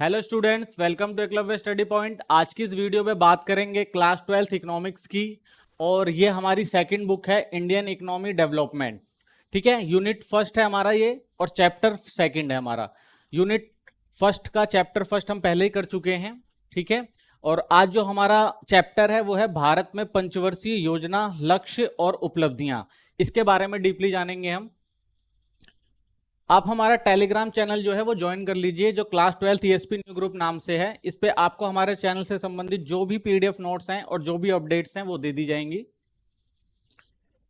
Hello students, welcome to Eklavya study point. आज की इस वीडियो में बात करेंगे क्लास 12th इकोनॉमिक्स की। और ये हमारी सेकंड बुक है, इंडियन इकोनॉमी डेवलपमेंट। ठीक है, यूनिट फर्स्ट है हमारा ये और चैप्टर सेकंड है हमारा। यूनिट फर्स्ट का चैप्टर फर्स्ट हम पहले ही कर चुके हैं। ठीक है, और आज जो हमारा चैप्टर है वो है भारत में पंचवर्षीय योजना, लक्ष्य और उपलब्धियां। इसके बारे में डीपली जानेंगे हम। आप हमारा टेलीग्राम चैनल जो है वो ज्वाइन कर लीजिए, जो class 12th ESP new group नाम से है। इस पे आपको हमारे चैनल से संबंधित जो भी पीडीएफ नोट्स हैं और जो भी अपडेट्स हैं वो दे दी जाएंगी।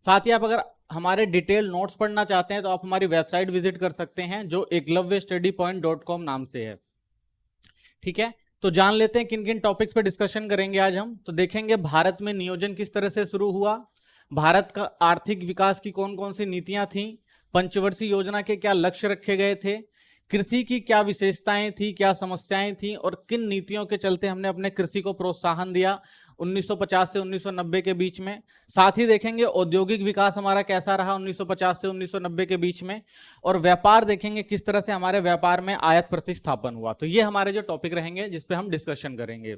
साथ ही आप अगर हमारे डिटेल नोट्स पढ़ना चाहते हैं तो आप हमारी वेबसाइट विजिट कर सकते हैं, जो eklavyastudypoint.com नाम से है। ठीक है, तो जान लेते हैं किन किन टॉपिक्स पे डिस्कशन करेंगे आज हम। तो देखेंगे भारत में नियोजन किस तरह से शुरू हुआ, भारत का आर्थिक विकास की कौन कौन सी नीतियां थी, पंचवर्षीय योजना के क्या लक्ष्य रखे गए थे, कृषि की क्या विशेषताएं थी, क्या समस्याएं थी और किन नीतियों के चलते हमने अपने कृषि को प्रोत्साहन दिया 1950 से 1990 के बीच में। साथ ही देखेंगे औद्योगिक विकास हमारा कैसा रहा 1950 से 1990 के बीच में। और व्यापार देखेंगे किस तरह से हमारे व्यापार में आयात प्रतिस्थापन हुआ। तो ये हमारे जो टॉपिक रहेंगे जिसपे हम डिस्कशन करेंगे।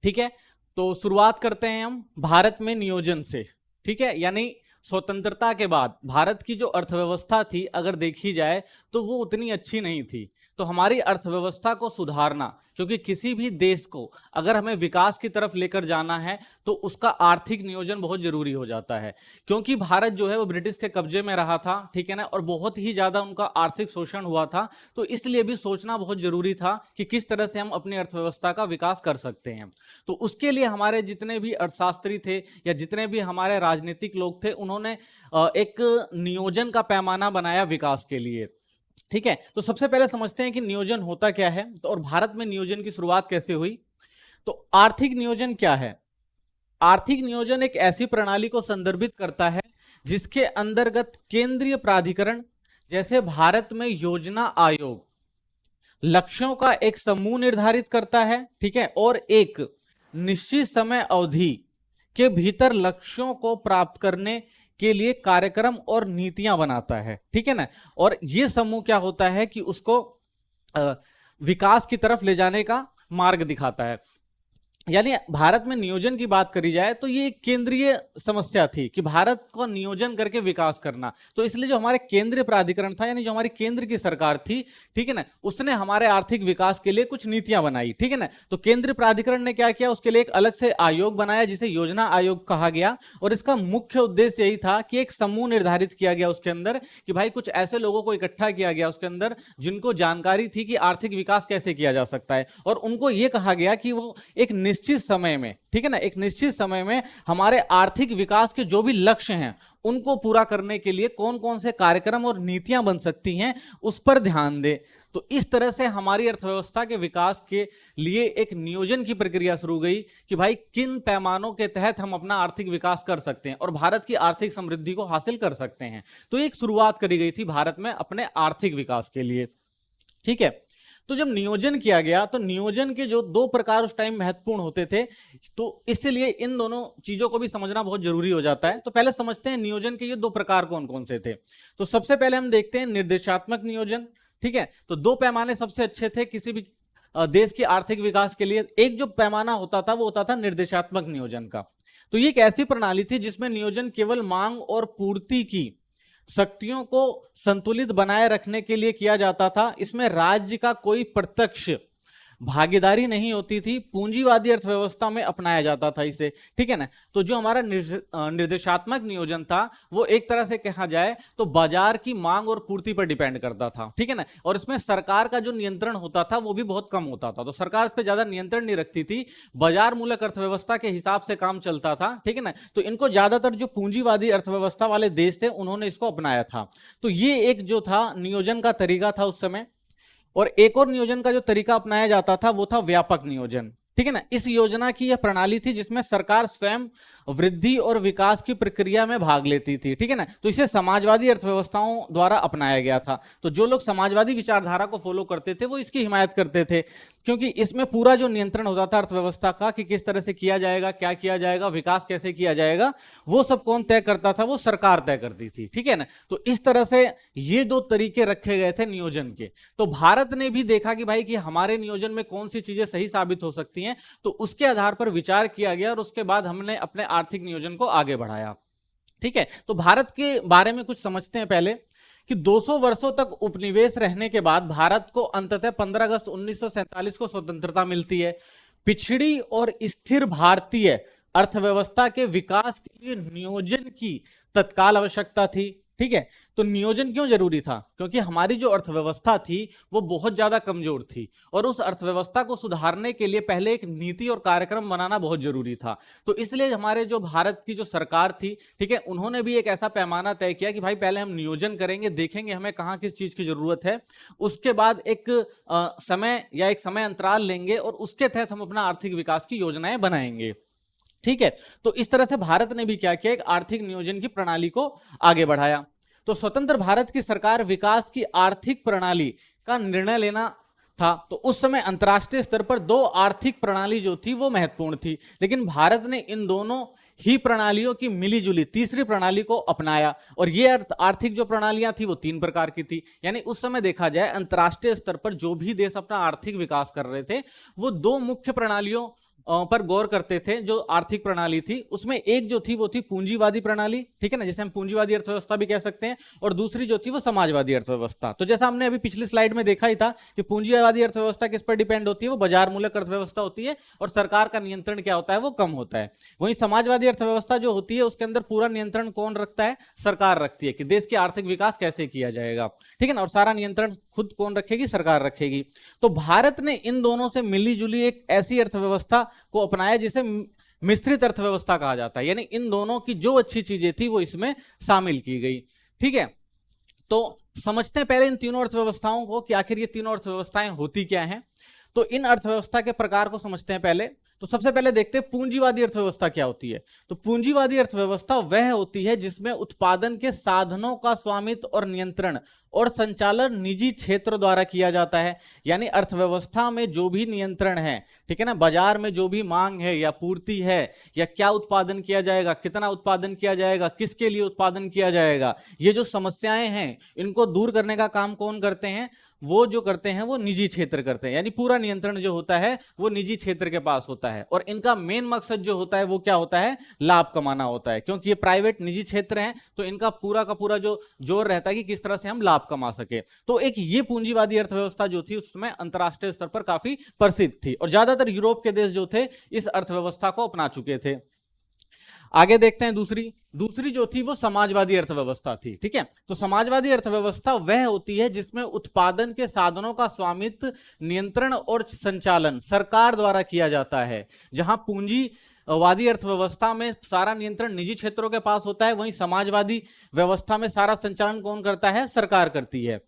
ठीक है, तो शुरुआत करते हैं हम भारत में नियोजन से। ठीक है, यानी स्वतंत्रता के बाद भारत की जो अर्थव्यवस्था थी अगर देखी जाए तो वो उतनी अच्छी नहीं थी। तो हमारी अर्थव्यवस्था को सुधारना, क्योंकि किसी भी देश को अगर हमें विकास की तरफ लेकर जाना है तो उसका आर्थिक नियोजन बहुत जरूरी हो जाता है। क्योंकि भारत जो है वो ब्रिटिश के कब्जे में रहा था, ठीक है ना, और बहुत ही ज्यादा उनका आर्थिक शोषण हुआ था। तो इसलिए भी सोचना बहुत जरूरी था कि किस तरह से हम अपनी अर्थव्यवस्था का विकास कर सकते हैं। तो उसके लिए हमारे जितने भी अर्थशास्त्री थे या जितने भी हमारे राजनीतिक लोग थे, उन्होंने एक नियोजन का पैमाना बनाया विकास के लिए। ठीक है, तो सबसे पहले समझते हैं कि नियोजन होता क्या है तो और भारत में नियोजन की शुरुआत कैसे हुई। तो आर्थिक नियोजन क्या है? आर्थिक नियोजन एक ऐसी प्रणाली को संदर्भित करता है जिसके अंतर्गत केंद्रीय प्राधिकरण जैसे भारत में योजना आयोग लक्ष्यों का एक समूह निर्धारित करता है। ठीक है, और एक निश्चित समय अवधि के भीतर लक्ष्यों को प्राप्त करने के लिए कार्यक्रम और नीतियां बनाता है। ठीक है ना, और यह समूह क्या होता है कि उसको विकास की तरफ ले जाने का मार्ग दिखाता है। यानी भारत में नियोजन की बात करी जाए तो ये एक केंद्रीय समस्या थी कि भारत को नियोजन करके विकास करना। तो इसलिए जो हमारे केंद्रीय प्राधिकरण था, यानी जो हमारी केंद्र की सरकार थी, ठीक है ना, उसने हमारे आर्थिक विकास के लिए कुछ नीतियां बनाई। ठीक है ना, तो केंद्रीय प्राधिकरण ने क्या किया, उसके लिए एक अलग से आयोग बनाया जिसे योजना आयोग कहा गया। और इसका मुख्य उद्देश्य यही था कि एक समूह निर्धारित किया गया उसके अंदर कि भाई कुछ ऐसे लोगों को इकट्ठा किया गया उसके अंदर जिनको जानकारी थी कि आर्थिक विकास कैसे किया जा सकता है। और उनको यह कहा गया कि वो एक निश्चित समय में, ठीक है ना, एक निश्चित समय में हमारे आर्थिक विकास के जो भी लक्ष्य हैं उनको पूरा करने के लिए कौन कौन से कार्यक्रम और नीतियां बन सकती हैं उस पर ध्यान दे। तो इस तरह से हमारी अर्थव्यवस्था के विकास के लिए एक नियोजन की प्रक्रिया शुरू गई कि भाई किन पैमानों के तहत हम अपना आर्थिक विकास कर सकते हैं और भारत की आर्थिक समृद्धि को हासिल कर सकते हैं। तो एक शुरुआत करी गई थी भारत में अपने आर्थिक विकास के लिए। ठीक है, तो जब नियोजन किया गया तो नियोजन के जो दो प्रकार उस टाइम महत्वपूर्ण होते थे, तो इसलिए इन दोनों चीजों को भी समझना बहुत जरूरी हो जाता है। तो पहले समझते हैं नियोजन के ये दो प्रकार कौन कौन से थे। तो सबसे पहले हम देखते हैं निर्देशात्मक नियोजन। ठीक है, तो दो पैमाने सबसे अच्छे थे किसी भी देश के आर्थिक विकास के लिए। एक जो पैमाना होता था वो होता था निर्देशात्मक नियोजन का। तो ये एक ऐसी प्रणाली थी जिसमें नियोजन केवल मांग और पूर्ति की शक्तियों को संतुलित बनाए रखने के लिए किया जाता था। इसमें राज्य का कोई प्रत्यक्ष भागीदारी नहीं होती थी, पूंजीवादी अर्थव्यवस्था में अपनाया जाता था इसे। ठीक है ना, तो जो हमारा निर्देशात्मक नियोजन था वो एक तरह से कहा जाए तो बाजार की मांग और पूर्ति पर डिपेंड करता था। ठीक है ना, और इसमें सरकार का जो नियंत्रण होता था वो भी बहुत कम होता था। तो सरकार इस पर ज्यादा नियंत्रण नहीं रखती थी, बाजार मूलक अर्थव्यवस्था के हिसाब से काम चलता था। ठीक है ना, तो इनको ज्यादातर जो पूंजीवादी अर्थव्यवस्था वाले देश थे उन्होंने इसको अपनाया था। तो ये एक जो था नियोजन का तरीका था उस समय। और एक और नियोजन का जो तरीका अपनाया जाता था वो था व्यापक नियोजन। ठीक है ना, इस योजना की यह प्रणाली थी जिसमें सरकार स्वयं वृद्धि और विकास की प्रक्रिया में भाग लेती थी। ठीक है ना, तो इसे समाजवादी अर्थव्यवस्थाओं द्वारा अपनाया गया था। तो जो लोग समाजवादी विचारधारा को फॉलो करते थे वो इसकी हिमायत करते थे। क्योंकि इसमें पूरा जो नियंत्रण होता था अर्थव्यवस्था का कि किस तरह से किया जाएगा, क्या किया जाएगा, विकास कैसे किया जाएगा, वो सब कौन तय करता था? वो सरकार तय करती थी, ठीक है ना। तो इस तरह से ये दो तरीके रखे गए थे नियोजन के। तो भारत ने भी देखा कि भाई कि हमारे नियोजन में कौन सी चीजें सही साबित हो सकती हैं, तो उसके आधार पर विचार किया गया और उसके बाद हमने अपने आर्थिक नियोजन को आगे बढ़ाया, ठीक है। तो भारत के बारे में कुछ समझते हैं पहले कि 200 वर्षों तक उपनिवेश रहने के बाद भारत को अंततः 15 अगस्त 1947 को स्वतंत्रता मिलती है। पिछड़ी और स्थिर भारतीय अर्थव्यवस्था के विकास के लिए नियोजन की तत्काल आवश्यकता थी, ठीक है। तो नियोजन क्यों जरूरी था? क्योंकि हमारी जो अर्थव्यवस्था थी वो बहुत ज्यादा कमजोर थी और उस अर्थव्यवस्था को सुधारने के लिए पहले एक नीति और कार्यक्रम बनाना बहुत जरूरी था। तो इसलिए हमारे जो भारत की जो सरकार थी, ठीक है, उन्होंने भी एक ऐसा पैमाना तय किया कि भाई पहले हम नियोजन करेंगे, देखेंगे हमें कहां किस चीज की जरूरत है, उसके बाद एक समय या एक समय अंतराल लेंगे और उसके तहत हम अपना आर्थिक विकास की योजनाएं बनाएंगे, ठीक है। तो इस तरह से भारत ने भी क्या किया? एक आर्थिक नियोजन की प्रणाली को आगे बढ़ाया। तो स्वतंत्र भारत की सरकार विकास की आर्थिक प्रणाली का निर्णय लेना था। तो उस समय अंतरराष्ट्रीय स्तर पर दो आर्थिक प्रणाली जो थी वो महत्वपूर्ण थी, लेकिन भारत ने इन दोनों ही प्रणालियों की मिलीजुली तीसरी प्रणाली को अपनाया। और ये आर्थिक जो प्रणालियां थी वो 3 प्रकार की थी। यानी उस समय देखा जाए अंतरराष्ट्रीय स्तर पर जो भी देश अपना आर्थिक विकास कर रहे थे वो 2 मुख्य प्रणालियों पर गौर करते थे। जो आर्थिक प्रणाली थी उसमें एक जो थी वो थी पूंजीवादी प्रणाली, ठीक है ना, जिसे हम पूंजीवादी अर्थव्यवस्था भी कह सकते हैं, और दूसरी जो थी वो समाजवादी अर्थव्यवस्था। तो जैसा हमने अभी पिछली स्लाइड में देखा ही था कि पूंजीवादी अर्थव्यवस्था किस पर डिपेंड होती है? वो बाजार मूलक अर्थव्यवस्था होती है और सरकार का नियंत्रण क्या होता है? वो कम होता है। वहीं समाजवादी अर्थव्यवस्था जो होती है उसके अंदर पूरा नियंत्रण कौन रखता है? सरकार रखती है कि देश की आर्थिक विकास कैसे किया जाएगा, ठीक है ना, और सारा नियंत्रण खुद कौन रखेगी? सरकार रखेगी। तो भारत ने इन दोनों से मिली जुली एक ऐसी अर्थव्यवस्था को अपनाया जिसे मिश्रित अर्थव्यवस्था कहा जाता है। यानी इन दोनों की जो अच्छी चीजें थी वो इसमें शामिल की गई, ठीक है। तो समझते हैं पहले इन तीनों अर्थव्यवस्थाओं को कि आखिर ये तीनों अर्थव्यवस्थाएं होती क्या हैं। तो इन अर्थव्यवस्था के प्रकार को समझते हैं पहले। तो सबसे पहले देखते हैं पूंजीवादी अर्थव्यवस्था क्या होती है। तो पूंजीवादी अर्थव्यवस्था वह होती है जिसमें उत्पादन के साधनों का स्वामित्व और नियंत्रण और संचालन निजी क्षेत्र द्वारा किया जाता है। यानी अर्थव्यवस्था में जो भी नियंत्रण है, ठीक है ना, बाजार में जो भी मांग है या पूर्ति है या क्या उत्पादन किया जाएगा, कितना उत्पादन किया जाएगा, किसके लिए उत्पादन किया जाएगा, ये जो समस्याएं हैं इनको दूर करने का काम कौन करते हैं? वो जो करते हैं वो निजी क्षेत्र करते हैं। यानी पूरा नियंत्रण जो होता है वो निजी क्षेत्र के पास होता है और इनका मेन मकसद जो होता है वो क्या होता है? लाभ कमाना होता है। क्योंकि ये प्राइवेट निजी क्षेत्र हैं तो इनका पूरा का पूरा जो जोर रहता है कि किस तरह से हम लाभ कमा सके। तो एक ये पूंजीवादी अर्थव्यवस्था जो थी उसमें अंतरराष्ट्रीय स्तर पर काफी प्रसिद्ध थी और ज्यादातर यूरोप के देश जो थे इस अर्थव्यवस्था को अपना चुके थे। आगे देखते हैं दूसरी जो थी वो समाजवादी अर्थव्यवस्था थी, ठीक है। तो समाजवादी अर्थव्यवस्था वह होती है जिसमें उत्पादन के साधनों का स्वामित्व, नियंत्रण और संचालन सरकार द्वारा किया जाता है। जहां पूंजीवादी अर्थव्यवस्था में सारा नियंत्रण निजी क्षेत्रों के पास होता है, वहीं समाजवादी व्यवस्था में सारा संचालन कौन करता है? सरकार करती है।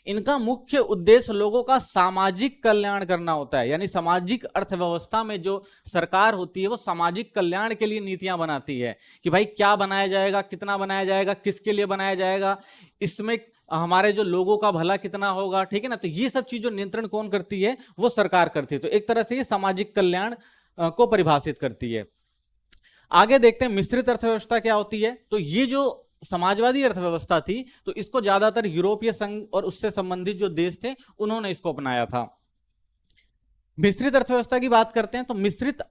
इनका मुख्य उद्देश्य लोगों का सामाजिक कल्याण करना होता है। यानी सामाजिक अर्थव्यवस्था में जो सरकार होती है वो सामाजिक कल्याण के लिए नीतियां बनाती है कि भाई क्या बनाया जाएगा, कितना बनाया जाएगा, किसके लिए बनाया जाएगा, इसमें हमारे जो लोगों का भला कितना होगा, ठीक है ना। तो ये सब चीजों नियंत्रण कौन करती है? वो सरकार करती है। तो एक तरह से ये सामाजिक कल्याण को परिभाषित करती है। आगे देखते हैं मिश्रित अर्थव्यवस्था क्या होती है। तो ये जो समाजवादी अर्थव्यवस्था थी तो इसको ज्यादातर यूरोपीय संघ और उससे संबंधित जो देश थे उन्होंने इसको अपनाया था। मिश्रित अर्थव्यवस्था की बात करते हैं तो मिश्रित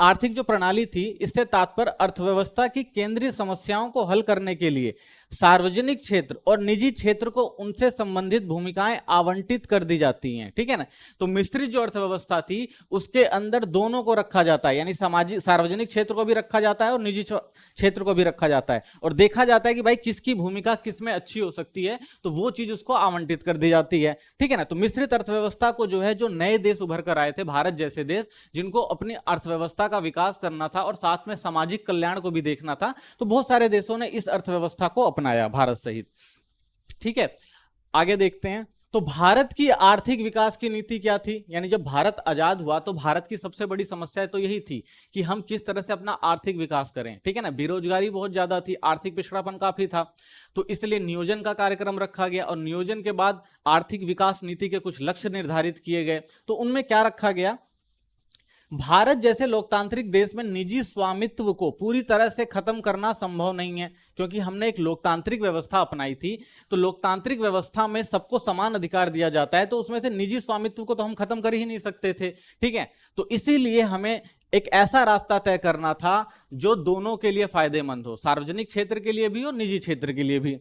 आर्थिक जो प्रणाली थी इससे तात्पर्य अर्थव्यवस्था की केंद्रीय समस्याओं को हल करने के लिए सार्वजनिक क्षेत्र और निजी क्षेत्र को उनसे संबंधित भूमिकाएं आवंटित कर दी जाती हैं, ठीक है ना। तो मिश्रित जो अर्थव्यवस्था थी उसके अंदर दोनों को रखा जाता है। यानी सार्वजनिक क्षेत्र को भी रखा जाता है और निजी क्षेत्र को भी रखा जाता है और देखा जाता है कि भाई किसकी भूमिका किसमें अच्छी हो सकती है तो वो चीज उसको आवंटित कर दी जाती है, ठीक है ना। तो मिश्रित अर्थव्यवस्था को जो है जो नए देश उभर कर आए थे, भारत जैसे देश जिनको अपनी अर्थव्यवस्था का विकास करना था और साथ में सामाजिक कल्याण को भी देखना था, तो बहुत सारे देशों ने इस अर्थव्यवस्था को अपनाया, भारत सहित, ठीक है। आगे देखते हैं तो भारत की आर्थिक विकास की नीति क्या थी। यानी जब भारत आजाद हुआ तो भारत की सबसे बड़ी समस्या तो यही थी कि हम किस तरह से अपना आर्थिक विकास करें, ठीक है ना। बेरोजगारी बहुत ज्यादा थी, आर्थिक पिछड़ापन काफी था। तो इसलिए नियोजन का कार्यक्रम रखा गया और नियोजन के बाद आर्थिक विकास नीति के कुछ लक्ष्य निर्धारित किए गए। तो उनमें क्या रखा गया, भारत जैसे लोकतांत्रिक देश में निजी स्वामित्व को पूरी तरह से खत्म करना संभव नहीं है, क्योंकि हमने एक लोकतांत्रिक व्यवस्था अपनाई थी। तो लोकतांत्रिक व्यवस्था में सबको समान अधिकार दिया जाता है, तो उसमें से निजी स्वामित्व को तो हम खत्म कर ही नहीं सकते थे। ठीक है, तो इसीलिए हमें एक ऐसा रास्ता तय करना था जो दोनों के लिए फायदेमंद हो, सार्वजनिक क्षेत्र के लिए भी और निजी क्षेत्र के लिए भी।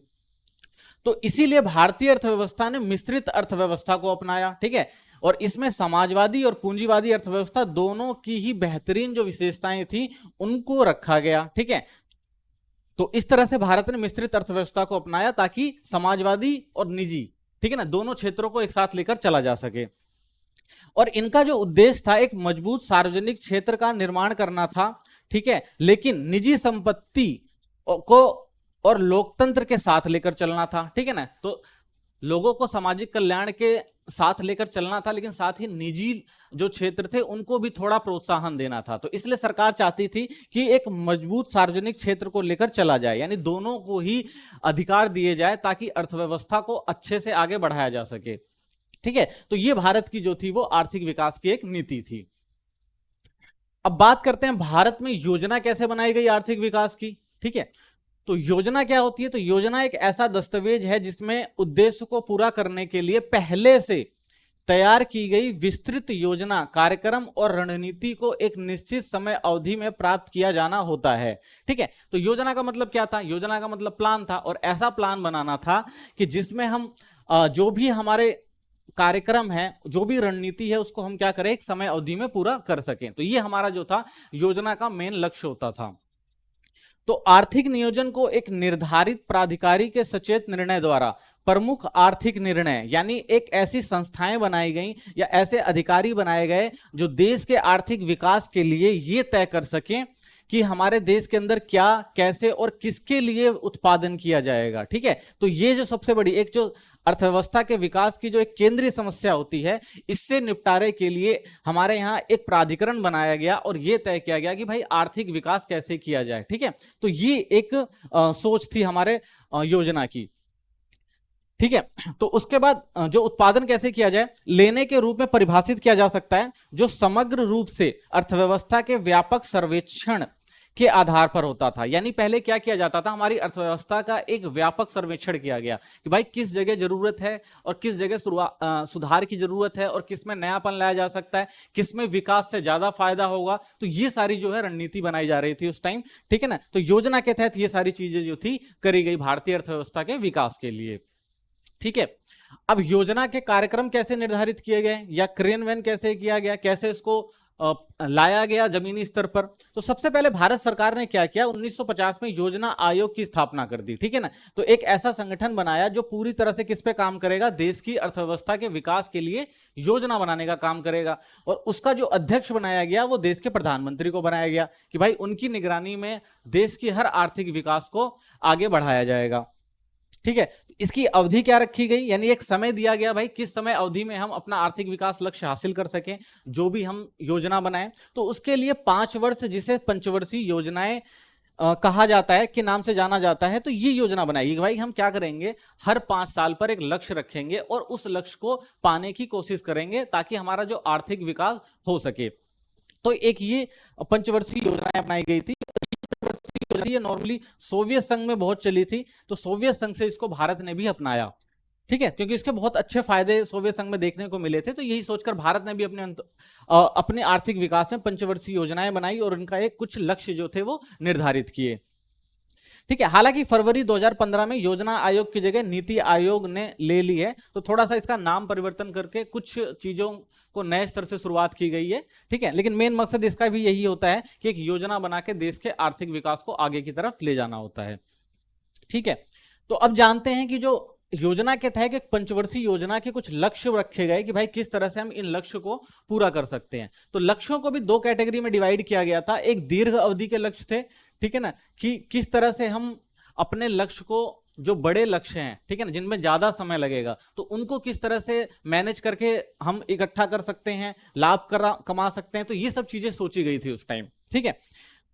तो इसीलिए भारतीय अर्थव्यवस्था ने मिश्रित अर्थव्यवस्था को अपनाया। ठीक है, और इसमें समाजवादी और पूंजीवादी अर्थव्यवस्था दोनों की ही बेहतरीन जो विशेषताएं थी उनको रखा गया। ठीक है, तो इस तरह से भारत ने मिश्रित अर्थव्यवस्था को अपनाया ताकि समाजवादी और निजी, ठीक है ना, दोनों क्षेत्रों को एक साथ लेकर चला जा सके। और इनका जो उद्देश्य था एक मजबूत सार्वजनिक क्षेत्र का निर्माण करना था। ठीक है, लेकिन निजी संपत्ति को और लोकतंत्र के साथ लेकर चलना था। ठीक है ना, तो लोगों को सामाजिक कल्याण के साथ लेकर चलना था, लेकिन साथ ही निजी जो क्षेत्र थे उनको भी थोड़ा प्रोत्साहन देना था। तो इसलिए सरकार चाहती थी कि एक मजबूत सार्वजनिक क्षेत्र को लेकर चला जाए, यानी दोनों को ही अधिकार दिए जाए ताकि अर्थव्यवस्था को अच्छे से आगे बढ़ाया जा सके। ठीक है, तो ये भारत की जो थी वो आर्थिक विकास की एक नीति थी। अब बात करते हैं भारत में योजना कैसे बनाई गई आर्थिक विकास की। ठीक है, तो योजना क्या होती है, तो योजना एक ऐसा दस्तावेज है जिसमें उद्देश्य को पूरा करने के लिए पहले से तैयार की गई विस्तृत योजना, कार्यक्रम और रणनीति को एक निश्चित समय अवधि में प्राप्त किया जाना होता है। ठीक है, तो योजना का मतलब क्या था, योजना का मतलब प्लान था, और ऐसा प्लान बनाना था कि जिसमें हम जो भी हमारे कार्यक्रम है, जो भी रणनीति है, उसको हम क्या करें, एक समय अवधि में पूरा कर सकें। तो ये हमारा जो था योजना का मेन लक्ष्य होता था। तो आर्थिक नियोजन को एक निर्धारित प्राधिकारी के सचेत निर्णय द्वारा प्रमुख आर्थिक निर्णय, यानी एक ऐसी संस्थाएं बनाई गई या ऐसे अधिकारी बनाए गए जो देश के आर्थिक विकास के लिए ये तय कर सकें कि हमारे देश के अंदर क्या, कैसे और किसके लिए उत्पादन किया जाएगा। ठीक है, तो ये जो सबसे बड़ी एक जो अर्थव्यवस्था के विकास की जो एक केंद्रीय समस्या होती है, इससे निपटारे के लिए हमारे यहाँ एक प्राधिकरण बनाया गया और ये तय किया गया कि भाई आर्थिक विकास कैसे किया जाए। ठीक है, तो ये एक सोच थी हमारे योजना की। ठीक है, तो उसके बाद जो उत्पादन कैसे किया जाए, लेने के रूप में परिभाषित किया जा सकता है, जो समग्र रूप से अर्थव्यवस्था के व्यापक सर्वेक्षण के आधार पर होता था। यानी पहले क्या किया जाता था, हमारी अर्थव्यवस्था का एक व्यापक सर्वेक्षण किया गया कि भाई किस जगह जरूरत है और किस जगह सुधार की जरूरत है और किस में नयापन लाया जा सकता है, किस में विकास से ज्यादा फायदा होगा। तो ये सारी जो है रणनीति बनाई जा रही थी उस टाइम। ठीक है ना, तो योजना के तहत ये सारी चीजें जो थी करी गई भारतीय अर्थव्यवस्था के विकास के लिए। ठीक है, अब योजना के कार्यक्रम कैसे निर्धारित किए गए या क्रियान्वयन कैसे किया गया, कैसे इसको लाया गया जमीनी स्तर पर। तो सबसे पहले भारत सरकार ने क्या किया, 1950 में योजना आयोग की स्थापना कर दी। ठीक है ना, तो एक ऐसा संगठन बनाया जो पूरी तरह से किस पे काम करेगा, देश की अर्थव्यवस्था के विकास के लिए योजना बनाने का काम करेगा। और उसका जो अध्यक्ष बनाया गया वो देश के प्रधानमंत्री को बनाया गया कि भाई उनकी निगरानी में देश की हर आर्थिक विकास को आगे बढ़ाया जाएगा। ठीक है, इसकी अवधि क्या रखी गई, यानी एक समय दिया गया भाई किस समय अवधि में हम अपना आर्थिक विकास लक्ष्य हासिल कर सकें, जो भी हम योजना बनाएं। तो उसके लिए 5 वर्ष, जिसे पंचवर्षीय योजनाएं कहा जाता है, के नाम से जाना जाता है। तो ये योजना बनाई भाई हम क्या करेंगे, हर 5 साल पर एक लक्ष्य रखेंगे और उस लक्ष्य को पाने की कोशिश करेंगे ताकि हमारा जो आर्थिक विकास हो सके। तो एक ये पंचवर्षीय योजनाएं अपनाई गई थी। ये नॉर्मली सोवियत संघ में बहुत चली थी, तो सोवियत संघ से इसको भारत ने भी अपनाया। ठीक है, क्योंकि इसके बहुत अच्छे फायदे सोवियत संघ में देखने को मिले थे। तो यही सोचकर भारत ने भी अपने आर्थिक विकास में पंचवर्षीय योजनाएं बनाई और उनका एक कुछ लक्ष्य जो थे वो निर्धारित किए। ठीक है, हालांकि फरवरी 2015 में योजना आयोग की जगह नीति आयोग ने ले ली है, तो थोड़ा सा इसका नाम परिवर्तन करके कुछ चीजों को नए स्तर से शुरुआत की गई है। ठीक है, लेकिन मेन मकसद इसका भी यही होता है कि एक योजना बना के देश के आर्थिक विकास को आगे की तरफ ले जाना होता है। ठीक है, तो अब जानते हैं कि जो योजना के तहत एक पंचवर्षीय योजना के कुछ लक्ष्य रखे गए कि भाई किस तरह से हम इन लक्ष्य को पूरा कर सकते हैं। तो लक्ष्यों को भी 2 कैटेगरी में डिवाइड किया गया था। एक दीर्घ अवधि के लक्ष्य थे, ठीक है ना, कि किस तरह से हम अपने लक्ष्य को, जो बड़े लक्ष्य हैं, ठीक है ना, जिनमें ज्यादा समय लगेगा, तो उनको किस तरह से मैनेज करके हम इकट्ठा कर सकते हैं, लाभ कमा सकते हैं। तो ये सब चीजें सोची गई थी उस टाइम। ठीक है,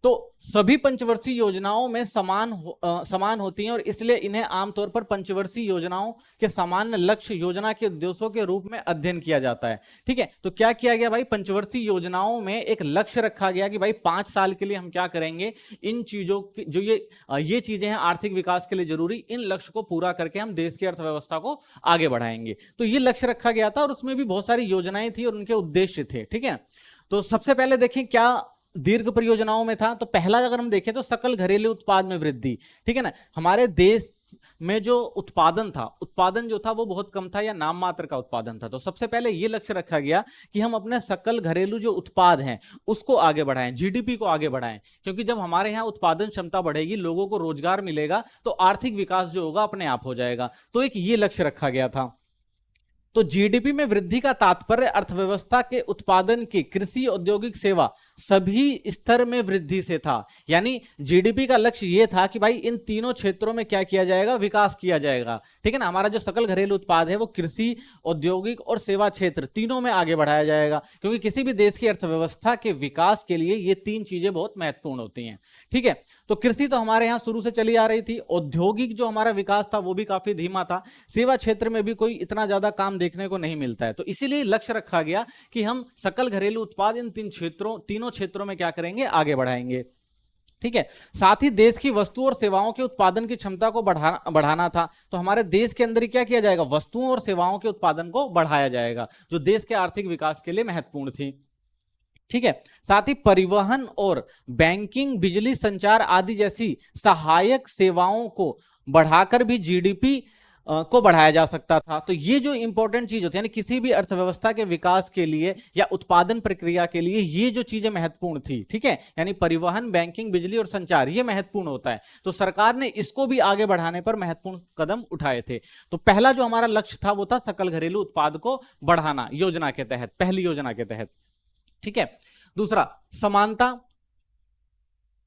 तो सभी पंचवर्षीय योजनाओं में समान होती हैं और इसलिए इन्हें आमतौर पर पंचवर्षीय योजनाओं के सामान्य लक्ष्य योजना के उद्देश्यों के रूप में अध्ययन किया जाता है। ठीक है, तो क्या किया गया भाई, पंचवर्षीय योजनाओं में एक लक्ष्य रखा गया कि भाई 5 साल के लिए हम क्या करेंगे, इन चीजों की जो ये चीजें हैं आर्थिक विकास के लिए जरूरी, इन लक्ष्य को पूरा करके हम देश की अर्थव्यवस्था को आगे बढ़ाएंगे। तो ये लक्ष्य रखा गया था और उसमें भी बहुत सारी योजनाएं थी और उनके उद्देश्य थे। ठीक है, तो सबसे पहले देखें क्या दीर्घ परियोजनाओं में था। तो पहला अगर हम देखें तो सकल घरेलू उत्पाद में वृद्धि। ठीक है ना, हमारे देश में जो उत्पादन था, उत्पादन जो था वो बहुत कम था या नाम मात्र का उत्पादन था। तो सबसे पहले ये लक्ष्य रखा गया कि हम अपने सकल घरेलू जो उत्पाद हैं उसको आगे बढ़ाएं, जीडीपी को आगे बढ़ाएं, क्योंकि जब हमारे यहाँ उत्पादन क्षमता बढ़ेगी, लोगों को रोजगार मिलेगा, तो आर्थिक विकास जो होगा अपने आप हो जाएगा। तो एक ये लक्ष्य रखा गया था। तो जीडीपी में वृद्धि का तात्पर्य अर्थव्यवस्था के उत्पादन की, कृषि, औद्योगिक, सेवा सभी स्तर में वृद्धि से था। यानी जीडीपी का लक्ष्य यह था कि भाई इन तीनों क्षेत्रों में क्या किया जाएगा, विकास किया जाएगा। ठीक है ना, हमारा जो सकल घरेलू उत्पाद है वो कृषि, औद्योगिक और सेवा क्षेत्र तीनों में आगे बढ़ाया जाएगा, क्योंकि किसी भी देश की अर्थव्यवस्था के विकास के लिए ये तीन चीजें बहुत महत्वपूर्ण होती हैं। ठीक है, तो कृषि तो हमारे यहां शुरू से चली आ रही थी, औद्योगिक जो हमारा विकास था वो भी काफी धीमा था, सेवा क्षेत्र में भी कोई इतना ज्यादा काम देखने को नहीं मिलता है। तो इसीलिए लक्ष्य रखा गया कि हम सकल घरेलू उत्पाद इन तीनों क्षेत्रों में क्या करेंगे, आगे बढ़ाएंगे। ठीक है, साथ ही देश की वस्तुओं और सेवाओं के उत्पादन की क्षमता को बढ़ाना था। तो हमारे देश के अंदर ही क्या किया जाएगा, वस्तुओं और सेवाओं के उत्पादन को बढ़ाया जाएगा, जो देश के आर्थिक विकास के लिए महत्वपूर्ण थी। ठीक है, साथ ही परिवहन और बैंकिंग, बिजली, संचार आदि जैसी सहायक सेवाओं को बढ़ाकर भी जीडीपी को बढ़ाया जा सकता था। तो ये जो इंपॉर्टेंट चीज होती है, यानी किसी भी अर्थव्यवस्था के विकास के लिए या उत्पादन प्रक्रिया के लिए ये जो चीजें महत्वपूर्ण थी, ठीक है, यानी परिवहन, बैंकिंग, बिजली और संचार, ये महत्वपूर्ण होता है। तो सरकार ने इसको भी आगे बढ़ाने पर महत्वपूर्ण कदम उठाए थे। तो पहला जो हमारा लक्ष्य था वो था सकल घरेलू उत्पाद को बढ़ाना, योजना के तहत, पहली योजना के तहत। ठीक है, दूसरा समानता।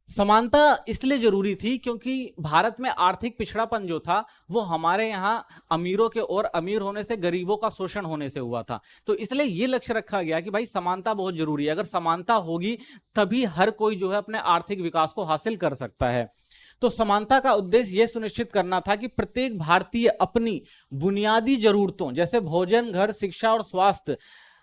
समानता इसलिए जरूरी थी क्योंकि भारत में आर्थिक पिछड़ापन जो था वो हमारे यहां अमीरों के और अमीर होने से गरीबों का शोषण होने से हुआ था। तो इसलिए यह लक्ष्य रखा गया कि भाई समानता बहुत जरूरी है, अगर समानता होगी तभी हर कोई जो है अपने आर्थिक विकास को हासिल कर सकता है। तो समानता का उद्देश्य यह सुनिश्चित करना था कि प्रत्येक भारतीय अपनी बुनियादी जरूरतों जैसे भोजन, घर, शिक्षा और स्वास्थ्य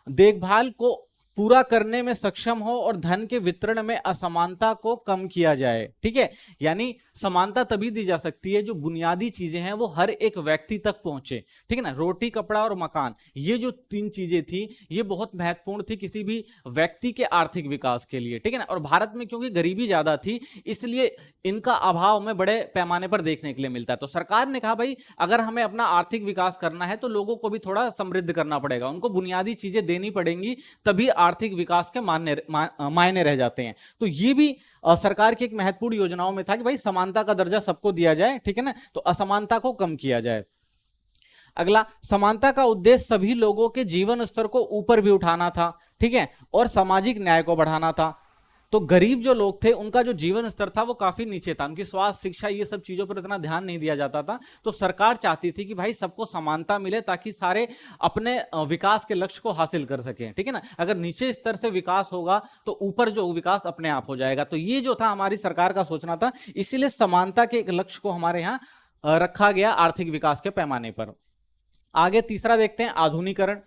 देखभाल को पूरा करने में सक्षम हो और धन के वितरण में असमानता को कम किया जाए। ठीक है, यानी समानता तभी दी जा सकती है जो बुनियादी चीजें हैं वो हर एक व्यक्ति तक पहुंचे। ठीक है ना, रोटी, कपड़ा और मकान, ये जो तीन चीजें थी ये बहुत महत्वपूर्ण थी किसी भी व्यक्ति के आर्थिक विकास के लिए। ठीक है ना, और भारत में क्योंकि गरीबी ज्यादा थी इसलिए इनका अभाव हमें बड़े पैमाने पर देखने के लिए मिलता है। तो सरकार ने कहा भाई अगर हमें अपना आर्थिक विकास करना है तो लोगों को भी थोड़ा समृद्ध करना पड़ेगा, उनको बुनियादी चीजें देनी पड़ेंगी, तभी आर्थिक विकास के मायने रह जाते हैं। तो ये भी सरकार की एक महत्वपूर्ण योजनाओं में था कि भाई समानता का दर्जा सबको दिया जाए। ठीक है ना, तो असमानता को कम किया जाए। अगला, समानता का उद्देश्य सभी लोगों के जीवन स्तर को ऊपर भी उठाना था। ठीक है, और सामाजिक न्याय को बढ़ाना था। तो गरीब जो लोग थे उनका जो जीवन स्तर था वो काफी नीचे था, उनकी स्वास्थ्य, शिक्षा, ये सब चीजों पर इतना ध्यान नहीं दिया जाता था। तो सरकार चाहती थी कि भाई सबको समानता मिले ताकि सारे अपने विकास के लक्ष्य को हासिल कर सकें। ठीक है ना, अगर नीचे स्तर से विकास होगा तो ऊपर जो विकास अपने आप हो जाएगा। तो ये जो था हमारी सरकार का सोचना था, इसीलिए समानता के एक लक्ष्य को हमारे यहाँ रखा गया आर्थिक विकास के पैमाने पर। आगे तीसरा देखते हैं, आधुनिकरण।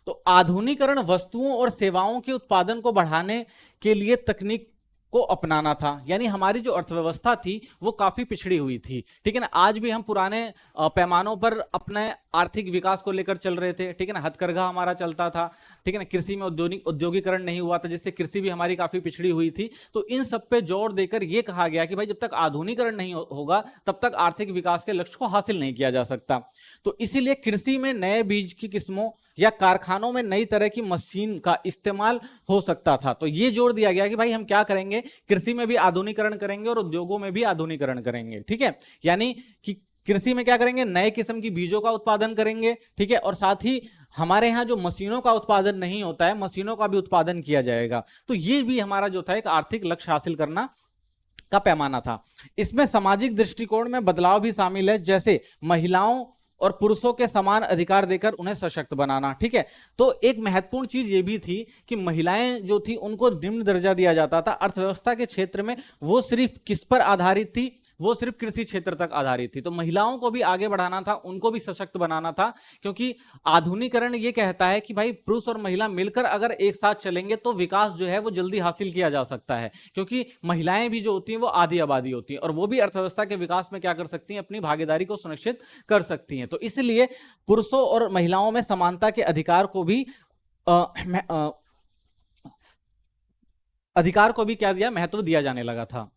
तो आधुनिकरण वस्तुओं और सेवाओं के उत्पादन को बढ़ाने के लिए तकनीक को अपनाना था। यानी हमारी जो अर्थव्यवस्था थी वो काफी पिछड़ी हुई थी। ठीक है ना, आज भी हम पुराने पैमानों पर अपने आर्थिक विकास को लेकर चल रहे थे। ठीक है ना, हथकरघा हमारा चलता था। ठीक है ना, कृषि में औद्योगिकरण नहीं हुआ था, जिससे कृषि भी हमारी काफी पिछड़ी हुई थी। तो इन सब पे जोर देकर यह कहा गया कि भाई जब तक आधुनिकरण नहीं होगा तब तक आर्थिक विकास के लक्ष्य को हासिल नहीं किया जा सकता। तो इसीलिए कृषि में नए बीज की किस्मों या कारखानों में नई तरह की मशीन का इस्तेमाल हो सकता था। तो ये जोर दिया गया कि भाई हम क्या करेंगे, कृषि में भी आधुनिकरण करेंगे और उद्योगों में भी आधुनिकरण करेंगे। ठीक है, यानी कि कृषि में क्या करेंगे, नए किस्म की बीजों का उत्पादन करेंगे। ठीक है, और साथ ही हमारे यहाँ जो मशीनों का उत्पादन नहीं होता है, मशीनों का भी उत्पादन किया जाएगा। तो ये भी हमारा जो था एक आर्थिक लक्ष्य हासिल करना का पैमाना था। इसमें सामाजिक दृष्टिकोण में बदलाव भी शामिल है, जैसे महिलाओं और पुरुषों के समान अधिकार देकर उन्हें सशक्त बनाना। ठीक है, तो एक महत्वपूर्ण चीज ये भी थी कि महिलाएं जो थी उनको निम्न दर्जा दिया जाता था अर्थव्यवस्था के क्षेत्र में। वो सिर्फ किस पर आधारित थी, वो सिर्फ कृषि क्षेत्र तक आधारित थी। तो महिलाओं को भी आगे बढ़ाना था, उनको भी सशक्त बनाना था, क्योंकि आधुनिकीकरण ये कहता है कि भाई पुरुष और महिला मिलकर अगर एक साथ चलेंगे तो विकास जो है वो जल्दी हासिल किया जा सकता है, क्योंकि महिलाएं भी जो होती हैं वो आधी आबादी होती हैं और वो भी अर्थव्यवस्था के विकास में क्या कर सकती हैं, अपनी भागीदारी को सुनिश्चित कर सकती हैं। तो इसलिए पुरुषों और महिलाओं में समानता के अधिकार को भी क्या दिया, महत्व दिया जाने लगा था।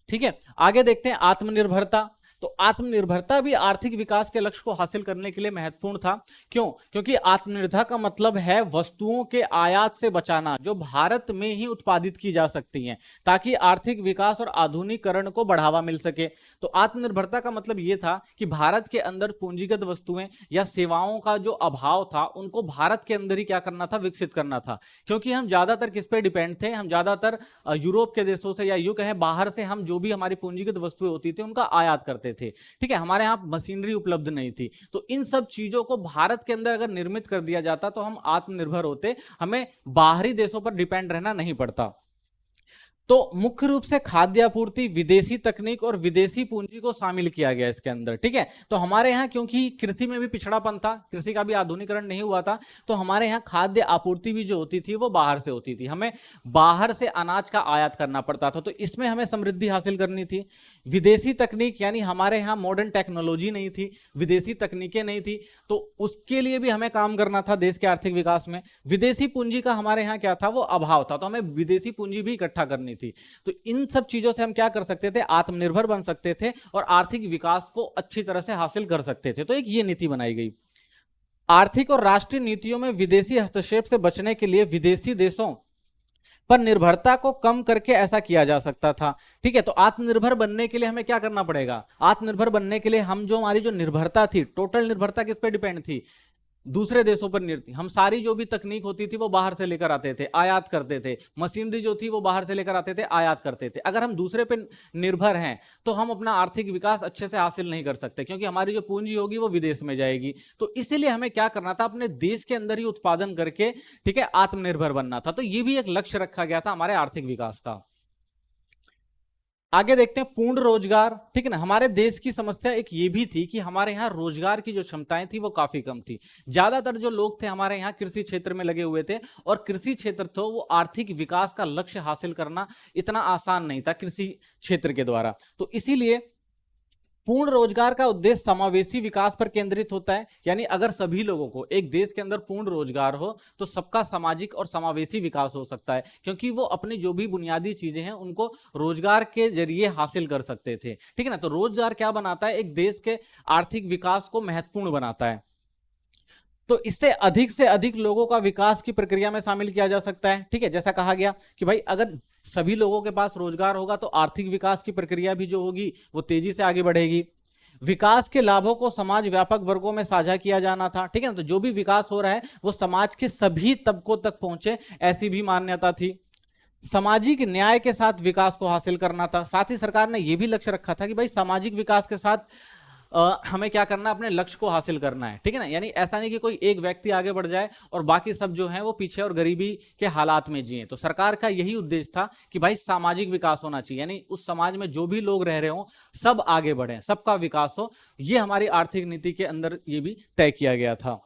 ठीक है, आगे देखते हैं आत्मनिर्भरता। तो आत्मनिर्भरता भी आर्थिक विकास के लक्ष्य को हासिल करने के लिए महत्वपूर्ण था। क्यों? क्योंकि आत्मनिर्भरता का मतलब है वस्तुओं के आयात से बचाना जो भारत में ही उत्पादित की जा सकती हैं, ताकि आर्थिक विकास और आधुनिकीकरण को बढ़ावा मिल सके। तो आत्मनिर्भरता का मतलब यह था कि भारत के अंदर पूंजीगत वस्तुएं या सेवाओं का जो अभाव था उनको भारत के अंदर ही क्या करना था, विकसित करना था। क्योंकि हम ज्यादातर किस पे डिपेंड थे, हम ज्यादातर यूरोप के देशों से या यूं कहें बाहर से हम जो भी हमारी पूंजीगत वस्तुएं होती थी उनका आयात करते थे। ठीक है, हमारे यहां मशीनरी उपलब्ध नहीं थी। तो इन सब चीजों को भारत के अंदर अगर निर्मित कर दिया जाता तो हम आत्मनिर्भर होते, हमें बाहरी देशों पर डिपेंड रहना नहीं पड़ता। तो मुख्य रूप से खाद्य आपूर्ति, विदेशी तकनीक और विदेशी पूंजी को शामिल किया गया इसके अंदर। ठीक है, तो हमारे यहाँ क्योंकि कृषि में भी पिछड़ापन था, कृषि का भी आधुनिकीकरण नहीं हुआ था, तो हमारे यहाँ खाद्य आपूर्ति भी जो होती थी वो बाहर से होती थी, हमें बाहर से अनाज का आयात करना पड़ता था। तो इसमें हमें समृद्धि हासिल करनी थी। विदेशी तकनीक यानी हमारे यहाँ मॉडर्न टेक्नोलॉजी नहीं थी, विदेशी तकनीकें नहीं थी, तो उसके लिए भी हमें काम करना था देश के आर्थिक विकास में। विदेशी पूंजी का हमारे यहाँ क्या था, वो अभाव था, तो हमें विदेशी पूंजी भी इकट्ठा करनी थी। तो इन सब चीजों से हम क्या कर सकते थे, आत्मनिर्भर बन सकते थे और आर्थिक विकास को अच्छी तरह से हासिल कर सकते थे। तो एक ये नीति बनाई गई। आर्थिक और राष्ट्रीय नीतियों में विदेशी हस्तक्षेप से बचने के लिए विदेशी देशों पर निर्भरता को कम करके ऐसा किया जा सकता था। ठीक है, तो आत्मनिर्भर बनने के लिए हमें क्या करना पड़ेगा, आत्मनिर्भर बनने के लिए हम जो हमारी जो निर्भरता थी, टोटल निर्भरता किस पे डिपेंड थी, दूसरे देशों पर निर्भर थी। हम सारी जो भी तकनीक होती थी वो बाहर से लेकर आते थे, आयात करते थे, मशीनरी जो थी वो बाहर से लेकर आते थे, आयात करते थे। अगर हम दूसरे पे निर्भर हैं तो हम अपना आर्थिक विकास अच्छे से हासिल नहीं कर सकते, क्योंकि हमारी जो पूंजी होगी वो विदेश में जाएगी। तो इसीलिए हमें क्या करना था, अपने देश के अंदर ही उत्पादन करके, ठीक है, आत्मनिर्भर बनना था। तो ये भी एक लक्ष्य रखा गया था हमारे आर्थिक विकास का। आगे देखते हैं पूर्ण रोजगार। ठीक है ना, हमारे देश की समस्या एक ये भी थी कि हमारे यहाँ रोजगार की जो क्षमताएं थी वो काफी कम थी। ज्यादातर जो लोग थे हमारे यहाँ कृषि क्षेत्र में लगे हुए थे, और कृषि क्षेत्र तो वो आर्थिक विकास का लक्ष्य हासिल करना इतना आसान नहीं था कृषि क्षेत्र के द्वारा। तो इसीलिए पूर्ण रोजगार का उद्देश्य समावेशी विकास पर केंद्रित होता है। यानी अगर सभी लोगों को एक देश के अंदर पूर्ण रोजगार हो तो सबका सामाजिक और समावेशी विकास हो सकता है, क्योंकि वो अपनी जो भी बुनियादी चीजें हैं उनको रोजगार के जरिए हासिल कर सकते थे। ठीक है ना, तो रोजगार क्या बनाता है, एक देश के आर्थिक विकास को महत्वपूर्ण बनाता है। तो इससे अधिक से अधिक लोगों का विकास की प्रक्रिया में शामिल किया जा सकता है। ठीक है, जैसा कहा गया कि भाई अगर सभी लोगों के पास रोजगार होगा तो आर्थिक विकास की प्रक्रिया भी जो होगी वो तेजी से आगे बढ़ेगी। विकास के लाभों को समाज व्यापक वर्गों में साझा किया जाना था। ठीक है ना, तो जो भी विकास हो रहा है वो समाज के सभी तबकों तक पहुंचे, ऐसी भी मान्यता थी। सामाजिक न्याय के साथ विकास को हासिल करना था। साथ ही सरकार ने यह भी लक्ष्य रखा था कि भाई सामाजिक विकास के साथ हमें क्या करना, अपने लक्ष्य को हासिल करना है। ठीक है ना, यानी ऐसा नहीं कि कोई एक व्यक्ति आगे बढ़ जाए और बाकी सब जो है वो पीछे और गरीबी के हालात में जिए। तो सरकार का यही उद्देश्य था कि भाई सामाजिक विकास होना चाहिए, यानी उस समाज में जो भी लोग रह रहे हो सब आगे बढ़े, सबका विकास हो। ये हमारी आर्थिक नीति के अंदर ये भी तय किया गया था।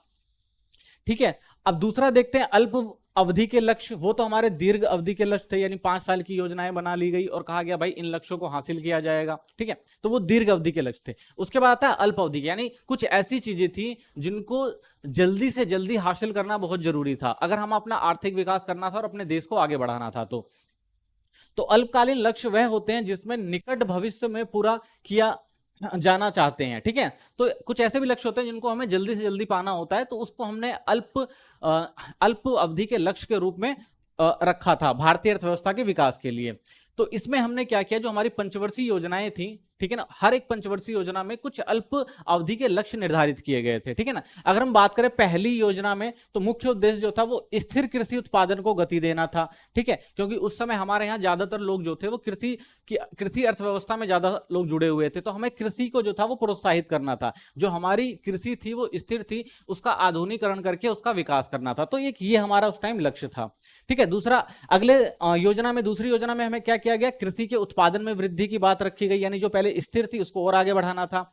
ठीक है, अब दूसरा देखते हैं अल्प अवधि के लक्ष्य। वो तो हमारे दीर्घ अवधि के लक्ष्य थे, यानी 5 साल की योजनाएं बना ली गई और कहा गया भाई इन लक्ष्यों को हासिल किया जाएगा। ठीक है, तो वो दीर्घ अवधि के लक्ष्य थे। उसके बाद आता है अल्प अवधि, यानी कुछ ऐसी चीजें थी जिनको जल्दी से जल्दी हासिल करना बहुत जरूरी था अगर हम अपना आर्थिक विकास करना था और अपने देश को आगे बढ़ाना था। तो अल्पकालीन लक्ष्य वह होते हैं जिसमें निकट भविष्य में पूरा किया जाना चाहते हैं। ठीक है, तो कुछ ऐसे भी लक्ष्य होते हैं जिनको हमें जल्दी से जल्दी पाना होता है, तो उसको हमने अल्प अवधि के लक्ष्य के रूप में रखा था भारतीय अर्थव्यवस्था के विकास के लिए। तो इसमें हमने क्या किया, जो हमारी पंचवर्षीय योजनाएं थी, ठीक है ना। हर एक पंचवर्षीय योजना में कुछ अल्प अवधि के लक्ष्य निर्धारित किए गए थे, ठीक है ना। अगर हम बात करें पहली योजना में, तो मुख्य उद्देश्य जो था वो स्थिर कृषि उत्पादन को गति देना था, ठीक है, क्योंकि उस समय हमारे यहाँ ज्यादातर लोग जो थे वो कृषि अर्थव्यवस्था में ज्यादा लोग जुड़े हुए थे, तो हमें कृषि को जो था वो प्रोत्साहित करना था। जो हमारी कृषि थी वो स्थिर थी, उसका आधुनिकीकरण करके उसका विकास करना था। तो एक ये हमारा उस टाइम लक्ष्य था, ठीक है। दूसरा, अगले योजना में, दूसरी योजना में हमें क्या किया गया, कृषि के उत्पादन में वृद्धि की बात रखी गई, यानी जो पहले स्थिर थी उसको और आगे बढ़ाना था।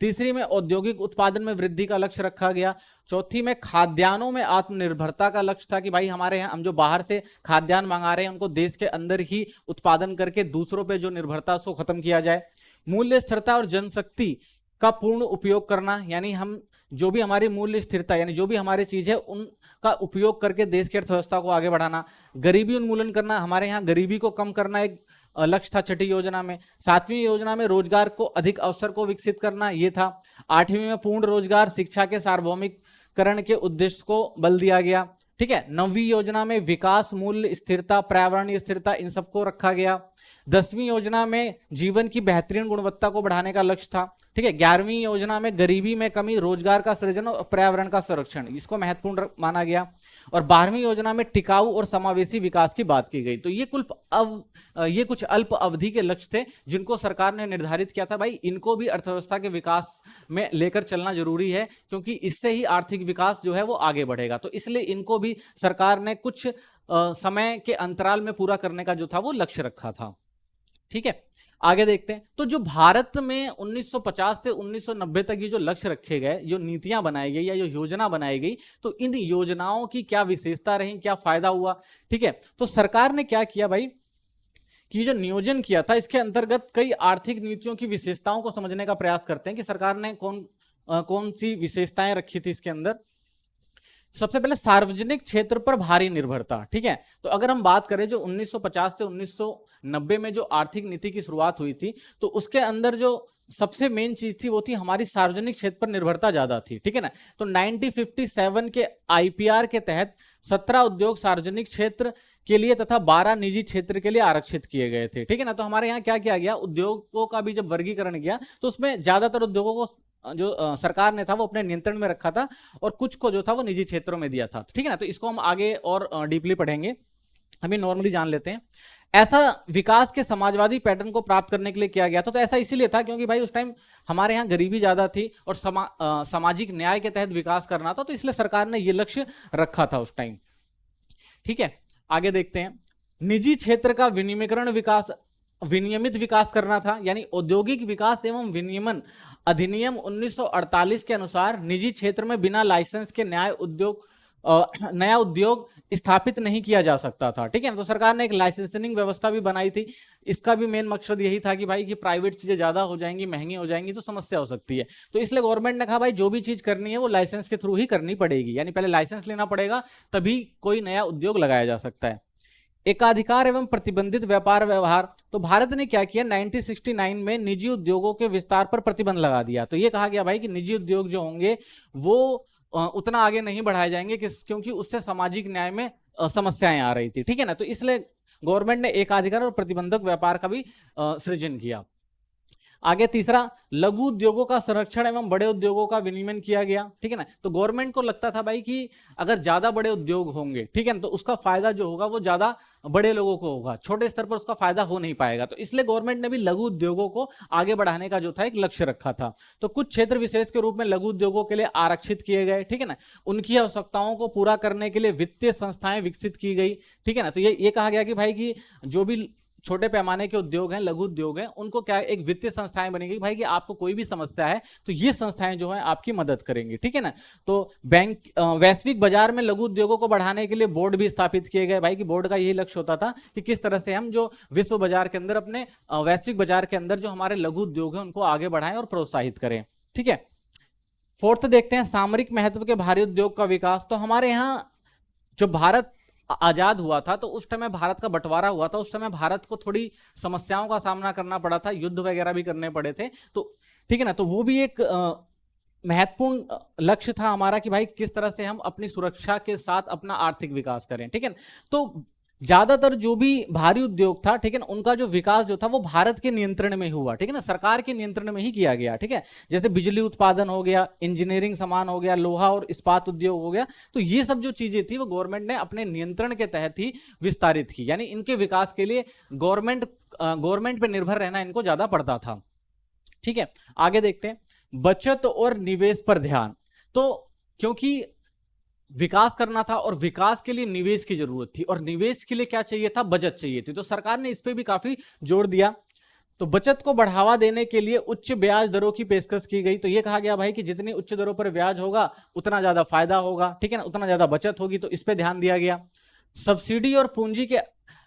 तीसरी में औद्योगिक उत्पादन में वृद्धि का लक्ष्य रखा गया। चौथी में खाद्यान्नों में आत्मनिर्भरता का लक्ष्य था कि भाई हमारे यहाँ हम जो बाहर से खाद्यान्न मंगा रहे हैं उनको देश के अंदर ही उत्पादन करके दूसरों पे जो निर्भरता उसको खत्म किया जाए। मूल्य स्थिरता और जनशक्ति का पूर्ण उपयोग करना, यानी हम जो भी हमारी मूल्य स्थिरता, यानी जो भी हमारी चीज है उनका उपयोग करके देश की अर्थव्यवस्था को आगे बढ़ाना। गरीबी उन्मूलन करना, हमारे यहाँ गरीबी को कम करना एक लक्ष्य था छठी योजना में। सातवीं योजना में रोजगार को अधिक अवसर को विकसित करना, यह था। आठवीं में पूर्ण रोजगार शिक्षा के सार्वभौमिकरण के उद्देश्य को बल दिया गया, ठीक है। नौवीं योजना में विकास, मूल्य स्थिरता, पर्यावरणीय स्थिरता, इन सबको रखा गया। 10वीं योजना में जीवन की बेहतरीन गुणवत्ता को बढ़ाने का लक्ष्य था, ठीक है। 11वीं योजना में गरीबी में कमी, रोजगार का सृजन और पर्यावरण का संरक्षण, इसको महत्वपूर्ण माना गया। और 12वीं योजना में टिकाऊ और समावेशी विकास की बात की गई। तो ये कुछ अल्प अवधि के लक्ष्य थे जिनको सरकार ने निर्धारित किया था। भाई इनको भी अर्थव्यवस्था के विकास में लेकर चलना जरूरी है, क्योंकि इससे ही आर्थिक विकास जो है वो आगे बढ़ेगा। तो इसलिए इनको भी सरकार ने कुछ समय के अंतराल में पूरा करने का जो था वो लक्ष्य रखा था, ठीक है। आगे देखते हैं। तो जो भारत में 1950 से 1990 तक ये जो लक्ष्य रखे गए, जो नीतियां बनाई गई या जो योजना बनाई गई, तो इन योजनाओं की क्या विशेषता रही, क्या फायदा हुआ, ठीक है। तो सरकार ने क्या किया भाई कि जो नियोजन किया था, इसके अंतर्गत कई आर्थिक नीतियों की विशेषताओं को समझने का प्रयास करते हैं कि सरकार ने कौन सी विशेषताएं रखी थी इसके अंदर। सबसे पहले सार्वजनिक क्षेत्र पर भारी निर्भरता, ठीक है। तो अगर हम बात करें जो 1950 से 1990 में जो आर्थिक नीति की शुरुआत हुई थी, तो उसके अंदर जो सबसे मेन चीज थी वो थी हमारी सार्वजनिक क्षेत्र पर निर्भरता ज्यादा थी, ठीक है ना। तो 1957 के आईपीआर के तहत 17 उद्योग सार्वजनिक क्षेत्र के लिए तथा 12 निजी क्षेत्र के लिए आरक्षित किए गए थे, ठीक है ना। तो हमारे यहाँ क्या किया गया, उद्योगों का भी जब वर्गीकरण किया तो उसमें ज्यादातर उद्योगों को जो सरकार ने था वो अपने नियंत्रण में रखा था और कुछ को जो था वो निजी क्षेत्रों में दिया था, ठीक है ना। तो इसको हम आगे और डीपली पढ़ेंगे, हमें नॉर्मली जान लेते हैं। ऐसा विकास के समाजवादी पैटर्न को प्राप्त करने के लिए किया गया था। तो ऐसा इसीलिए था क्योंकि भाई उस टाइम हमारे यहाँ गरीबी ज्यादा थी और सामाजिक न्याय के तहत विकास करना था, तो इसलिए सरकार ने यह लक्ष्य रखा था उस टाइम, ठीक है। आगे देखते हैं। निजी क्षेत्र का विनियमित विकास करना था, यानी औद्योगिक विकास एवं विनियमन अधिनियम 1948 के अनुसार निजी क्षेत्र में बिना लाइसेंस के नया उद्योग स्थापित नहीं किया जा सकता था, ठीक है। तो सरकार ने एक लाइसेंसिंग व्यवस्था भी बनाई थी। इसका भी मेन मकसद यही था कि भाई कि प्राइवेट चीजें ज्यादा हो जाएंगी, महंगी हो जाएंगी तो समस्या हो सकती है। तो इसलिए गवर्नमेंट ने कहा भाई जो भी चीज करनी है वो लाइसेंस के थ्रू ही करनी पड़ेगी, यानी पहले लाइसेंस लेना पड़ेगा तभी कोई नया उद्योग लगाया जा सकता है। एकाधिकार एवं प्रतिबंधित व्यापार व्यवहार, तो भारत ने क्या किया 1969 में निजी उद्योगों के विस्तार पर प्रतिबंध लगा दिया। तो ये कहा गया भाई कि निजी उद्योग जो होंगे वो उतना आगे नहीं बढ़ाए जाएंगे क्योंकि उससे सामाजिक न्याय में समस्याएं आ रही थी, ठीक है ना। तो इसलिए गवर्नमेंट ने एकाधिकार और प्रतिबंधक व्यापार का भी सृजन किया। आगे तीसरा, लघु उद्योगों का संरक्षण एवं बड़े उद्योगों का विनियमन किया गया, ठीक है ना। तो गवर्नमेंट को लगता था भाई कि अगर ज्यादा बड़े उद्योग होंगे, ठीक है ना, तो उसका फायदा जो होगा वो ज्यादा बड़े लोगों को होगा, छोटे स्तर पर उसका फायदा हो नहीं पाएगा। तो इसलिए गवर्नमेंट ने भी लघु उद्योगों को आगे बढ़ाने का जो था एक लक्ष्य रखा था। तो कुछ क्षेत्र विशेष के रूप में लघु उद्योगों के लिए आरक्षित किए गए, ठीक है ना। उनकी आवश्यकताओं को पूरा करने के लिए वित्तीय संस्थाएं विकसित की गई, ठीक है ना। तो ये कहा गया कि भाई कि जो भी छोटे पैमाने के उद्योग हैं, लघु उद्योग हैं, उनको क्या एक वित्तीय संस्थाएं बनेगी भाई कि आपको कोई भी समस्या है तो ये संस्थाएं जो है आपकी मदद करेंगी, ठीक है ना। तो वैश्विक बाजार में लघु उद्योगों को बढ़ाने के लिए बोर्ड भी स्थापित किए गए भाई कि बोर्ड का यही लक्ष्य होता था कि किस तरह से हम जो विश्व बाजार के अंदर अपने वैश्विक बाजार के अंदर जो हमारे लघु उद्योग हैं उनको आगे बढ़ाएं और प्रोत्साहित करें, ठीक है। फोर्थ देखते हैं, सामरिक महत्व के भारी उद्योग का विकास। तो हमारे यहाँ जो भारत आजाद हुआ था तो उस समय भारत का बंटवारा हुआ था, उस समय भारत को थोड़ी समस्याओं का सामना करना पड़ा था, युद्ध वगैरह भी करने पड़े थे, तो ठीक है ना। तो वो भी एक महत्वपूर्ण लक्ष्य था हमारा कि भाई किस तरह से हम अपनी सुरक्षा के साथ अपना आर्थिक विकास करें, ठीक है। तो ज्यादातर जो भी भारी उद्योग था, ठीक है ना, उनका जो विकास जो था वो भारत के नियंत्रण में हुआ, ठीक है ना, सरकार के नियंत्रण में ही किया गया, ठीक है। जैसे बिजली उत्पादन हो गया, इंजीनियरिंग सामान हो गया, लोहा और इस्पात उद्योग हो गया, तो ये सब जो चीजें थी वो गवर्नमेंट ने अपने नियंत्रण के तहत ही विस्तारित की, यानी इनके विकास के लिए गवर्नमेंट पे निर्भर रहना इनको ज्यादा पड़ता था। ठीक है, आगे देखते हैं, बचत और निवेश पर ध्यान। तो क्योंकि विकास करना था और विकास के लिए निवेश की जरूरत थी, और निवेश के लिए क्या चाहिए था, बचत चाहिए थी, तो सरकार ने इस पे भी काफी जोर दिया। तो बचत को बढ़ावा देने के लिए उच्च ब्याज दरों की पेशकश की गई। तो ये कहा गया भाई कि जितनी उच्च दरों पर ब्याज होगा उतना ज्यादा फायदा होगा, ठीक है ना, उतना ज्यादा बचत होगी, तो इस पे ध्यान दिया गया। सब्सिडी और पूंजी के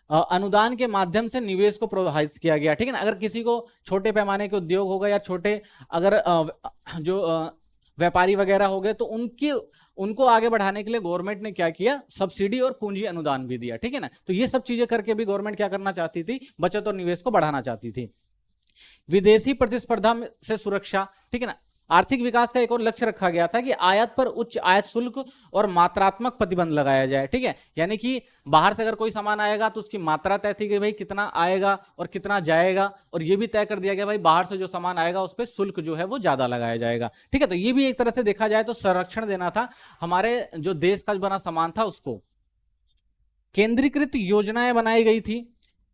अनुदान के माध्यम से निवेश को प्रोत्साहित किया गया, ठीक है ना। अगर किसी को छोटे पैमाने के उद्योग होगा या छोटे अगर जो व्यापारी वगैरह हो गए, तो उनको आगे बढ़ाने के लिए गवर्नमेंट ने क्या किया, सब्सिडी और पूंजी अनुदान भी दिया, ठीक है ना। तो ये सब चीजें करके भी गवर्नमेंट क्या करना चाहती थी, बचत और निवेश को बढ़ाना चाहती थी। विदेशी प्रतिस्पर्धा से सुरक्षा, ठीक है ना। आर्थिक विकास का एक और लक्ष्य रखा गया था कि आयात पर उच्च आयात शुल्क और मात्रात्मक प्रतिबंध लगाया जाए, ठीक है। यानी कि बाहर से अगर कोई सामान आएगा तो उसकी मात्रा तय थी कि भाई कितना आएगा और कितना जाएगा, और ये भी तय कर दिया गया भाई बाहर से जो सामान आएगा उस पर शुल्क जो है वो ज्यादा लगाया जाएगा, ठीक है। तो ये भी एक तरह से देखा जाए तो संरक्षण देना था हमारे जो देश का बना सामान था उसको। केंद्रीकृत योजनाएं बनाई गई थी।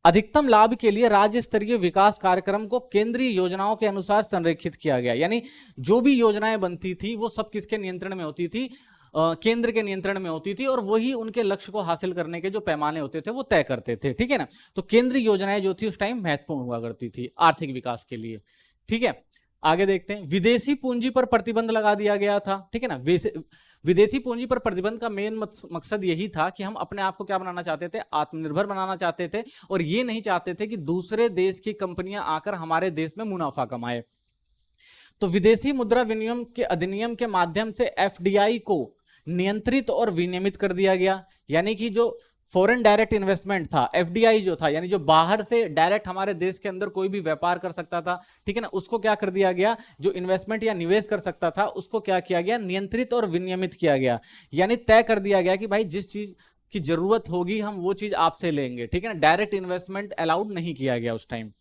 अधिकतम लाभ के लिए राज्य स्तरीय विकास कार्यक्रम को केंद्रीय योजनाओं के अनुसार संरेखित किया गया, यानी जो भी योजनाएं बनती थी वो सब किसके नियंत्रण में होती थी, केंद्र के नियंत्रण में होती थी, और वही उनके लक्ष्य को हासिल करने के जो पैमाने होते थे वो तय करते थे, ठीक है ना। तो केंद्रीय योजनाएं जो थी उस टाइम महत्वपूर्ण हुआ करती थी आर्थिक विकास के लिए, ठीक है। आगे देखते हैं, विदेशी पूंजी पर प्रतिबंध लगा दिया गया था, ठीक है ना। विदेशी पूंजी पर प्रतिबंध का मेन मकसद यही था कि हम अपने आप को क्या बनाना चाहते थे, आत्मनिर्भर बनाना चाहते थे, और ये नहीं चाहते थे कि दूसरे देश की कंपनियां आकर हमारे देश में मुनाफा कमाए। तो विदेशी मुद्रा विनिमय के अधिनियम के माध्यम से एफडीआई को नियंत्रित और विनियमित कर दिया गया, यानी कि जो फॉरेन डायरेक्ट इन्वेस्टमेंट था, एफडीआई जो था, यानी जो बाहर से डायरेक्ट हमारे देश के अंदर कोई भी व्यापार कर सकता था, ठीक है ना, उसको क्या कर दिया गया, जो इन्वेस्टमेंट या निवेश कर सकता था उसको क्या किया गया, नियंत्रित और विनियमित किया गया। यानी तय कर दिया गया कि भाई जिस चीज की जरूरत होगी हम वो चीज आपसे लेंगे, ठीक है ना। डायरेक्ट इन्वेस्टमेंट अलाउड नहीं किया गया उस टाइम।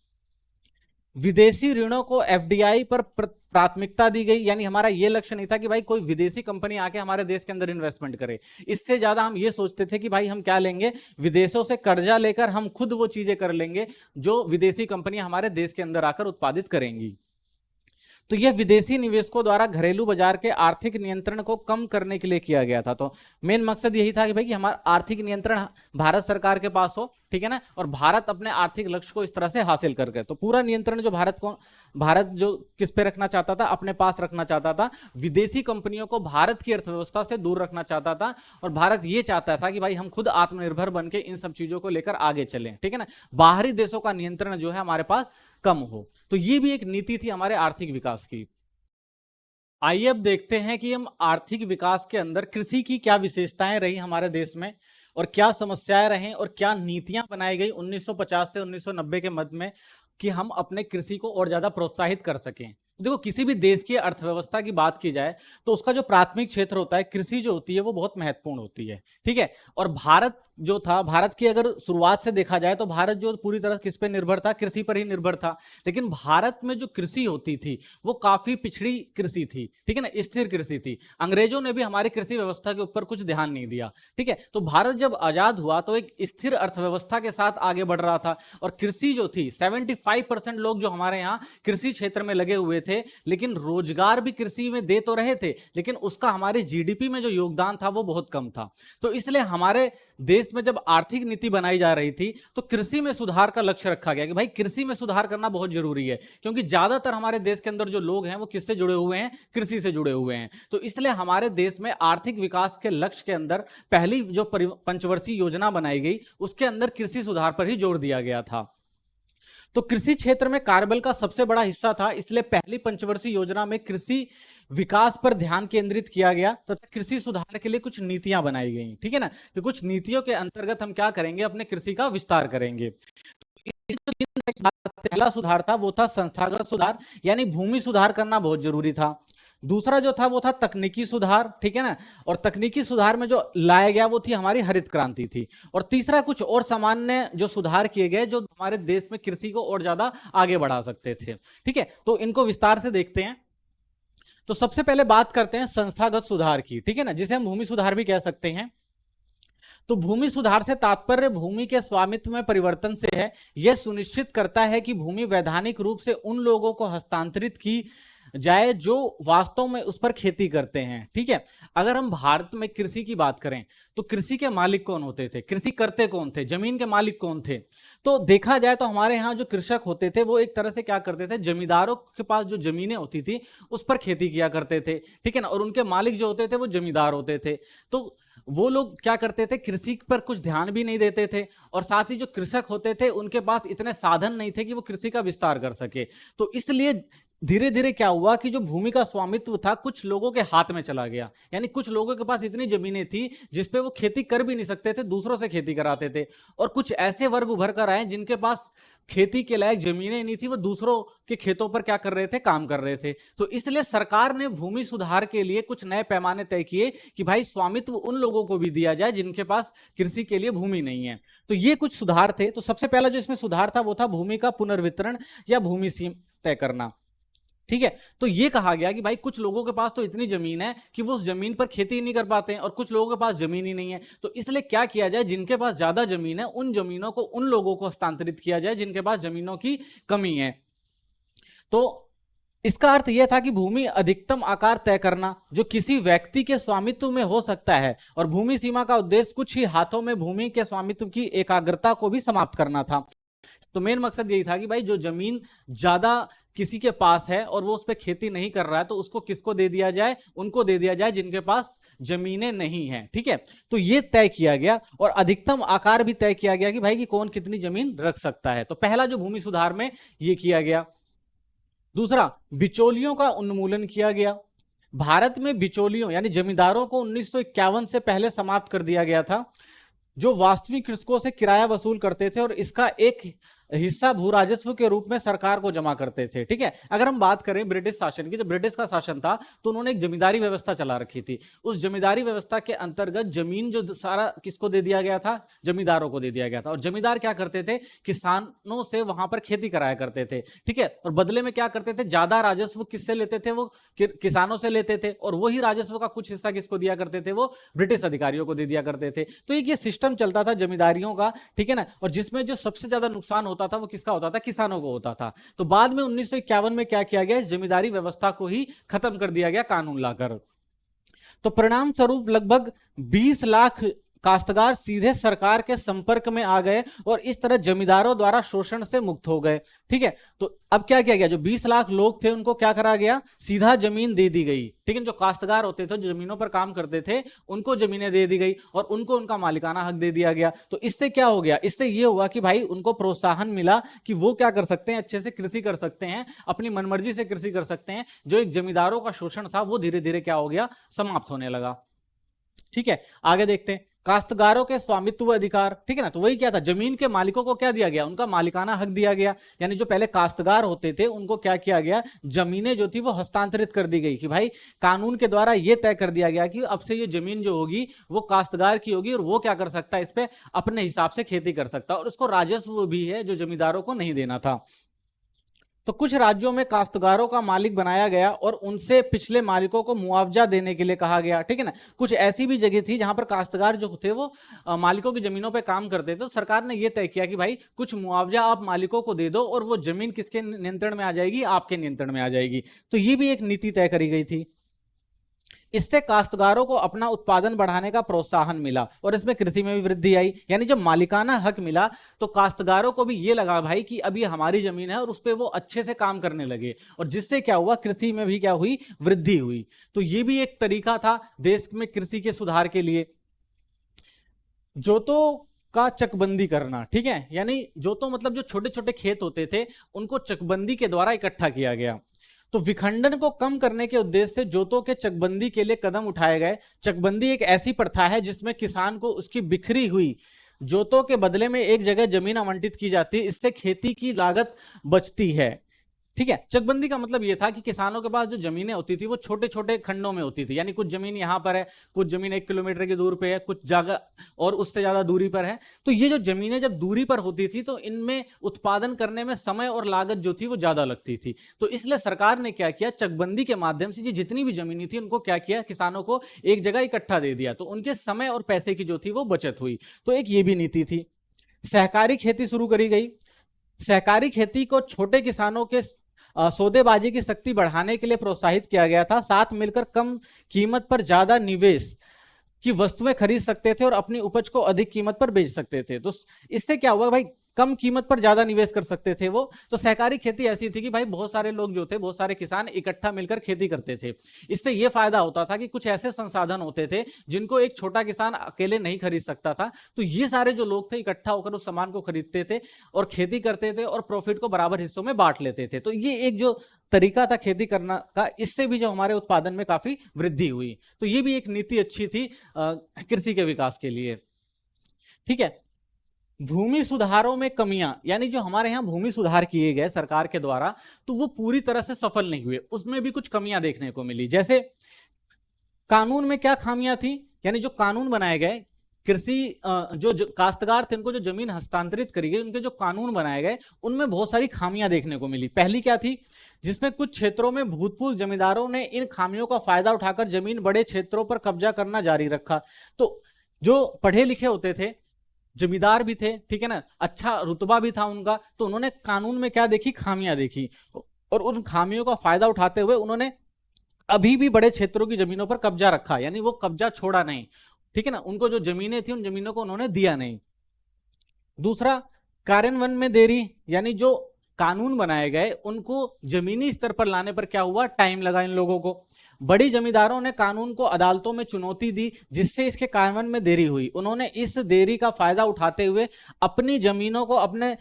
विदेशी ऋणों को एफडीआई पर प्राथमिकता दी गई, यानी हमारा यह लक्ष्य नहीं था कि भाई कोई विदेशी कंपनी आके हमारे देश के अंदर इन्वेस्टमेंट करे। इससे ज्यादा हम ये सोचते थे कि भाई हम क्या लेंगे, विदेशों से कर्जा लेकर हम खुद वो चीजें कर लेंगे जो विदेशी कंपनियां हमारे देश के अंदर आकर उत्पादित करेंगी। तो यह विदेशी निवेशकों द्वारा घरेलू बाजार के आर्थिक नियंत्रण को कम करने के लिए किया गया था। तो मेन मकसद यही था कि भाई कि हमारा आर्थिक नियंत्रण भारत सरकार के पास हो, ठीक है ना, और भारत अपने आर्थिक लक्ष्य को इस तरह से हासिल करके, तो पूरा नियंत्रण जो भारत जो किस पे रखना चाहता था, अपने पास रखना चाहता था, विदेशी कंपनियों को भारत की अर्थव्यवस्था से दूर रखना चाहता था, और भारत ये चाहता था कि भाई हम खुद आत्मनिर्भर बन के इन सब चीजों को लेकर आगे चलें, ठीक है ना, बाहरी देशों का नियंत्रण जो है हमारे पास कम हो। तो ये भी एक नीति थी हमारे आर्थिक विकास की। आइए अब देखते हैं कि हम आर्थिक विकास के अंदर कृषि की क्या विशेषताएं रही हमारे देश में, और क्या समस्याएं रही, और क्या नीतियां बनाई गई 1950 से 1990 के मध्य में कि हम अपने कृषि को और ज्यादा प्रोत्साहित कर सकें। देखो, किसी भी देश की अर्थव्यवस्था की बात की जाए तो उसका जो प्राथमिक क्षेत्र होता है, कृषि जो होती है वो बहुत महत्वपूर्ण होती है, ठीक है। और भारत जो था, भारत की अगर शुरुआत से देखा जाए तो भारत जो पूरी तरह किस पे निर्भर था, कृषि पर ही निर्भर था। लेकिन भारत में जो कृषि होती थी वो काफी पिछड़ी कृषि थी, ठीक है ना, स्थिर कृषि थी। अंग्रेजों ने भी हमारी कृषि व्यवस्था के ऊपर कुछ ध्यान नहीं दिया, ठीक है। तो भारत जब आजाद हुआ तो एक स्थिर अर्थव्यवस्था के साथ आगे बढ़ रहा था, और कृषि जो थी 75% लोग जो हमारे यहाँ कृषि क्षेत्र में लगे हुए थे, लेकिन रोजगार भी कृषि में दे तो रहे थे, लेकिन उसका हमारे जीडीपी में जो योगदान था वो बहुत कम था। तो इसलिए हमारे देश में जब आर्थिक नीति बनाई जा रही थी तो कृषि में सुधार का लक्ष्य रखा गया कि भाई कृषि में सुधार करना बहुत जरूरी है, क्योंकि ज्यादातर हमारे देश के अंदर जो लोग हैं वो किससे जुड़े हुए हैं, कृषि से जुड़े हुए हैं। तो इसलिए हमारे देश में आर्थिक विकास के लक्ष्य के अंदर पहली जो पंचवर्षीय योजना बनाई गई उसके अंदर कृषि सुधार पर ही जोर दिया गया था। तो कृषि क्षेत्र में कार्यबल का सबसे बड़ा हिस्सा था, इसलिए पहली पंचवर्षीय योजना में कृषि विकास पर ध्यान केंद्रित किया गया तथा कृषि सुधार के लिए कुछ नीतियां बनाई गई, ठीक है ना। तो कुछ नीतियों के अंतर्गत हम क्या करेंगे, अपने कृषि का विस्तार करेंगे। पहला सुधार था वो था संस्थागत सुधार, यानी भूमि सुधार करना बहुत जरूरी था। दूसरा जो था वो था तकनीकी सुधार, ठीक है ना, और तकनीकी सुधार में जो लाया गया वो थी हमारी हरित क्रांति थी। और तीसरा कुछ और सामान्य जो सुधार किए गए जो हमारे देश में कृषि को और ज्यादा आगे बढ़ा सकते थे। ठीक है, तो इनको विस्तार से देखते हैं। तो सबसे पहले बात करते हैं संस्थागत सुधार की, ठीक है ना, जिसे हम भूमि सुधार भी कह सकते हैं। तो भूमि सुधार से तात्पर्य भूमि के स्वामित्व में परिवर्तन से है। यह सुनिश्चित करता है कि भूमि वैधानिक रूप से उन लोगों को हस्तांतरित की जाए जो वास्तव में उस पर खेती करते हैं। ठीक है, अगर हम भारत में कृषि की बात करें तो कृषि के मालिक कौन होते थे, कृषि करते कौन थे, जमीन के मालिक कौन थे? तो देखा जाए तो हमारे यहाँ जो कृषक होते थे वो एक तरह से क्या करते थे, जमींदारों के पास जो जमीनें होती थी उस पर खेती किया करते थे। ठीक है ना, और उनके मालिक जो होते थे वो जमींदार होते थे। तो वो लोग क्या करते थे, कृषि पर कुछ ध्यान भी नहीं देते थे, और साथ ही जो कृषक होते थे उनके पास इतने साधन नहीं थे कि वो कृषि का विस्तार कर सके। तो इसलिए धीरे धीरे क्या हुआ कि जो भूमि का स्वामित्व था कुछ लोगों के हाथ में चला गया, यानी कुछ लोगों के पास इतनी जमीनें थी जिसपे वो खेती कर भी नहीं सकते थे, दूसरों से खेती कराते थे। और कुछ ऐसे वर्ग उभर कर आए जिनके पास खेती के लायक जमीनें नहीं थी, वो दूसरों के खेतों पर क्या कर रहे थे, काम कर रहे थे। तो इसलिए सरकार ने भूमि सुधार के लिए कुछ नए पैमाने तय किए कि भाई स्वामित्व उन लोगों को भी दिया जाए जिनके पास कृषि के लिए भूमि नहीं है। तो ये कुछ सुधार थे। तो सबसे पहला जो इसमें सुधार था वो था भूमि का पुनर्वितरण या भूमि सीमा तय करना। ठीक है, तो ये कहा गया कि भाई कुछ लोगों के पास तो इतनी जमीन है कि वो उस जमीन पर खेती नहीं कर पाते हैं, और कुछ लोगों के पास जमीन ही नहीं है। तो इसलिए क्या किया जाए, जिनके पास ज्यादा जमीन है उन जमीनों को उन लोगों को हस्तांतरित किया जाए जिनके पास जमीनों की कमी है। तो इसका अर्थ यह था कि भूमि अधिकतम आकार तय करना जो किसी व्यक्ति के स्वामित्व में हो सकता है, और भूमि सीमा का उद्देश्य कुछ ही हाथों में भूमि के स्वामित्व की एकाग्रता को भी समाप्त करना था। तो मेन मकसद यही था कि भाई जो जमीन ज्यादा किसी के पास है और वो उस पर खेती नहीं कर रहा है तो उसको किसको दे दिया जाए, उनको दे दिया जाए जिनके पास जमीनें नहीं हैं। ठीक है, तो ये तय किया गया, और अधिकतम आकार भी तय किया गया कि भाई कि कौन कितनी जमीन रख सकता है। तो पहला जो भूमि सुधार में ये किया गया। दूसरा, बिचौलियों का उन्मूलन किया गया। भारत में बिचौलियों यानी जमींदारों को 1951 से पहले समाप्त कर दिया गया था, जो वास्तविक कृषकों से किराया वसूल करते थे और इसका एक हिस्सा भू राजस्व के रूप में सरकार को जमा करते थे। ठीक है, अगर हम बात करें ब्रिटिश शासन की, जब ब्रिटिश का शासन था तो उन्होंने एक जमींदारी व्यवस्था चला रखी थी। उस जमींदारी व्यवस्था के अंतर्गत जमीन जो सारा किसको दे दिया गया था, जमींदारों को दे दिया गया था। और जमींदार क्या करते थे, किसानों से वहां पर खेती कराया करते थे। ठीक है, और बदले में क्या करते थे, ज्यादा राजस्व किससे लेते थे, वो किसानों से लेते थे, और वही राजस्व का कुछ हिस्सा किसको दिया करते थे, वो ब्रिटिश अधिकारियों को दे दिया करते थे। तो एक ये सिस्टम चलता था जमींदारियों का। ठीक है ना, और जिसमें जो सबसे ज्यादा नुकसान होता था वो किसका होता था, किसानों को होता था। तो बाद में 1951 में क्या किया गया, इस जमींदारी व्यवस्था को ही खत्म कर दिया गया कानून लाकर। तो परिणाम स्वरूप लगभग 20 लाख काश्तकार सीधे सरकार के संपर्क में आ गए और इस तरह जमींदारों द्वारा शोषण से मुक्त हो गए। ठीक है, तो अब क्या किया गया, जो 20 लाख लोग थे उनको क्या करा गया, सीधा जमीन दे दी गई। ठीक है, जो काश्तकार होते थे, जो जमीनों पर काम करते थे, उनको जमीनें दे दी गई और उनको उनका मालिकाना हक दे दिया गया। तो इससे क्या हो गया, इससे ये हुआ कि भाई उनको प्रोत्साहन मिला कि वो क्या कर सकते हैं, अच्छे से कृषि कर सकते हैं, अपनी मनमर्जी से कृषि कर सकते हैं। जो एक जमींदारों का शोषण था वो धीरे धीरे क्या हो गया, समाप्त होने लगा। ठीक है, आगे देखते हैं काश्तकारों के स्वामित्व अधिकार। ठीक है ना, तो वही क्या था, जमीन के मालिकों को क्या दिया गया, उनका मालिकाना हक दिया गया। यानी जो पहले काश्तकार होते थे उनको क्या किया गया, जमीनें जो थी वो हस्तांतरित कर दी गई कि भाई कानून के द्वारा ये तय कर दिया गया कि अब से ये जमीन जो होगी वो काश्तकार की होगी और वो क्या कर सकता है, इस पे अपने हिसाब से खेती कर सकता है, और उसको राजस्व भी है जो जमींदारों को नहीं देना था। तो कुछ राज्यों में काश्तकारों का मालिक बनाया गया और उनसे पिछले मालिकों को मुआवजा देने के लिए कहा गया। ठीक है ना, कुछ ऐसी भी जगह थी जहां पर काश्तकार जो थे वो मालिकों की जमीनों पे काम करते थे। तो सरकार ने यह तय किया कि भाई कुछ मुआवजा आप मालिकों को दे दो और वो जमीन किसके नियंत्रण में आ जाएगी, आपके नियंत्रण में आ जाएगी। तो ये भी एक नीति तय करी गई थी। इससे काश्तकारों को अपना उत्पादन बढ़ाने का प्रोत्साहन मिला और इसमें कृषि में भी वृद्धि आई। यानी जब मालिकाना हक मिला तो काश्तकारों को भी ये लगा भाई कि अब ये हमारी जमीन है और उस पर वो अच्छे से काम करने लगे, और जिससे क्या हुआ, कृषि में भी क्या हुई, वृद्धि हुई। तो ये भी एक तरीका था देश में कृषि के सुधार के लिए। जोतों का चकबंदी करना। ठीक है, यानी जोतों मतलब जो छोटे छोटे खेत होते थे उनको चकबंदी के द्वारा इकट्ठा किया गया। तो विखंडन को कम करने के उद्देश्य से जोतों के चकबंदी के लिए कदम उठाए गए। चकबंदी एक ऐसी प्रथा है जिसमें किसान को उसकी बिखरी हुई जोतों के बदले में एक जगह जमीन आवंटित की जाती है। इससे खेती की लागत बचती है। ठीक है। चकबंदी का मतलब ये था कि किसानों के पास जो जमीनें होती थी वो छोटे छोटे खंडों में होती थी, यानी कुछ जमीन यहां पर है, कुछ जमीन 1 किलोमीटर की दूर पे है, कुछ जगह और उससे ज्यादा दूरी पर है। तो ये जो जमीनें जब दूरी पर होती थी तो इनमें उत्पादन करने में समय और लागत जो थी वो ज्यादा लगती थी। तो इसलिए सरकार ने क्या किया, चकबंदी के माध्यम से जितनी भी जमीनी थी उनको क्या किया, किसानों को एक जगह इकट्ठा दे दिया, तो उनके समय और पैसे की जो थी वो बचत हुई। तो एक ये भी नीति थी। सहकारी खेती शुरू करी गई। सहकारी खेती को छोटे किसानों के सौदेबाजी की शक्ति बढ़ाने के लिए प्रोत्साहित किया गया था। साथ मिलकर कम कीमत पर ज्यादा निवेश की वस्तुएं खरीद सकते थे और अपनी उपज को अधिक कीमत पर बेच सकते थे। तो इससे क्या हुआ भाई, कम कीमत पर ज्यादा निवेश कर सकते थे वो। तो सहकारी खेती ऐसी थी कि भाई बहुत सारे लोग जो थे, बहुत सारे किसान इकट्ठा मिलकर खेती करते थे। इससे यह फायदा होता था कि कुछ ऐसे संसाधन होते थे जिनको एक छोटा किसान अकेले नहीं खरीद सकता था। तो ये सारे जो लोग थे इकट्ठा होकर उस सामान को खरीदते थे और खेती करते थे और प्रॉफिट को बराबर हिस्सों में बांट लेते थे। तो ये एक जो तरीका था खेती करना का, इससे भी जो हमारे उत्पादन में काफी वृद्धि हुई। तो ये भी एक नीति अच्छी थी कृषि के विकास के लिए। ठीक है। भूमि सुधारों में कमियां, यानी जो हमारे यहां भूमि सुधार किए गए सरकार के द्वारा, तो वो पूरी तरह से सफल नहीं हुए, उसमें भी कुछ कमियां देखने को मिली। जैसे कानून में क्या खामियां थी, यानी जो कानून बनाए गए कृषि जो काश्तकार थे उनको जो जमीन हस्तांतरित करी गई, उनके जो कानून बनाए गए उनमें बहुत सारी खामियां देखने को मिली। पहली क्या थी, जिसमें कुछ क्षेत्रों में भूतपूर्व जमींदारों ने इन खामियों का फायदा उठाकर जमीन बड़े क्षेत्रों पर कब्जा करना जारी रखा। तो जो पढ़े लिखे होते थे, जमींदार भी थे, ठीक है ना, अच्छा रुतबा भी था उनका, तो उन्होंने कानून में क्या देखी, खामियां देखी, और उन खामियों का फायदा उठाते हुए उन्होंने अभी भी बड़े क्षेत्रों की जमीनों पर कब्जा रखा, यानी वो कब्जा छोड़ा नहीं। ठीक है ना, उनको जो जमीनें थी उन जमीनों को उन्होंने दिया नहीं। दूसरा, कार्यान्वयन में देरी, यानी जो कानून बनाए गए उनको जमीनी स्तर पर लाने पर क्या हुआ, टाइम लगा इन लोगों को। बड़ी जमींदारों ने कानून को अदालतों में चुनौती दी, जिससे इसके कार्यान्वयन में देरी हुई। उन्होंने इस देरी का फायदा उठाते हुए अपनी जमीनों को अपने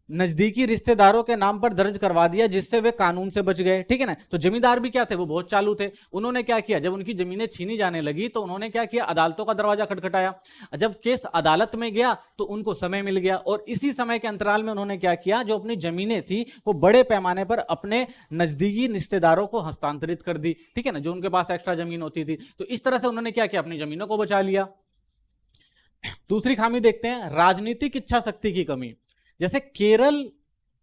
नजदीकी रिश्तेदारों के नाम पर दर्ज करवा दिया, जिससे वे कानून से बच गए। ठीक है ना। तो जमींदार भी क्या थे, वो बहुत चालू थे। उन्होंने क्या किया, जब उनकी जमीनें छीनी जाने लगी तो उन्होंने क्या किया, अदालतों का दरवाजा खटखटाया। जब केस अदालत में गया तो उनको समय मिल गया, और इसी समय के अंतराल में उन्होंने क्या किया, जो अपनी जमीनें थी वो बड़े पैमाने पर अपने नजदीकी रिश्तेदारों को हस्तांतरित कर दी। ठीक है ना, जो उनके पास एक्स्ट्रा जमीन होती थी। तो इस तरह से उन्होंने क्या किया, अपनी जमीनों को बचा लिया। दूसरी खामी देखते हैं, राजनीतिक इच्छा शक्ति की कमी। जैसे केरल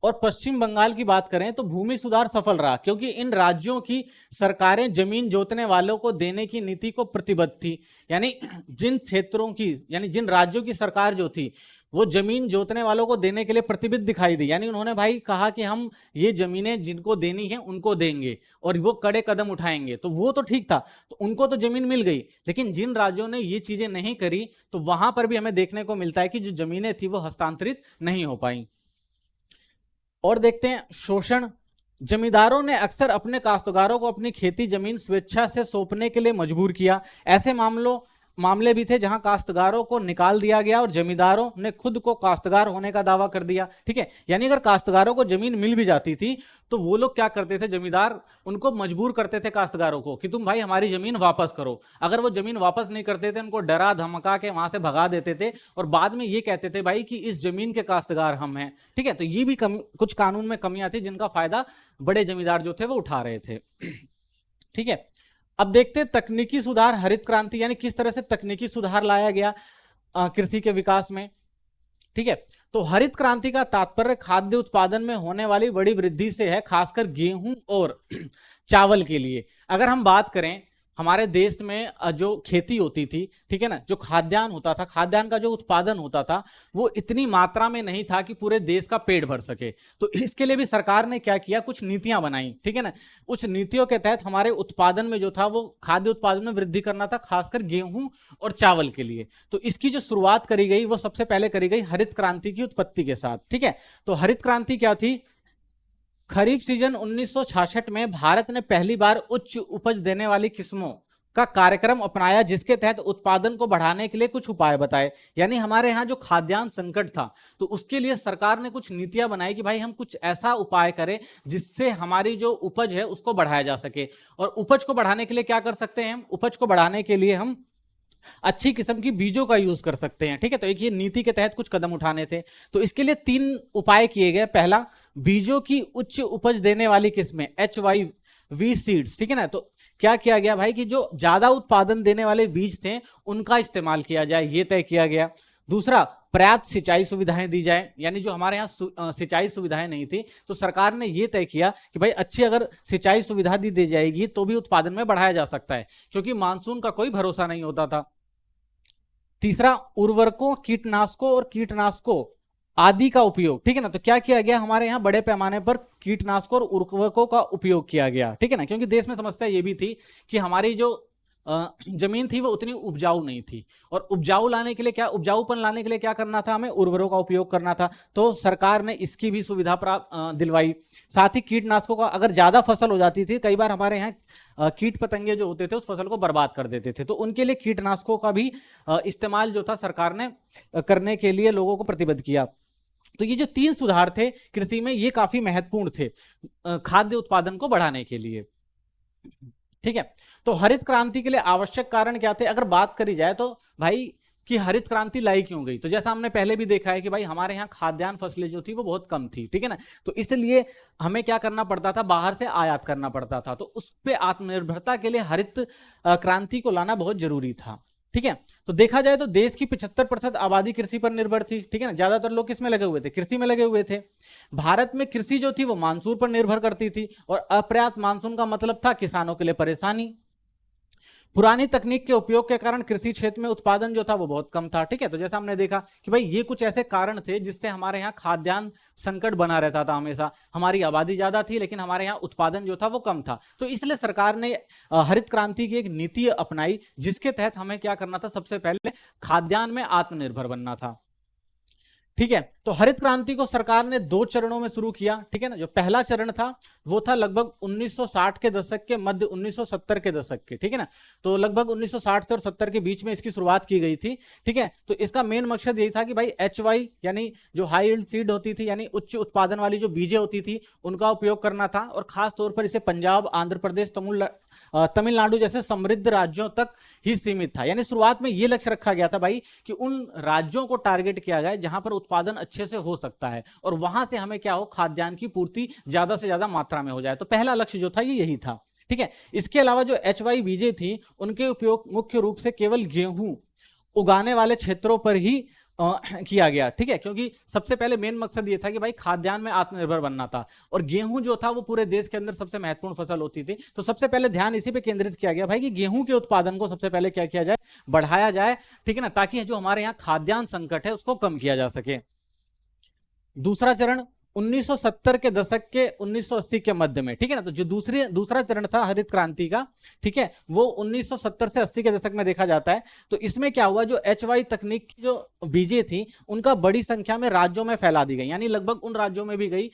और पश्चिम बंगाल की बात करें तो भूमि सुधार सफल रहा, क्योंकि इन राज्यों की सरकारें जमीन जोतने वालों को देने की नीति को प्रतिबद्ध थी। यानी जिन क्षेत्रों की, यानी जिन राज्यों की सरकार जो थी वो जमीन जोतने वालों को देने के लिए प्रतिबद्ध दिखाई दी, यानी उन्होंने भाई कहा कि हम ये जमीनें जिनको देनी है उनको देंगे और वो कड़े कदम उठाएंगे। तो वो तो ठीक था, तो उनको तो जमीन मिल गई। लेकिन जिन राज्यों ने ये चीजें नहीं करी तो वहां पर भी हमें देखने को मिलता है कि जो जमीनें थी वो हस्तांतरित नहीं हो पाई। और देखते हैं शोषण। जमींदारों ने अक्सर अपने काश्तकारों को अपनी खेती जमीन स्वेच्छा से सौंपने के लिए मजबूर किया। ऐसे मामले भी थे जहां काश्तकारों को निकाल दिया गया और जमींदारों ने खुद को काश्तकार होने का दावा कर दिया। ठीक है, यानी अगर काश्तकारों को जमीन मिल भी जाती थी तो वो लोग क्या करते थे, जमींदार उनको मजबूर करते थे काश्तकारों को कि तुम भाई हमारी जमीन वापस करो। अगर वो जमीन वापस नहीं करते थे उनको डरा धमका के वहां से भगा देते थे और बाद में ये कहते थे भाई कि इस जमीन के काश्तकार हम हैं। ठीक है, तो ये भी कुछ कानून में कमियां थी जिनका फायदा बड़े जमींदार जो थे वो उठा रहे थे। ठीक है, अब देखते हैं तकनीकी सुधार, हरित क्रांति, यानी किस तरह से तकनीकी सुधार लाया गया कृषि के विकास में। ठीक है, तो हरित क्रांति का तात्पर्य खाद्य उत्पादन में होने वाली बड़ी वृद्धि से है, खासकर गेहूं और चावल के लिए। अगर हम बात करें हमारे देश में जो खेती होती थी, ठीक है ना, जो खाद्यान्न होता था, खाद्यान्न का जो उत्पादन होता था वो इतनी मात्रा में नहीं था कि पूरे देश का पेट भर सके। तो इसके लिए भी सरकार ने क्या किया, कुछ नीतियां बनाई। ठीक है ना, उस नीतियों के तहत हमारे उत्पादन में जो था वो खाद्य उत्पादन में वृद्धि करना था, खासकर गेहूं और चावल के लिए। तो इसकी जो शुरुआत करी गई वो सबसे पहले करी गई हरित क्रांति की उत्पत्ति के साथ। ठीक है, तो हरित क्रांति क्या थी, खरीफ सीजन 1966 में भारत ने पहली बार उच्च उपज देने वाली किस्मों का कार्यक्रम अपनाया, जिसके तहत उत्पादन को बढ़ाने के लिए कुछ उपाय बताए। यानी हमारे यहाँ जो खाद्यान्न संकट था तो उसके लिए सरकार ने कुछ नीतियां बनाई कि भाई हम कुछ ऐसा उपाय करें जिससे हमारी जो उपज है उसको बढ़ाया जा सके। और उपज को बढ़ाने के लिए क्या कर सकते हैं हम, उपज को बढ़ाने के लिए हम अच्छी किस्म की बीजों का यूज कर सकते हैं। ठीक है, तो एक ये नीति के तहत कुछ कदम उठाने थे। तो इसके लिए 3 उपाय किए गए। पहला, बीजों की उच्च उपज देने वाली किस्में HYV सीड्स, ठीक है ना। तो क्या किया गया भाई कि जो ज्यादा उत्पादन देने वाले बीज थे उनका इस्तेमाल किया जाए, ये तय किया गया। दूसरा, पर्याप्त सिंचाई सुविधाएं दी जाए, यानी जो हमारे यहाँ सिंचाई सुविधाएं नहीं थी तो सरकार ने यह तय किया कि भाई अच्छी अगर सिंचाई सुविधा दी जाएगी तो भी उत्पादन में बढ़ाया जा सकता है, क्योंकि मानसून का कोई भरोसा नहीं होता था। तीसरा, उर्वरकों, कीटनाशकों और कीटनाशकों आदि का उपयोग, ठीक है ना। तो क्या किया गया, हमारे यहाँ बड़े पैमाने पर कीटनाशकों और उर्वरकों का उपयोग किया गया, ठीक है ना, क्योंकि देश में समस्या ये भी थी कि हमारी जो जमीन थी वो उतनी उपजाऊ नहीं थी, और उपजाऊ लाने के लिए क्या, उपजाऊपन लाने के लिए क्या करना था, हमें उर्वरकों का उपयोग करना था। तो सरकार ने इसकी भी सुविधा प्राप्त दिलवाई। साथ ही कीटनाशकों का, अगर ज्यादा फसल हो जाती थी, कई बार हमारे यहाँ कीट पतंगे जो होते थे उस फसल को बर्बाद कर देते थे, तो उनके लिए कीटनाशकों का भी इस्तेमाल जो था सरकार ने करने के लिए लोगों को प्रतिबद्ध किया। तो ये जो 3 सुधार थे कृषि में, ये काफी महत्वपूर्ण थे खाद्य उत्पादन को बढ़ाने के लिए। ठीक है, तो हरित क्रांति के लिए आवश्यक कारण क्या थे, अगर बात करी जाए तो भाई कि हरित क्रांति लाई क्यों गई, तो जैसा हमने पहले भी देखा है कि भाई हमारे यहाँ खाद्यान्न फसलें जो थी वो बहुत कम थी, ठीक है ना। तो इसलिए हमें क्या करना पड़ता था, बाहर से आयात करना पड़ता था। तो उस पर आत्मनिर्भरता के लिए हरित क्रांति को लाना बहुत जरूरी था। ठीक है, तो देखा जाए तो देश की 75% आबादी कृषि पर निर्भर थी, ठीक है ना। ज्यादातर लोग किस में लगे हुए थे, कृषि में लगे हुए थे। भारत में कृषि जो थी वो मानसून पर निर्भर करती थी, और अपर्याप्त मानसून का मतलब था किसानों के लिए परेशानी। पुरानी तकनीक के उपयोग के कारण कृषि क्षेत्र में उत्पादन जो था वो बहुत कम था। ठीक है, तो जैसा हमने देखा कि भाई ये कुछ ऐसे कारण थे जिससे हमारे यहाँ खाद्यान्न संकट बना रहता था हमेशा। हमारी आबादी ज्यादा थी लेकिन हमारे यहाँ उत्पादन जो था वो कम था। तो इसलिए सरकार ने हरित क्रांति की एक नीति अपनाई, जिसके तहत हमें क्या करना था, सबसे पहले खाद्यान्न में आत्मनिर्भर बनना था। ठीक है, तो हरित क्रांति को सरकार ने 2 चरणों में शुरू किया, ठीक है ना। जो पहला चरण था वो था लगभग 1960 के दशक के मध्य 1970 के दशक के, ठीक है ना। तो लगभग 1960 से और 70 के बीच में इसकी शुरुआत की गई थी। ठीक है, तो इसका मेन मकसद यही था कि भाई HY यानी जो हाई यील्ड सीड होती थी, यानी उच्च उत्पादन वाली जो बीजें होती थी उनका उपयोग करना था, और खास तौर पर इसे पंजाब, आंध्र प्रदेश, तमिलनाडु जैसे समृद्ध राज्यों तक ही सीमित था। यानी शुरुआत में यह लक्ष्य रखा गया था भाई कि उन राज्यों को टारगेट किया जाए जहां पर उत्पादन अच्छे से हो सकता है, और वहां से हमें क्या हो, खाद्यान्न की पूर्ति ज्यादा से ज्यादा मात्रा में हो जाए। तो पहला लक्ष्य जो था ये यही था। ठीक है, इसके अलावा जो HY बीजें थी उनके उपयोग मुख्य रूप से केवल गेहूं उगाने वाले क्षेत्रों पर ही किया गया। ठीक है, क्योंकि सबसे पहले मेन मकसद ये था कि भाई खाद्यान्न में आत्मनिर्भर बनना था, और गेहूं जो था वो पूरे देश के अंदर सबसे महत्वपूर्ण फसल होती थी। तो सबसे पहले ध्यान इसी पे केंद्रित किया गया भाई कि गेहूं के उत्पादन को सबसे पहले क्या किया जाए, बढ़ाया जाए, ठीक है ना, ताकि जो हमारे यहाँ खाद्यान्न संकट है उसको कम किया जा सके। दूसरा चरण 1970 के दशक के 1980 के मध्य में, ठीक है ना। तो जो दूसरा चरण था हरित क्रांति का, ठीक है, वो 1970 से 80 के दशक में देखा जाता है। तो इसमें क्या हुआ, जो HY तकनीक की जो बीजें थी उनका बड़ी संख्या में राज्यों में फैला दी गई, यानी लगभग उन राज्यों में भी गई,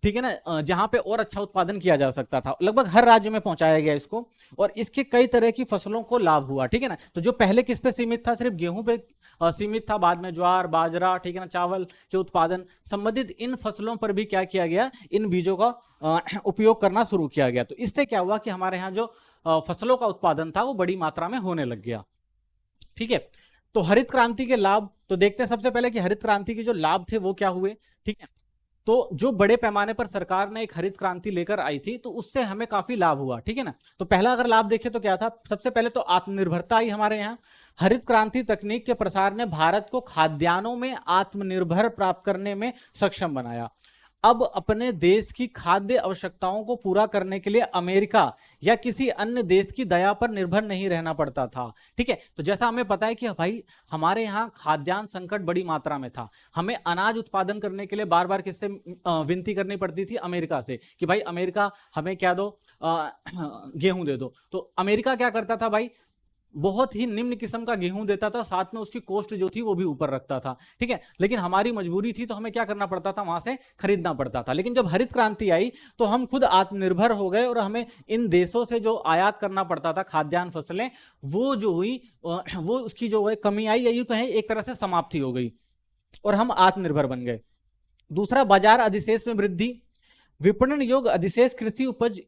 ठीक है ना, जहां पे और अच्छा उत्पादन किया जा सकता था। लगभग हर राज्य में पहुंचाया गया इसको, और इसके कई तरह की फसलों को लाभ हुआ। ठीक है ना, तो जो पहले किस पे सीमित था, सिर्फ गेहूं पे सीमित था, बाद में ज्वार, बाजरा, ठीक है ना, चावल के उत्पादन संबंधित इन फसलों पर भी क्या किया गया, इन बीजों का उपयोग करना शुरू किया गया। तो इससे क्या हुआ कि हमारे यहाँ जो फसलों का उत्पादन था वो बड़ी मात्रा में होने लग गया। ठीक है, तो हरित क्रांति के लाभ तो देखते हैं सबसे पहले कि हरित क्रांति के जो लाभ थे वो क्या हुए। ठीक है, तो जो बड़े पैमाने पर सरकार ने एक हरित क्रांति लेकर आई थी तो उससे हमें काफी लाभ हुआ। ठीक है ना, तो पहला अगर लाभ देखें तो क्या था, सबसे पहले तो आत्मनिर्भरता आई हमारे यहाँ। हरित क्रांति तकनीक के प्रसार ने भारत को खाद्यान्नों में आत्मनिर्भर प्राप्त करने में सक्षम बनाया। अब अपने देश की खाद्य आवश्यकताओं को पूरा करने के लिए अमेरिका या किसी अन्य देश की दया पर निर्भर नहीं रहना पड़ता था। ठीक है, तो जैसा हमें पता है कि भाई हमारे यहाँ खाद्यान्न संकट बड़ी मात्रा में था, हमें अनाज उत्पादन करने के लिए बार बार किससे विनती करनी पड़ती थी, अमेरिका से, कि भाई अमेरिका हमें क्या दो, गेहूं दे दो। तो अमेरिका क्या करता था भाई, बहुत ही निम्न किस्म का गेहूं देता था, साथ में उसकी कॉस्ट जो थी वो भी ऊपर रखता था। ठीक है, लेकिन हमारी मजबूरी थी तो हमें क्या करना पड़ता था, वहां से खरीदना पड़ता था। लेकिन जब हरित क्रांति आई तो हम खुद आत्मनिर्भर हो गए, और हमें इन देशों से जो आयात करना पड़ता था खाद्यान्न फसलें, वो जो हुई वो उसकी जो है कमी आई, या यूं कहें एक तरह से समाप्ति हो गई, और हम आत्मनिर्भर बन गए। दूसरा, बाजार अधिशेष में वृद्धि। विपणन योग्य अधिशेष कृषि उपज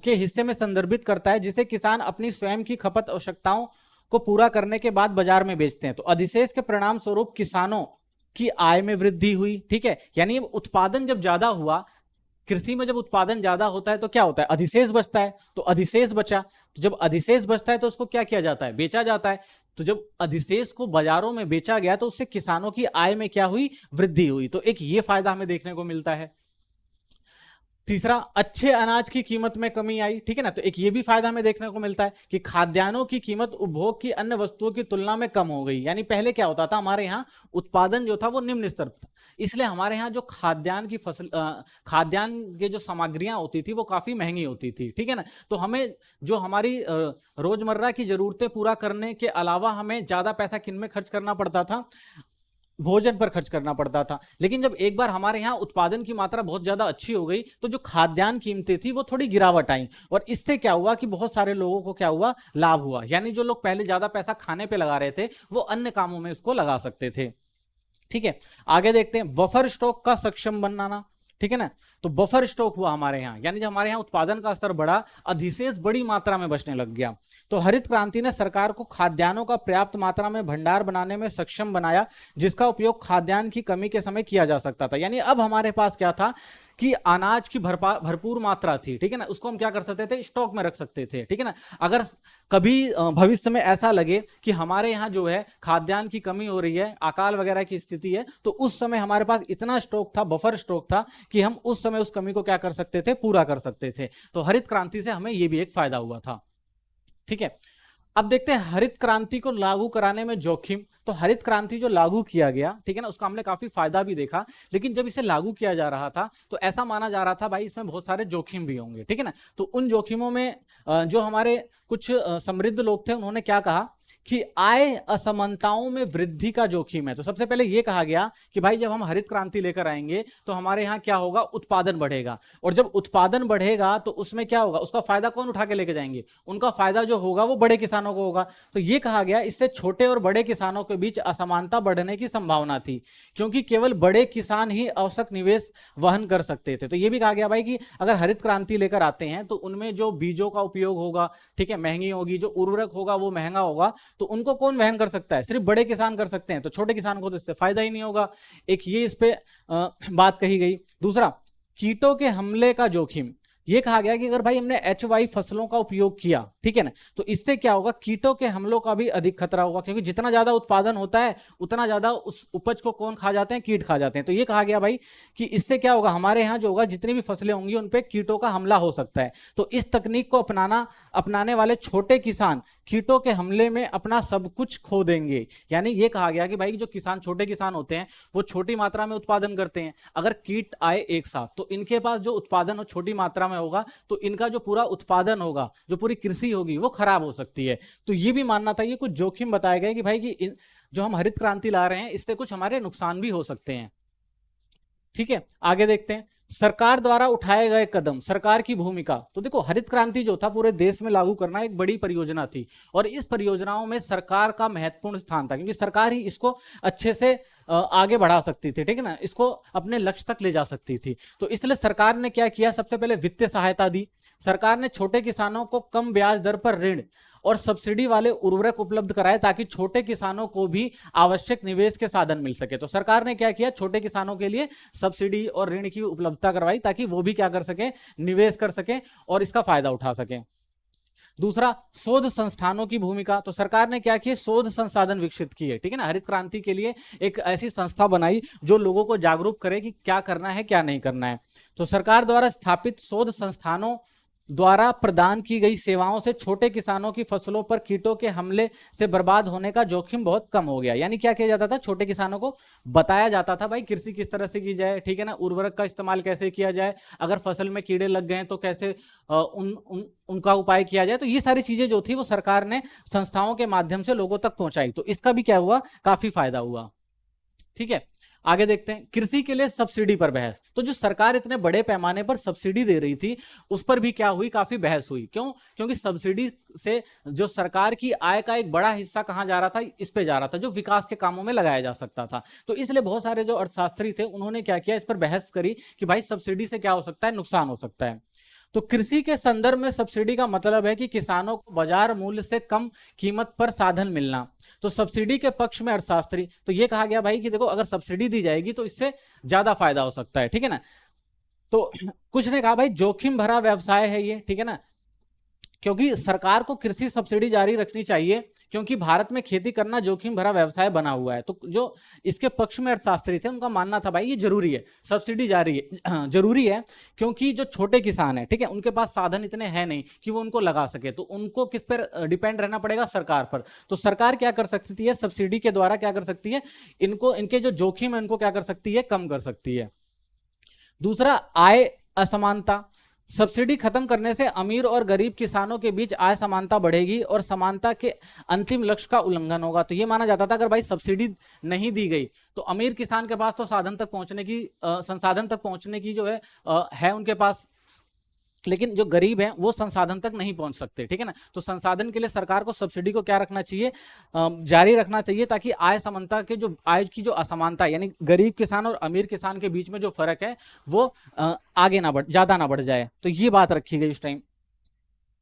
के हिस्से में संदर्भित करता है जिसे किसान अपनी स्वयं की खपत आवश्यकताओं को पूरा करने के बाद बाजार में बेचते हैं। तो अधिशेष के परिणाम स्वरूप किसानों की आय में वृद्धि हुई, ठीक है, यानी उत्पादन जब ज्यादा हुआ, कृषि में जब उत्पादन ज्यादा होता है तो क्या होता है, अधिशेष बचता है, तो अधिशेष बचा, तो जब अधिशेष बचता है तो उसको क्या किया जाता है, बेचा जाता है। तो जब अधिशेष को बाजारों में बेचा गया तो उससे किसानों की आय में क्या हुई, वृद्धि हुई। तो एक ये फायदा हमें देखने को मिलता है। तीसरा, अच्छे अनाज की कीमत में कमी आई, ठीक है ना, तो एक ये भी फायदा हमें देखने को मिलता है कि खाद्यान्नों की कीमत उपभोग की अन्य वस्तुओं की तुलना में कम हो गई। यानी पहले क्या होता था, हमारे यहाँ उत्पादन जो था वो निम्न स्तर था, इसलिए हमारे यहाँ जो खाद्यान्न की फसल खाद्यान्न की जो सामग्रियां होती थी वो काफी महंगी होती थी, ठीक है ना। तो हमें जो हमारी रोजमर्रा की जरूरतें पूरा करने के अलावा हमें ज्यादा पैसा किन में खर्च करना पड़ता था, भोजन पर खर्च करना पड़ता था। लेकिन जब एक बार हमारे यहाँ उत्पादन की मात्रा बहुत ज्यादा अच्छी हो गई तो जो खाद्यान्न कीमतें थी वो थोड़ी गिरावट आई, और इससे क्या हुआ कि बहुत सारे लोगों को क्या हुआ, लाभ हुआ। यानी जो लोग पहले ज्यादा पैसा खाने पे लगा रहे थे वो अन्य कामों में उसको लगा सकते थे, ठीक है। आगे देखते हैं, बफर स्टॉक का सक्षम बनाना, ठीक है ना। तो बफर स्टॉक हुआ हमारे यहाँ, यानी जब हमारे यहाँ उत्पादन का स्तर बढ़ा, अधिशेष बड़ी मात्रा में बचने लग गया। तो हरित क्रांति ने सरकार को खाद्यान्नों का पर्याप्त मात्रा में भंडार बनाने में सक्षम बनाया, जिसका उपयोग खाद्यान्न की कमी के समय किया जा सकता था। यानी अब हमारे पास क्या था कि अनाज की भरपूर मात्रा थी, ठीक है ना, उसको हम क्या कर सकते थे, स्टॉक में रख सकते थे, ठीक है ना। अगर कभी भविष्य में ऐसा लगे कि हमारे यहाँ जो है खाद्यान्न की कमी हो रही है, अकाल वगैरह की स्थिति है, तो उस समय हमारे पास इतना स्टॉक था, बफर स्टॉक था, कि हम उस समय उस कमी को क्या कर सकते थे, पूरा कर सकते थे। तो हरित क्रांति से हमें यह भी एक फायदा हुआ था, ठीक है। अब देखते हैं हरित क्रांति को लागू कराने में जोखिम। तो हरित क्रांति जो लागू किया गया, ठीक है ना, उसका हमने काफी फायदा भी देखा, लेकिन जब इसे लागू किया जा रहा था तो ऐसा माना जा रहा था भाई इसमें बहुत सारे जोखिम भी होंगे, ठीक है ना। तो उन जोखिमों में जो हमारे कुछ समृद्ध लोग थे उन्होंने क्या कहा कि आय असमानताओं में वृद्धि का जोखिम है। तो सबसे पहले यह कहा गया कि भाई जब हम हरित क्रांति लेकर आएंगे तो हमारे यहाँ क्या होगा, उत्पादन बढ़ेगा, और जब उत्पादन बढ़ेगा तो उसमें क्या होगा, उसका फायदा कौन उठा के लेके जाएंगे, उनका फायदा जो होगा वो बड़े किसानों को होगा। तो ये कहा गया इससे छोटे और बड़े किसानों के बीच असमानता बढ़ने की संभावना थी, क्योंकि केवल बड़े किसान ही आवश्यक निवेश वहन कर सकते थे। तो ये भी कहा गया भाई कि अगर हरित क्रांति लेकर आते हैं तो उनमें जो बीजों का उपयोग होगा, ठीक है, महंगी होगी, जो उर्वरक होगा वो महंगा होगा, तो उनको कौन वहन कर सकता है, सिर्फ बड़े किसान कर सकते हैं, तो छोटे किसान को तो इससे फायदा ही नहीं होगा। एक ये इस पे बात कही गई। दूसरा, कीटों के हमले का जोखिम। ये कहा गया कि अगर भाई हमने HY फसलों का उपयोग किया, ठीक है ना, तो इससे क्या होगा, कीटों के हमलों का भी अधिक खतरा होगा, क्योंकि जितना ज्यादा उत्पादन होता है उतना ज्यादा उस उपज को कौन खा जाते हैं, कीट खा जाते हैं। तो ये कहा गया भाई कि इससे क्या होगा, हमारे यहाँ जो होगा जितनी भी फसलें होंगी उन पे कीटों का हमला हो सकता है। तो इस तकनीक को अपनाने वाले छोटे किसान कीटों के हमले में अपना सब कुछ खो देंगे। यानी ये कहा गया कि भाई जो किसान, छोटे किसान होते हैं वो छोटी मात्रा में उत्पादन करते हैं, अगर कीट आए एक साथ तो इनके पास जो उत्पादन हो छोटी मात्रा में होगा, तो इनका जो पूरा उत्पादन होगा, जो पूरी कृषि होगी वो खराब हो सकती है। तो ये भी मानना था, ये कुछ जोखिम बताए गए कि भाई कि जो हम हरित क्रांति ला रहे हैं इससे कुछ हमारे नुकसान भी हो सकते हैं, ठीक है। आगे देखते हैं, सरकार द्वारा उठाए गए कदम, सरकार की भूमिका। तो देखो हरित क्रांति जो था पूरे देश में लागू करना एक बड़ी परियोजना थी, और इस परियोजनाओं में सरकार का महत्वपूर्ण स्थान था, क्योंकि सरकार ही इसको अच्छे से आगे बढ़ा सकती थी, ठीक है ना, इसको अपने लक्ष्य तक ले जा सकती थी। तो इसलिए सरकार ने क्या किया, सबसे पहले वित्तीय सहायता दी। सरकार ने छोटे किसानों को कम ब्याज दर पर ऋण और सब्सिडी वाले उर्वरक उपलब्ध कराए, ताकि छोटे किसानों को भी आवश्यक निवेश के साधन मिल सके। तो सरकार ने क्या किया, छोटे किसानों के लिए सब्सिडी और ऋण की उपलब्धता करवाई, ताकि वो भी क्या कर सके, निवेश कर सके और इसका फायदा उठा सके। दूसरा, शोध संस्थानों की भूमिका। तो सरकार ने क्या किया, शोध संसाधन विकसित किए, ठीक है ना, हरित क्रांति के लिए एक ऐसी संस्था बनाई जो लोगों को जागरूक करे कि क्या करना है क्या नहीं करना है। तो सरकार द्वारा स्थापित शोध संस्थानों द्वारा प्रदान की गई सेवाओं से छोटे किसानों की फसलों पर कीटों के हमले से बर्बाद होने का जोखिम बहुत कम हो गया। यानी क्या किया जाता था, छोटे किसानों को बताया जाता था भाई कृषि किस तरह से की जाए, ठीक है ना, उर्वरक का इस्तेमाल कैसे किया जाए, अगर फसल में कीड़े लग गए तो कैसे उनका उपाय किया जाए। तो ये सारी चीजें जो थी वो सरकार ने संस्थाओं के माध्यम से लोगों तक पहुंचाई। तो इसका भी क्या हुआ, काफी फायदा हुआ, ठीक है। आगे देखते हैं, कृषि के लिए सब्सिडी पर बहस। तो जो सरकार इतने बड़े पैमाने पर सब्सिडी दे रही थी उस पर भी क्या हुई, काफी बहस हुई। क्यों, क्योंकि सब्सिडी से जो सरकार की आय का एक बड़ा हिस्सा कहां जा रहा था, इस पे जा रहा था जो विकास के कामों में लगाया जा सकता था। तो इसलिए बहुत सारे जो अर्थशास्त्री थे उन्होंने क्या किया, इस पर बहस करी कि भाई सब्सिडी से क्या हो सकता है, नुकसान हो सकता है। तो कृषि के संदर्भ में सब्सिडी का मतलब है कि किसानों को बाजार मूल्य से कम कीमत पर साधन मिलना। तो सब्सिडी के पक्ष में अर्थशास्त्री, तो ये कहा गया भाई कि देखो अगर सब्सिडी दी जाएगी तो इससे ज्यादा फायदा हो सकता है, ठीक है ना। तो कुछ ने कहा भाई जोखिम भरा व्यवसाय है ये, ठीक है ना, क्योंकि सरकार को कृषि सब्सिडी जारी रखनी चाहिए क्योंकि भारत में खेती करना जोखिम भरा व्यवसाय बना हुआ है। तो जो इसके पक्ष में अर्थशास्त्री थे उनका मानना था भाई ये जरूरी है, सब्सिडी जारी है जरूरी है, क्योंकि जो छोटे किसान है, ठीक है, उनके पास साधन इतने हैं नहीं कि वो उनको लगा सके, तो उनको किस पर डिपेंड रहना पड़ेगा, सरकार पर। तो सरकार क्या कर सकती है, सब्सिडी के द्वारा क्या कर सकती है, इनको इनके जो जोखिम है इनको क्या कर सकती है, कम कर सकती है। दूसरा, आय असमानता। सब्सिडी खत्म करने से अमीर और गरीब किसानों के बीच आय समानता बढ़ेगी और समानता के अंतिम लक्ष्य का उल्लंघन होगा। तो यह माना जाता था अगर भाई सब्सिडी नहीं दी गई तो अमीर किसान के पास तो साधन तक पहुंचने की संसाधन तक पहुंचने की जो है उनके पास, लेकिन जो गरीब हैं वो संसाधन तक नहीं पहुंच सकते, ठीक है ना। तो संसाधन के लिए सरकार को सब्सिडी को क्या रखना चाहिए, जारी रखना चाहिए, ताकि आय समानता के जो आय की जो असमानता यानी गरीब किसान और अमीर किसान के बीच में जो फर्क है वो आगे ना बढ़, ज्यादा ना बढ़ जाए। तो ये बात रखी गई उस टाइम।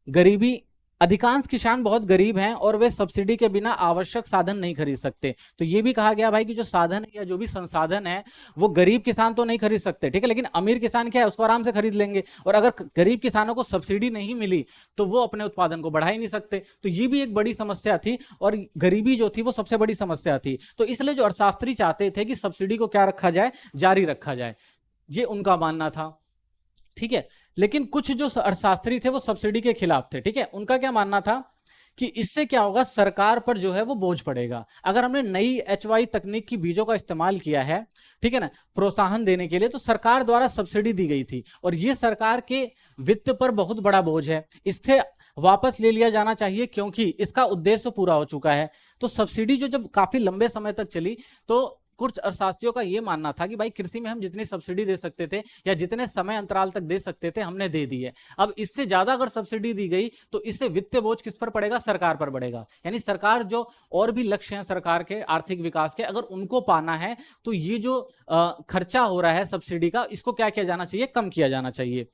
गरीबी, अधिकांश किसान बहुत गरीब हैं और वे सब्सिडी के बिना आवश्यक साधन नहीं खरीद सकते। तो ये भी कहा गया भाई कि जो साधन है या जो भी संसाधन है वो गरीब किसान तो नहीं खरीद सकते, ठीक है, लेकिन अमीर किसान क्या है उसको आराम से खरीद लेंगे। और अगर गरीब किसानों को सब्सिडी नहीं मिली तो वो अपने उत्पादन को बढ़ा ही नहीं सकते। तो ये भी एक बड़ी समस्या थी और गरीबी जो थी वो सबसे बड़ी समस्या थी। तो इसलिए जो अर्थशास्त्री चाहते थे कि सब्सिडी को क्या रखा जाए, जारी रखा जाए, ये उनका मानना था, ठीक है। लेकिन कुछ जो अर्थशास्त्री थे वो सब्सिडी के खिलाफ थे, ठीक है। उनका क्या मानना था कि इससे क्या होगा, सरकार पर जो है वो बोझ पड़ेगा। अगर हमने नई HY तकनीक की बीजों का इस्तेमाल किया है, ठीक है ना, प्रोत्साहन देने के लिए, तो सरकार द्वारा सब्सिडी दी गई थी और ये सरकार के वित्त पर बहुत बड़ा बोझ है, इससे वापस ले लिया जाना चाहिए क्योंकि इसका उद्देश्य पूरा हो चुका है। तो सब्सिडी जो जब काफी लंबे समय तक चली तो कुछ अर्थशास्त्रियों का यह मानना था कि भाई कृषि में हम जितनी सब्सिडी दे सकते थे या जितने समय अंतराल तक दे सकते थे हमने दे दी है। अब इससे ज्यादा अगर सब्सिडी दी गई तो इससे वित्तीय बोझ किस पर पड़ेगा, सरकार पर पड़ेगा। यानी सरकार जो और भी लक्ष्य हैं सरकार के आर्थिक विकास के, अगर उनको पाना है तो ये जो खर्चा हो रहा है सब्सिडी का, इसको क्या किया जाना चाहिए, कम किया जाना चाहिए,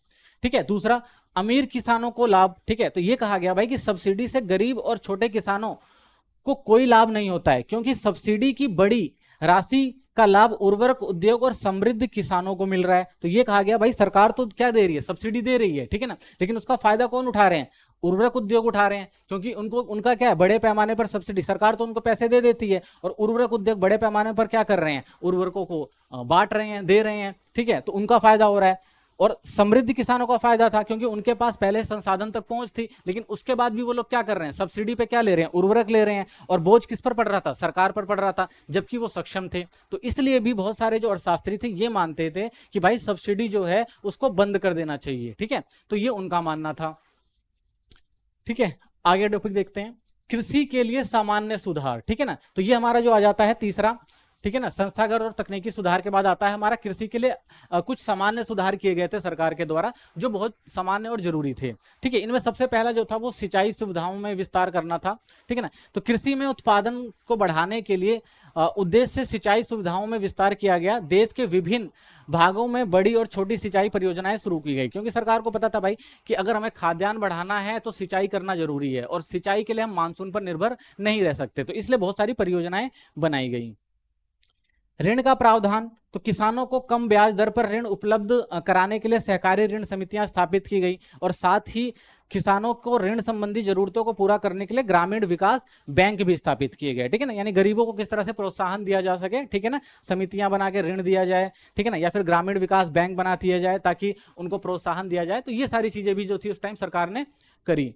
ठीक है। दूसरा, अमीर किसानों को लाभ, ठीक है। तो ये कहा गया भाई कि सब्सिडी से गरीब और छोटे किसानों को कोई लाभ नहीं होता है क्योंकि सब्सिडी की बड़ी राशि का लाभ उर्वरक उद्योग और समृद्ध किसानों को मिल रहा है। तो ये कहा गया भाई सरकार तो क्या दे रही है, सब्सिडी दे रही है, ठीक है ना, लेकिन उसका फायदा कौन उठा रहे हैं, उर्वरक उद्योग उठा रहे हैं, क्योंकि उनको उनका क्या है, बड़े पैमाने पर सब्सिडी, सरकार तो उनको पैसे दे देती है और उर्वरक उद्योग बड़े पैमाने पर क्या कर रहे हैं, उर्वरकों को बांट रहे हैं, दे रहे हैं, ठीक है, तो उनका फायदा हो रहा है। और समृद्ध किसानों का फायदा था क्योंकि उनके पास पहले संसाधन तक पहुंच थी, लेकिन उसके बाद भी वो लोग क्या कर रहे हैं, सब्सिडी पे क्या ले रहे हैं, उर्वरक ले रहे हैं, और बोझ किस पर पड़ रहा था, सरकार पर पड़ रहा था, जबकि वो सक्षम थे। तो इसलिए भी बहुत सारे जो अर्थशास्त्री थे ये मानते थे कि भाई सब्सिडी जो है उसको बंद कर देना चाहिए, ठीक है। तो ये उनका मानना था, ठीक है। आगे टॉपिक देखते हैं, कृषि के लिए सामान्य सुधार, ठीक है ना। तो ये हमारा जो आ जाता है तीसरा, ठीक है ना, संस्थागत और तकनीकी सुधार के बाद आता है हमारा कृषि के लिए कुछ सामान्य सुधार किए गए थे सरकार के द्वारा जो बहुत सामान्य और जरूरी थे, ठीक है। इनमें सबसे पहला जो था वो सिंचाई सुविधाओं में विस्तार करना था, ठीक है ना। तो कृषि में उत्पादन को बढ़ाने के लिए उद्देश्य से सिंचाई सुविधाओं में विस्तार किया गया। देश के विभिन्न भागों में बड़ी और छोटी सिंचाई परियोजनाएं शुरू की गई क्योंकि सरकार को पता था भाई कि अगर हमें खाद्यान्न बढ़ाना है तो सिंचाई करना जरूरी है और सिंचाई के लिए हम मानसून पर निर्भर नहीं रह सकते, तो इसलिए बहुत सारी परियोजनाएं बनाई गई। ऋण का प्रावधान, तो किसानों को कम ब्याज दर पर ऋण उपलब्ध कराने के लिए सहकारी ऋण समितियां स्थापित की गई और साथ ही किसानों को ऋण संबंधी जरूरतों को पूरा करने के लिए ग्रामीण विकास बैंक भी स्थापित किए गए, ठीक है ना। यानी गरीबों को किस तरह से प्रोत्साहन दिया जा सके, ठीक है ना, समितियां बना के ऋण दिया जाए, ठीक है ना, या फिर ग्रामीण विकास बैंक बना दिया जाए ताकि उनको प्रोत्साहन दिया जाए। तो ये सारी चीजें भी जो थी उस टाइम सरकार ने करी।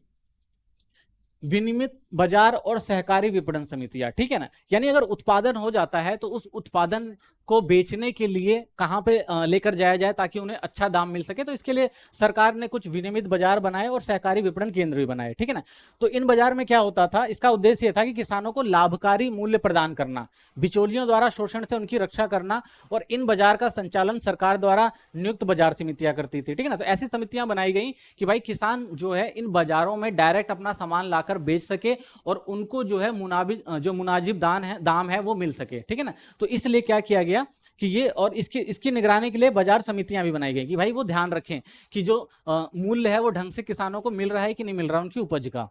विनियमित बाजार और सहकारी विपणन समितियां, ठीक है ना, यानी अगर उत्पादन हो जाता है तो उस उत्पादन को बेचने के लिए कहां पे लेकर जाया जाए ताकि उन्हें अच्छा दाम मिल सके। तो इसके लिए सरकार ने कुछ विनियमित बाजार बनाए और सहकारी विपणन केंद्र भी बनाए, ठीक है ना। तो इन बाजार में क्या होता था, इसका उद्देश्य था कि किसानों को लाभकारी मूल्य प्रदान करना, बिचौलियों द्वारा शोषण से उनकी रक्षा करना, और इन बाजार का संचालन सरकार द्वारा नियुक्त बाजार समितियां करती थी, ठीक है ना। तो ऐसी समितियां बनाई गई कि भाई किसान जो है इन बाजारों में डायरेक्ट अपना सामान लाकर बेच सके और उनको जो है मुनाजिब दाम है वो मिल सके, ठीक है ना। तो इसलिए क्या किया गया कि ये, और इसकी इसकी निगरानी के लिए बाजार समितियां भी बनाई गई कि भाई वो ध्यान रखें कि जो मूल्य है वो ढंग से किसानों को मिल रहा है कि नहीं मिल रहा उनकी उपज का।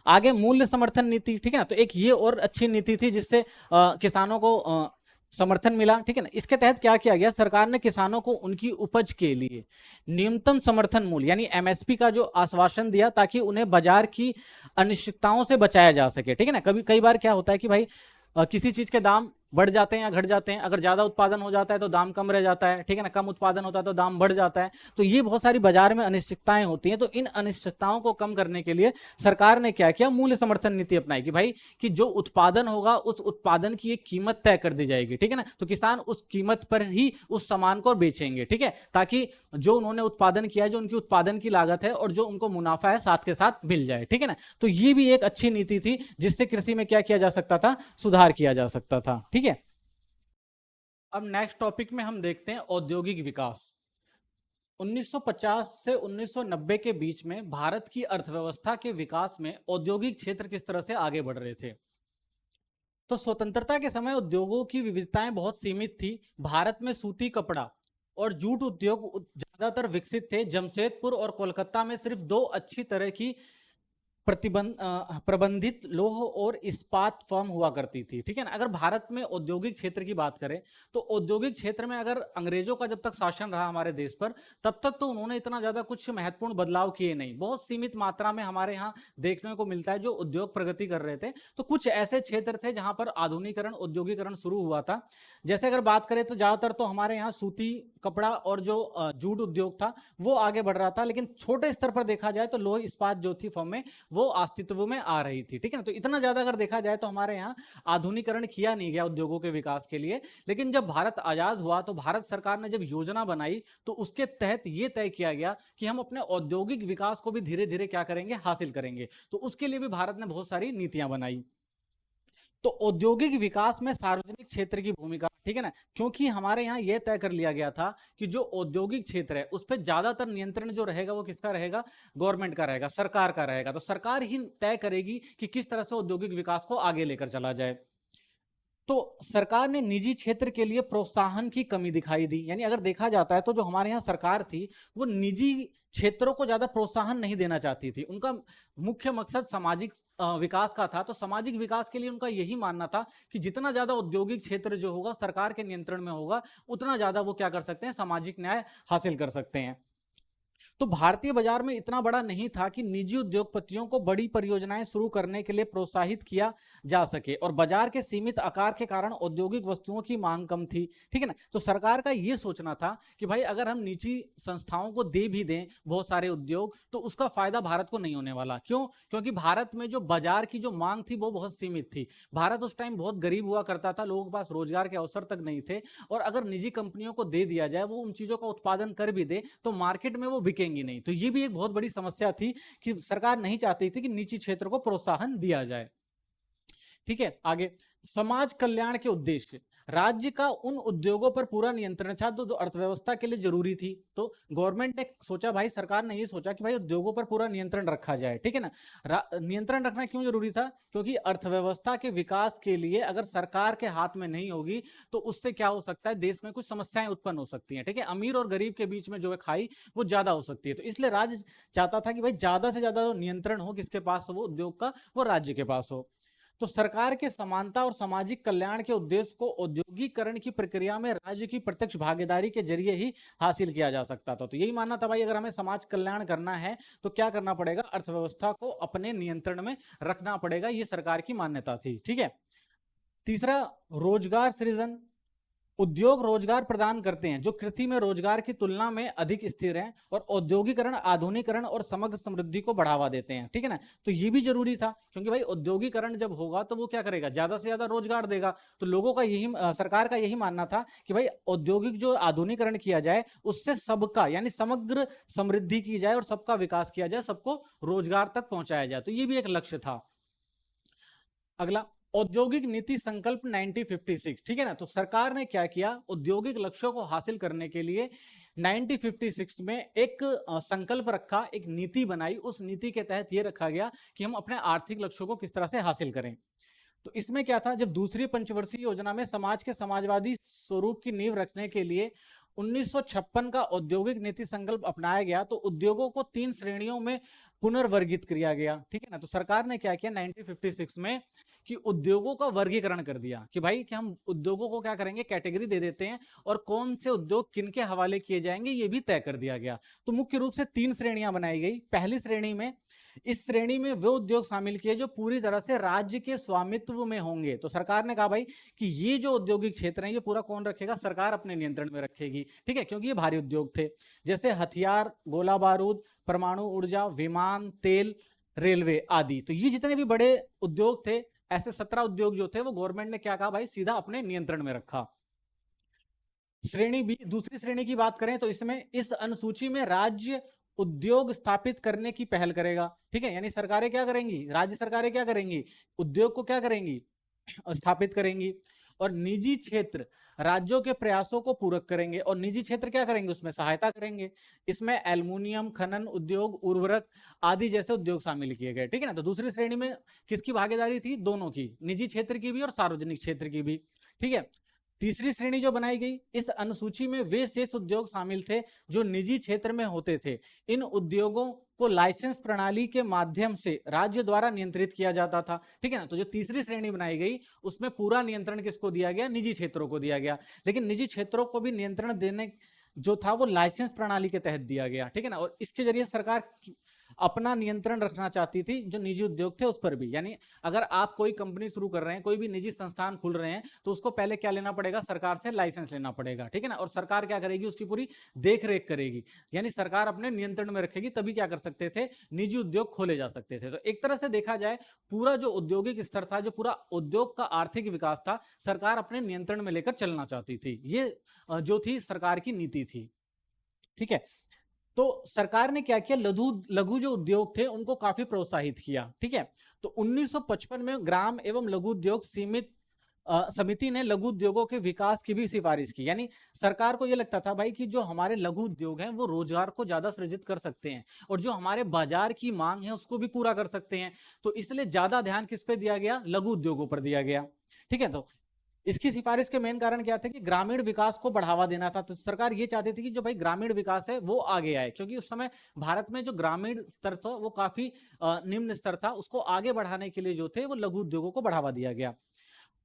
आगे मूल्य समर्थन नीति, ठीक है ना, तो एक ये और अच्छी नीति थी जिससे किसानों को समर्थन मिला, ठीक है ना। इसके तहत क्या किया गया, सरकार ने किसानों को उनकी उपज के लिए न्यूनतम समर्थन मूल्य यानी एमएसपी का जो आश्वासन दिया, ताकि उन्हें बाजार की अनिश्चितताओं से बचाया जा सके, ठीक है ना। कई बार क्या होता है कि भाई किसी चीज के दाम बढ़ जाते हैं या घट जाते हैं, अगर ज्यादा उत्पादन हो जाता है तो दाम कम रह जाता है, ठीक है ना, कम उत्पादन होता है तो दाम बढ़ जाता है। तो ये बहुत सारी बाजार में अनिश्चितताएं होती हैं। तो इन अनिश्चितताओं को कम करने के लिए सरकार ने क्या किया, मूल्य समर्थन नीति अपनाई कि भाई कि जो उत्पादन होगा उस उत्पादन की एक कीमत तय कर दी जाएगी, ठीक है ना। तो किसान उस कीमत पर ही उस सामान को बेचेंगे, ठीक है, ताकि जो उन्होंने उत्पादन किया है, जो उनकी उत्पादन की लागत है और जो उनको मुनाफा है साथ के साथ मिल जाए, ठीक है ना। तो ये भी एक अच्छी नीति थी जिससे कृषि में क्या किया जा सकता था, सुधार किया जा सकता था, ठीक है। अब नेक्स्ट टॉपिक में हम देखते हैं औद्योगिक विकास। 1950 से 1990 के बीच में भारत की अर्थव्यवस्था के विकास में औद्योगिक क्षेत्र किस तरह से आगे बढ़ रहे थे। तो स्वतंत्रता के समय उद्योगों की विविधताएं बहुत सीमित थी। भारत में सूती कपड़ा और जूट उद्योग ज्यादातर विकसित थे। जमशेदपुर और कोलकाता में सिर्फ दो अच्छी तरह की प्रबंधित लोह और इस्पात फर्म हुआ करती थी, ठीक है ना। अगर भारत में औद्योगिक क्षेत्र की बात करें तो औद्योगिक क्षेत्र में अगर अंग्रेजों का जब तक शासन रहा हमारे देश पर, तब तक तो उन्होंने इतना ज्यादा कुछ महत्वपूर्ण बदलाव किए नहीं। बहुत सीमित मात्रा में हमारे यहाँ देखने को मिलता है जो उद्योग प्रगति कर रहे थे। तो कुछ ऐसे क्षेत्र थे जहां पर आधुनिकीकरण, औद्योगिकरण शुरू हुआ था। जैसे अगर बात करें तो ज्यादातर तो हमारे यहाँ सूती कपड़ा और जो जूट उद्योग था वो आगे बढ़ रहा था। लेकिन छोटे स्तर पर देखा जाए तो लोह इस्पात जो थी फर्म में वो अस्तित्व में आ रही थी, ठीक है ना। तो इतना ज्यादा अगर देखा जाए तो हमारे यहाँ आधुनिकीकरण किया नहीं गया उद्योगों के विकास के लिए। लेकिन जब भारत आजाद हुआ तो भारत सरकार ने जब योजना बनाई तो उसके तहत यह तय किया गया कि हम अपने औद्योगिक विकास को भी धीरे धीरे क्या करेंगे, हासिल करेंगे। तो उसके लिए भी भारत ने बहुत सारी नीतियां बनाई। तो औद्योगिक विकास में सार्वजनिक क्षेत्र की भूमिका, ठीक है ना, क्योंकि हमारे यहाँ यह तय कर लिया गया था कि जो औद्योगिक क्षेत्र है उस पर ज्यादातर नियंत्रण जो रहेगा वो किसका रहेगा, गवर्नमेंट का रहेगा, सरकार का रहेगा। तो सरकार ही तय करेगी कि किस तरह से औद्योगिक विकास को आगे लेकर चला जाए। तो सरकार ने निजी क्षेत्र के लिए प्रोत्साहन की कमी दिखाई दी। यानी अगर देखा जाता है तो जो हमारे यहाँ सरकार थी वो निजी क्षेत्रों को ज्यादा प्रोत्साहन नहीं देना चाहती थी। उनका मुख्य मकसद सामाजिक विकास का था। तो सामाजिक विकास के लिए उनका यही मानना था कि जितना ज्यादा औद्योगिक क्षेत्र जो होगा सरकार के नियंत्रण में होगा, उतना ज्यादा वो क्या कर सकते हैं, सामाजिक न्याय हासिल कर सकते हैं। तो भारतीय बाजार में इतना बड़ा नहीं था कि निजी उद्योगपतियों को बड़ी परियोजनाएं शुरू करने के लिए प्रोत्साहित किया जा सके, और बाजार के सीमित आकार के कारण औद्योगिक वस्तुओं की मांग कम थी, ठीक है ना। तो सरकार का यह सोचना था कि भाई अगर हम निजी संस्थाओं को दे भी दें बहुत सारे उद्योग, तो उसका फायदा भारत को नहीं होने वाला। क्यों? क्योंकि भारत में जो बाजार की जो मांग थी वो बहुत सीमित थी। भारत उस टाइम बहुत गरीब हुआ करता था, लोगों के पास रोजगार के अवसर तक नहीं थे, और अगर निजी कंपनियों को दे दिया जाए, वो उन चीजों का उत्पादन कर भी दे तो मार्केट में वो बिकेंगी नहीं। तो ये भी एक बहुत बड़ी समस्या थी कि सरकार नहीं चाहती थी कि निजी क्षेत्र को प्रोत्साहन दिया जाए, ठीक है। आगे, समाज कल्याण के उद्देश्य, राज्य का उन उद्योगों पर पूरा नियंत्रण था जो अर्थव्यवस्था के लिए जरूरी थी। तो गवर्नमेंट ने सोचा, भाई सरकार ने ये सोचा कि भाई उद्योगों पर पूरा नियंत्रण रखा जाए, ठीक है ना। नियंत्रण रखना क्यों जरूरी था? क्योंकि अर्थव्यवस्था के विकास के लिए अगर सरकार के हाथ में नहीं होगी तो उससे क्या हो सकता है, देश में कुछ समस्याएं उत्पन्न हो सकती हैं, ठीक है। अमीर और गरीब के बीच में जो है खाई वो ज्यादा हो सकती है। तो इसलिए राज्य चाहता था कि भाई ज्यादा से ज्यादा नियंत्रण हो किसके पास हो, वो उद्योग का, वो राज्य के पास हो। तो सरकार के समानता और सामाजिक कल्याण के उद्देश्य को औद्योगिकरण की प्रक्रिया में राज्य की प्रत्यक्ष भागीदारी के जरिए ही हासिल किया जा सकता था। तो यही मानना था भाई अगर हमें समाज कल्याण करना है तो क्या करना पड़ेगा, अर्थव्यवस्था को अपने नियंत्रण में रखना पड़ेगा। ये सरकार की मान्यता थी, ठीक है। तीसरा, रोजगार सृजन। उद्योग रोजगार प्रदान करते हैं जो कृषि में रोजगार की तुलना में अधिक स्थिर हैं, और औद्योगिकरण, आधुनिकीकरण और समग्र समृद्धि को बढ़ावा देते हैं, ठीक है ना। तो ये भी जरूरी था क्योंकि भाई औद्योगिकरण जब होगा तो वो क्या करेगा, ज्यादा से ज्यादा रोजगार देगा। तो लोगों का यही, सरकार का यही मानना था कि भाई औद्योगिक जो आधुनिकीकरण किया जाए उससे सबका यानी समग्र समृद्धि की जाए और सबका विकास किया जाए, सबको रोजगार तक पहुंचाया जाए। तो ये भी एक लक्ष्य था। अगला, औद्योगिक नीति संकल्प 1956, ठीक है ना। तो सरकार ने क्या किया, औद्योगिक लक्ष्यों को हासिल करने के लिए 1956 में एक संकल्प रखा, एक नीति बनाई। उस नीति के तहत यह रखा गया कि हम अपने आर्थिक लक्ष्यों को किस तरह से हासिल करें। तो इसमें क्या था, जब दूसरी पंचवर्षीय योजना में समाज के समाजवादी स्वरूप की नींव रखने के लिए 1956 का औद्योगिक नीति संकल्प अपनाया गया, तो उद्योगों को 3 श्रेणियों में पुनर्वर्गीत किया गया, ठीक है ना। तो सरकार ने क्या किया 1956 में कि उद्योगों का वर्गीकरण कर दिया कि भाई कि हम उद्योगों को क्या करेंगे, कैटेगरी दे देते हैं और कौन से उद्योग किन के हवाले किए जाएंगे ये भी तय कर दिया गया। तो मुख्य रूप से 3 श्रेणियां बनाई गई। पहली श्रेणी में, इस श्रेणी में वो उद्योग शामिल किए जो पूरी तरह से राज्य के स्वामित्व में होंगे। तो सरकार ने कहा भाई कि ये जो औद्योगिक क्षेत्र है ये पूरा कौन रखेगा, सरकार अपने नियंत्रण में रखेगी, ठीक है, क्योंकि ये भारी उद्योग थे, जैसे हथियार, गोला बारूद, परमाणु ऊर्जा, विमान, तेल, रेलवे आदि। तो ये जितने भी बड़े उद्योग थे, ऐसे 17 उद्योग जो थे वो गवर्नमेंट ने क्या कहा भाई, सीधा अपने नियंत्रण में रखा। श्रेणी बी, दूसरी श्रेणी की बात करें तो इसमें इस अनुसूची में राज्य उद्योग स्थापित करने की पहल करेगा, ठीक है, यानी सरकारें क्या करेंगी, राज्य सरकारें क्या करेंगी, उद्योग को क्या करेंगी, स्थापित करेंगी। और निजी क्षेत्र राज्यों के प्रयासों को पूरक करेंगे और निजी क्षेत्र क्या करेंगे, उसमें सहायता करेंगे। इसमें एल्युमिनियम खनन उद्योग, उर्वरक आदि जैसे उद्योग शामिल किए गए, ठीक है ना। तो दूसरी श्रेणी में किसकी भागीदारी थी, दोनों की, निजी क्षेत्र की भी और सार्वजनिक क्षेत्र की भी, ठीक है। तीसरी श्रेणी जो बनाई गई, इस अनुसूची में वे शेष उद्योग शामिल थे जो निजी क्षेत्र में होते थे। इन उद्योगों को लाइसेंस प्रणाली के माध्यम से राज्य द्वारा नियंत्रित किया जाता था, ठीक है ना। तो जो तीसरी श्रेणी बनाई गई उसमें पूरा नियंत्रण किसको दिया गया, निजी क्षेत्रों को दिया गया, लेकिन निजी क्षेत्रों को भी नियंत्रण देने जो था वो लाइसेंस प्रणाली के तहत दिया गया, ठीक है ना। और इसके जरिए सरकार अपना नियंत्रण रखना चाहती थी जो निजी उद्योग थे उस पर भी। यानी अगर आप कोई कंपनी शुरू कर रहे हैं, कोई भी निजी संस्थान खुल रहे हैं, तो उसको पहले क्या लेना पड़ेगा, सरकार से लाइसेंस लेना पड़ेगा, ठीक है ना। और सरकार क्या करेगी, उसकी पूरी देख रेख करेगी, यानी सरकार अपने नियंत्रण में रखेगी, तभी क्या कर सकते थे, निजी उद्योग खोले जा सकते थे। तो एक तरह से देखा जाए पूरा जो औद्योगिक स्तर था, जो पूरा उद्योग का आर्थिक विकास था, सरकार अपने नियंत्रण में लेकर चलना चाहती थी। ये जो थी सरकार की नीति थी, ठीक है। तो सरकार ने क्या किया, लघु लघु जो उद्योग थे उनको काफी प्रोत्साहित किया, ठीक है। तो 1955 में ग्राम एवं लघु उद्योग सीमित समिति ने लघु उद्योगों के विकास की भी सिफारिश की। यानी सरकार को यह लगता था भाई कि जो हमारे लघु उद्योग हैं वो रोजगार को ज्यादा सृजित कर सकते हैं और जो हमारे बाजार की मांग है उसको भी पूरा कर सकते हैं। तो इसलिए ज्यादा ध्यान किस पे दिया गया, लघु उद्योगों पर दिया गया, ठीक है। तो इसकी सिफारिश के मेन कारण क्या थे कि ग्रामीण विकास को बढ़ावा देना था। तो सरकार ये चाहती थी कि जो भाई ग्रामीण विकास है वो आगे आए, क्योंकि उस समय भारत में जो ग्रामीण स्तर था वो काफी निम्न स्तर था, उसको आगे बढ़ाने के लिए जो थे वो लघु उद्योगों को बढ़ावा दिया गया।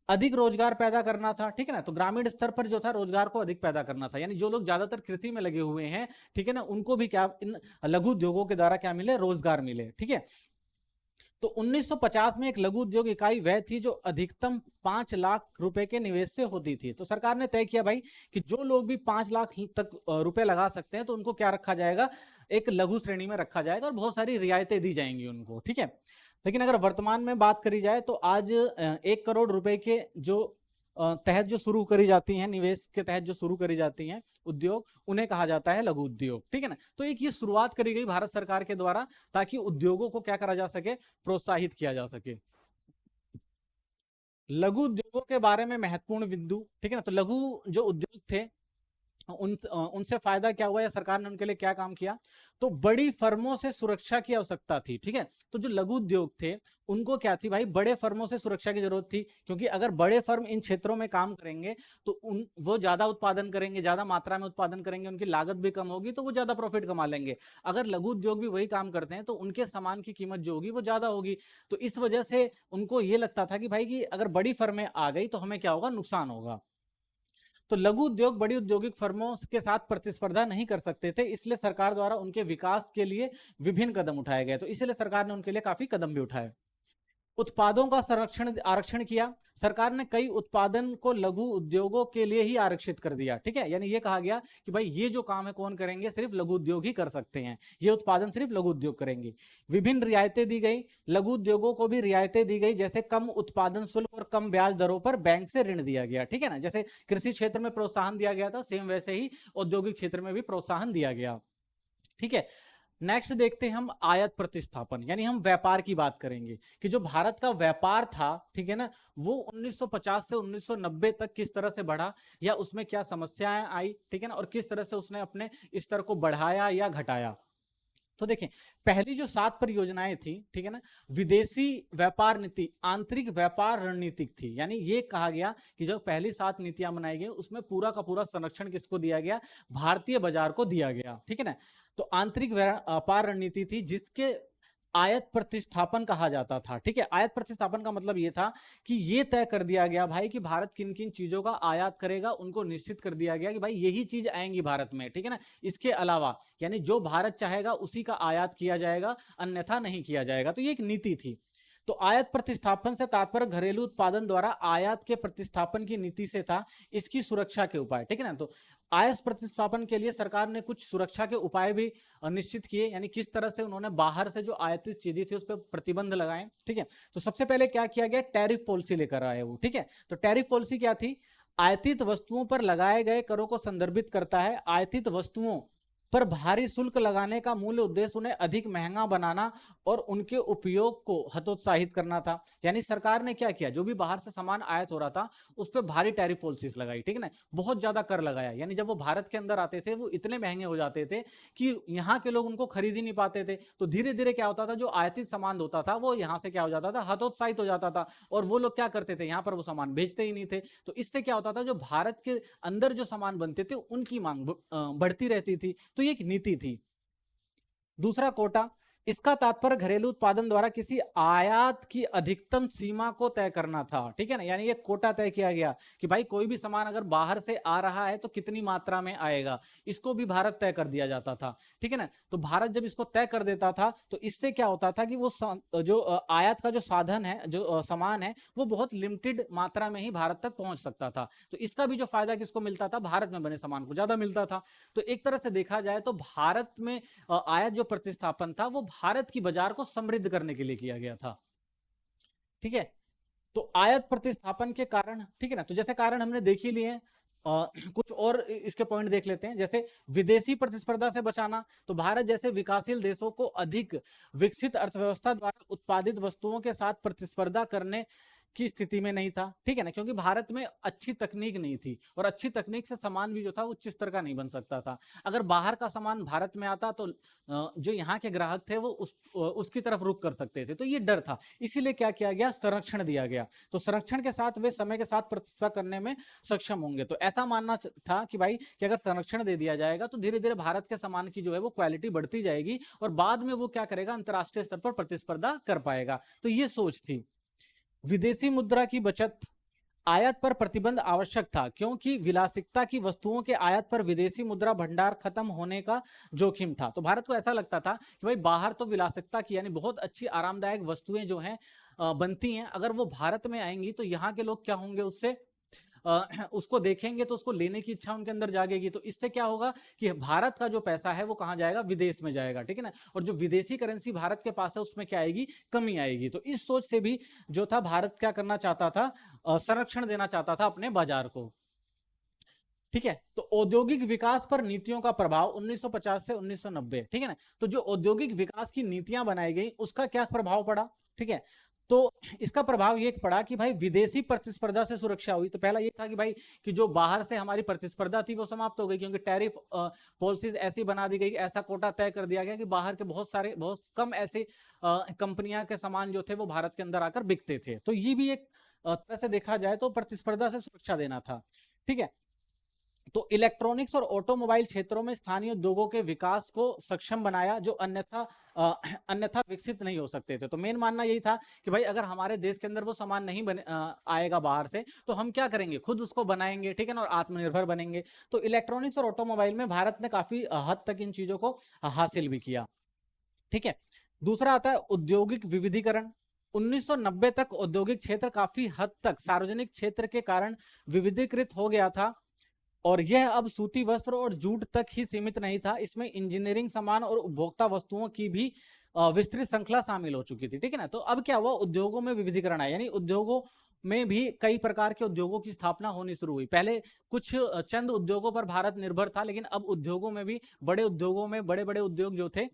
अधिक रोजगार पैदा करना था, ठीक है ना। तो ग्रामीण स्तर पर जो था रोजगार को अधिक पैदा करना था, यानी जो लोग ज्यादातर कृषि में लगे हुए हैं, ठीक है ना, उनको भी क्या इन लघु उद्योगों के द्वारा क्या मिले, रोजगार मिले, ठीक है। तो 1950 में एक लघु उद्योग इकाई वह थी जो अधिकतम 5 लाख रुपए के निवेश से होती थी। तो सरकार ने तय किया भाई कि जो लोग भी 5 लाख तक रुपए लगा सकते हैं तो उनको क्या रखा जाएगा, एक लघु श्रेणी में रखा जाएगा और बहुत सारी रियायतें दी जाएंगी उनको, ठीक है। लेकिन अगर वर्तमान में बात करी जाए तो आज 1 करोड़ रुपए के जो तहत जो शुरू करी जाती हैं, निवेश के तहत जो शुरू करी जाती हैं उद्योग, उन्हें कहा जाता है लघु उद्योग, ठीक है ना। तो एक ये शुरुआत करी गई भारत सरकार के द्वारा ताकि उद्योगों को क्या करा जा सके, प्रोत्साहित किया जा सके। लघु उद्योगों के बारे में महत्वपूर्ण बिंदु, ठीक है ना। तो लघु जो उद्योग थे उनसे फायदा क्या हुआ या सरकार ने उनके लिए क्या काम किया, तो बड़ी फर्मों से सुरक्षा की आवश्यकता थी, ठीक है। तो जो लघु उद्योग थे उनको क्या थी भाई, बड़े फर्मों से सुरक्षा की जरूरत थी, क्योंकि अगर बड़े फर्म इन क्षेत्रों में काम करेंगे तो वो ज्यादा उत्पादन करेंगे, ज्यादा मात्रा में उत्पादन करेंगे, उनकी लागत भी कम होगी तो वो ज्यादा प्रॉफिट कमा लेंगे। अगर लघु उद्योग भी वही काम करते हैं तो उनके सामान की कीमत जो होगी वो ज्यादा होगी। तो इस वजह से उनको ये लगता था कि भाई कि अगर बड़ी फर्में आ गई तो हमें क्या होगा, नुकसान होगा। तो लघु उद्योग बड़ी औद्योगिक फर्मों के साथ प्रतिस्पर्धा नहीं कर सकते थे, इसलिए सरकार द्वारा उनके विकास के लिए विभिन्न कदम उठाए गए। तो इसलिए सरकार ने उनके लिए काफी कदम भी उठाए। उत्पादों का संरक्षण आरक्षण किया, सरकार ने कई उत्पादन को लघु उद्योगों के लिए ही आरक्षित कर दिया, ठीक है। यानी ये कहा गया कि भाई ये जो काम है कौन करेंगे, सिर्फ लघु उद्योग ही कर सकते हैं, ये उत्पादन सिर्फ लघु उद्योग करेंगे। विभिन्न रियायतें दी गई, लघु उद्योगों को भी रियायतें दी गई, जैसे कम उत्पादन शुल्क और कम ब्याज दरों पर बैंक से ऋण दिया गया, ठीक है ना। जैसे कृषि क्षेत्र में प्रोत्साहन दिया गया था, सेम वैसे ही औद्योगिक क्षेत्र में भी प्रोत्साहन दिया गया, ठीक है। नेक्स्ट देखते हैं हम आयात प्रतिस्थापन, यानी हम व्यापार की बात करेंगे कि जो भारत का व्यापार था, ठीक है ना, वो 1950 से 1990 तक किस तरह से बढ़ा या उसमें क्या समस्याएं आई, ठीक है ना, और किस तरह से उसने अपने स्तर को बढ़ाया या घटाया। तो देखें, पहली जो 7 परियोजनाएं थी, ठीक है ना, विदेशी व्यापार नीति आंतरिक व्यापार रणनीतिक थी। यानी ये कहा गया कि जो पहली 7 नीतियां बनाई गई उसमें पूरा का पूरा संरक्षण किसको दिया गया, भारतीय बाजार को दिया गया, ठीक है ना। तो आंतरिक व्यापार रणनीति थी जिसके आयत प्रतिस्थापन कहा जाता था, ठीक है। आयत प्रतिस्थापन का मतलब यह था कि यह तय कर दिया गया भाई कि भारत किन किन चीजों का आयात करेगा, उनको निश्चित कर दिया गया कि भाई यही चीज आएंगी भारत में, ठीक है ना। इसके अलावा यानी जो भारत चाहेगा उसी का आयात किया जाएगा, अन्यथा नहीं किया जाएगा। तो ये एक नीति थी। तो आयात प्रतिस्थापन से तात्पर्य घरेलू उत्पादन द्वारा आयात के प्रतिस्थापन की नीति से था, इसकी सुरक्षा के उपाय, ठीक है ना। तो आयात प्रतिस्थापन के लिए सरकार ने कुछ सुरक्षा के उपाय भी निश्चित किए, यानी किस तरह से उन्होंने बाहर से जो आयातित चीजें थी उस पर प्रतिबंध लगाए, ठीक है। तो सबसे पहले क्या किया गया, टैरिफ पॉलिसी लेकर आए वो, ठीक है। तो टैरिफ पॉलिसी क्या थी, आयातित वस्तुओं पर लगाए गए करों को संदर्भित करता है। आयातित वस्तुओं पर भारी शुल्क लगाने का मूल उद्देश्य उन्हें अधिक महंगा बनाना और उनके उपयोग को हतोत्साहित करना था। यानी सरकार ने क्या किया, जो भी बाहर से सामान आयात हो रहा था उस पर भारी टैरिफ पॉलिसीज लगाई, ठीक है ना, बहुत ज्यादा कर लगाया। यानी जब वो भारत के अंदर आते थे वो इतने महंगे हो जाते थे कि यहाँ के लोग उनको खरीद ही नहीं पाते थे। तो धीरे धीरे क्या होता था, जो आयातित सामान होता था वो यहाँ से क्या हो जाता था, हतोत्साहित हो जाता था, और वो लोग क्या करते थे, यहाँ पर वो सामान बेचते ही नहीं थे। तो इससे क्या होता था, जो भारत के अंदर जो सामान बनते थे उनकी मांग बढ़ती रहती थी। तो ये एक नीति थी। दूसरा कोटा, इसका तात्पर्य घरेलू उत्पादन द्वारा किसी आयात की अधिकतम सीमा को तय करना था, ठीक है ना। यानी ये कोटा तय किया गया कि भाई कोई भी सामान अगर बाहर से आ रहा है तो कितनी मात्रा में आएगा, इसको भी भारत तय कर दिया जाता था, ठीक है ना। तो भारत जब इसको तय कर देता था तो इससे क्या होता था कि वो जो आयात का जो साधन है, जो सामान है, वो बहुत लिमिटेड मात्रा में ही भारत तक पहुंच सकता था। तो इसका भी जो फायदा किसको मिलता था, भारत में बने सामान को ज्यादा मिलता था। तो एक तरह से देखा जाए तो भारत में आयात जो प्रतिस्थापन था वो भारत की बाजार को समृद्ध करने के लिए किया गया था, ठीक है। तो आयात प्रतिस्थापन के कारण, ठीक है ना, तो जैसे कारण हमने देख ही लिए, कुछ और इसके पॉइंट देख लेते हैं। जैसे विदेशी प्रतिस्पर्धा से बचाना, तो भारत जैसे विकासशील देशों को अधिक विकसित अर्थव्यवस्था द्वारा उत्पादित वस्तुओं के साथ प्रतिस्पर्धा करने की स्थिति में नहीं था, ठीक है ना, क्योंकि भारत में अच्छी तकनीक नहीं थी और अच्छी तकनीक से सामान भी जो था उच्च स्तर का नहीं बन सकता था। अगर बाहर का सामान भारत में आता तो जो यहाँ के ग्राहक थे वो उसकी तरफ रुख कर सकते थे। तो ये डर था, इसीलिए क्या किया गया, संरक्षण दिया गया। तो संरक्षण के साथ वे समय के साथ प्रतिस्पर्धा करने में सक्षम होंगे। तो ऐसा मानना था कि भाई कि अगर संरक्षण दे दिया जाएगा तो धीरे धीरे भारत के सामान की जो है वो क्वालिटी बढ़ती जाएगी और बाद में वो क्या करेगा, अंतरराष्ट्रीय स्तर पर प्रतिस्पर्धा कर पाएगा। तो ये सोच थी। विदेशी मुद्रा की बचत, आयात पर प्रतिबंध आवश्यक था क्योंकि विलासिता की वस्तुओं के आयात पर विदेशी मुद्रा भंडार खत्म होने का जोखिम था। तो भारत को ऐसा लगता था कि भाई बाहर तो विलासिता की यानी बहुत अच्छी आरामदायक वस्तुएं जो हैं बनती हैं, अगर वो भारत में आएंगी तो यहाँ के लोग क्या होंगे, उससे उसको देखेंगे तो उसको लेने की इच्छा उनके अंदर जागेगी। तो इससे क्या होगा कि भारत का जो पैसा है वो कहां जाएगा, विदेश में जाएगा, ठीक है ना। और जो विदेशी करेंसी भारत के पास है उसमें क्या आएगी, कमी आएगी। तो इस सोच से भी जो था भारत क्या करना चाहता था, संरक्षण देना चाहता था अपने बाजार को, ठीक है। तो औद्योगिक विकास पर नीतियों का प्रभाव 1950 से 1990, ठीक है ना। तो जो औद्योगिक विकास की नीतियां बनाई गई उसका क्या प्रभाव पड़ा, ठीक है। तो इसका प्रभाव ये पड़ा कि भाई विदेशी प्रतिस्पर्धा से सुरक्षा हुई। तो पहला ये था कि भाई कि जो बाहर से हमारी प्रतिस्पर्धा थी वो समाप्त हो गई, क्योंकि टैरिफ पॉलिसीज ऐसी बना दी गई, ऐसा कोटा तय कर दिया गया कि बाहर के बहुत कम ऐसे कंपनियां के सामान जो थे वो भारत के अंदर आकर बिकते थे। तो ये भी एक तरह से देखा जाए तो प्रतिस्पर्धा से सुरक्षा देना था, ठीक है। तो इलेक्ट्रॉनिक्स और ऑटोमोबाइल क्षेत्रों में स्थानीय उद्योगों के विकास को सक्षम बनाया जो अन्यथा विकसित नहीं हो सकते थे। तो मेन मानना यही था कि भाई अगर हमारे देश के अंदर वो सामान नहीं आएगा बाहर से तो हम क्या करेंगे, खुद उसको बनाएंगे, ठीक है ना, और आत्मनिर्भर बनेंगे। तो इलेक्ट्रॉनिक्स और ऑटोमोबाइल में भारत ने काफी हद तक इन चीजों को हासिल भी किया, ठीक है। दूसरा आता है औद्योगिक विविधीकरण। 1990 तक औद्योगिक क्षेत्र काफी हद तक सार्वजनिक क्षेत्र के कारण विविधीकृत हो गया था और यह अब सूती वस्त्र और जूट तक ही सीमित नहीं था, इसमें इंजीनियरिंग सामान और उपभोक्ता वस्तुओं की भी विस्तृत श्रृंखला शामिल हो चुकी थी, ठीक है ना। तो अब क्या हुआ, उद्योगों में विविधीकरण आया, यानी उद्योगों में भी कई प्रकार के उद्योगों की स्थापना होनी शुरू हुई। पहले कुछ चंद उद्योगों पर भारत निर्भर था, लेकिन अब उद्योगों में भी बड़े बड़े उद्योग जो थे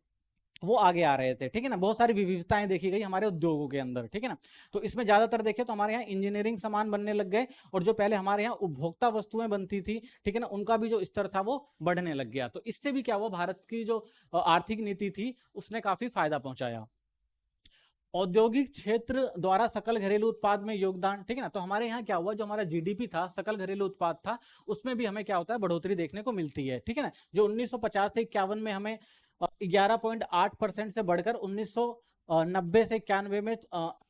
वो आगे आ रहे थे, ठीक है ना। बहुत सारी विविधताएं देखी गई हमारे उद्योगों के अंदर, ठीक है ना। तो इसमें ज्यादातर देखें तो हमारे यहाँ इंजीनियरिंग सामान बनने लग गए, और जो पहले हमारे यहाँ उपभोक्ता वस्तुएं बनती थी, ठीक है ना, उनका भी जो स्तर था वो बढ़ने लग गया। तो इससे भी क्या हुआ, भारत की जो आर्थिक नीति थी उसने काफी फायदा पहुंचाया। औद्योगिक क्षेत्र द्वारा सकल घरेलू उत्पाद में योगदान, ठीक है ना। तो हमारे यहाँ क्या हुआ, जो हमारा जीडीपी था, सकल घरेलू उत्पाद था, उसमें भी हमें क्या होता है, बढ़ोतरी देखने को मिलती है, ठीक है ना। जो 1950 से 51 में हमें 11.8% से बढ़कर 1990 से 91 में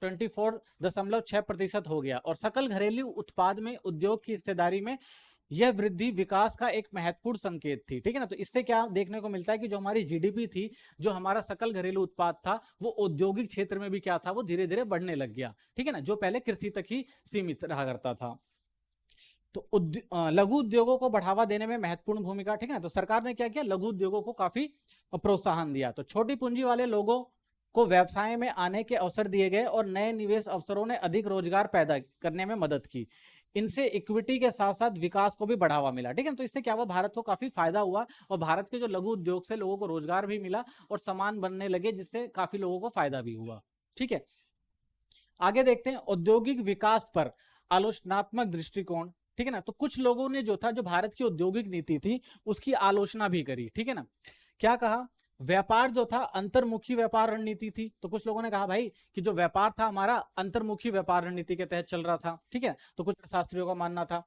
24.6% हो गया। और सकल घरेलू उत्पाद में उद्योग की हिस्सेदारी में यह वृद्धि विकास का एक महत्वपूर्ण संकेत थी, ठीक है ना। तो इससे क्या देखने को मिलता है कि जो हमारी जीडीपी थी, जो हमारा सकल घरेलू उत्पाद था, वो औद्योगिक क्षेत्र में भी क्या था, वो धीरे धीरे बढ़ने लग गया, ठीक है ना, जो पहले कृषि तक ही सीमित रहा करता था। तो लघु उद्योगों को बढ़ावा देने में महत्वपूर्ण भूमिका, ठीक है ना। तो सरकार ने क्या किया, लघु उद्योगों को काफी प्रोत्साहन दिया। तो छोटी पूंजी वाले लोगों को व्यवसाय में आने के अवसर दिए गए, और नए निवेश अवसरों ने अधिक रोजगार पैदा करने में मदद की। इनसे इक्विटी के साथ साथ विकास को भी बढ़ावा मिला, ठीक है। तो इससे क्या हुआ, भारत को काफी फायदा हुआ, और भारत के जो लघु उद्योग से लोगों को रोजगार भी मिला और सामान बनने लगे, जिससे काफी लोगों को फायदा भी हुआ, ठीक है। आगे देखते हैं औद्योगिक विकास पर आलोचनात्मक दृष्टिकोण, ठीक है ना। तो कुछ लोगों ने जो था, जो भारत की औद्योगिक नीति थी, उसकी आलोचना भी करी, ठीक है ना। क्या कहा, व्यापार जो था अंतर्मुखी व्यापार रणनीति थी। तो कुछ लोगों ने कहा भाई कि जो व्यापार था हमारा अंतर्मुखी व्यापार रणनीति के तहत चल रहा था, ठीक है। तो कुछ शास्त्रियों का मानना था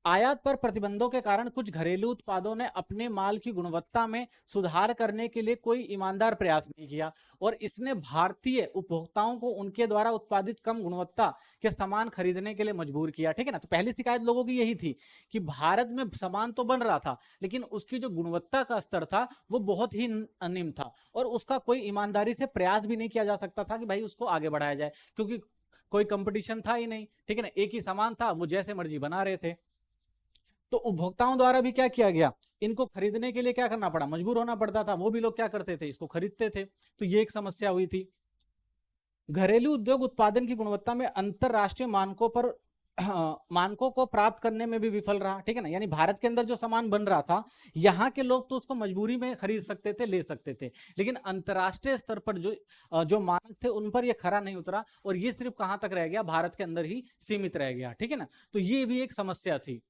आयात पर प्रतिबंधों के कारण कुछ घरेलू उत्पादों ने अपने माल की गुणवत्ता में सुधार करने के लिए कोई ईमानदार प्रयास नहीं किया, और इसने भारतीय उपभोक्ताओं को उनके द्वारा उत्पादित कम गुणवत्ता के सामान खरीदने के लिए मजबूर किया, ठीक है ना। तो पहली शिकायत लोगों की यही थी कि भारत में सामान तो बन रहा था, लेकिन उसकी जो गुणवत्ता का स्तर था वो बहुत ही निम्न था, और उसका कोई ईमानदारी से प्रयास भी नहीं किया जा सकता था कि भाई उसको आगे बढ़ाया जाए, क्योंकि कोई कंपटीशन था ही नहीं, ठीक है ना। एक ही सामान था, वो जैसे मर्जी बना रहे थे। तो उपभोक्ताओं द्वारा भी क्या किया गया, इनको खरीदने के लिए क्या करना पड़ा, मजबूर होना पड़ता था। वो भी लोग क्या करते थे, इसको खरीदते थे। तो ये एक समस्या हुई थी। घरेलू उद्योग उत्पादन की गुणवत्ता में अंतरराष्ट्रीय मानकों पर मानकों को प्राप्त करने में भी विफल रहा, ठीक है ना। यानी भारत के अंदर जो सामान बन रहा था, यहाँ के लोग तो उसको मजबूरी में खरीद सकते थे, ले सकते थे, लेकिन अंतरराष्ट्रीय स्तर पर जो मानक थे उन पर ये खरा नहीं उतरा, और ये सिर्फ कहां तक रह गया, भारत के अंदर ही सीमित रह गया, ठीक है ना। तो ये भी एक समस्या थी।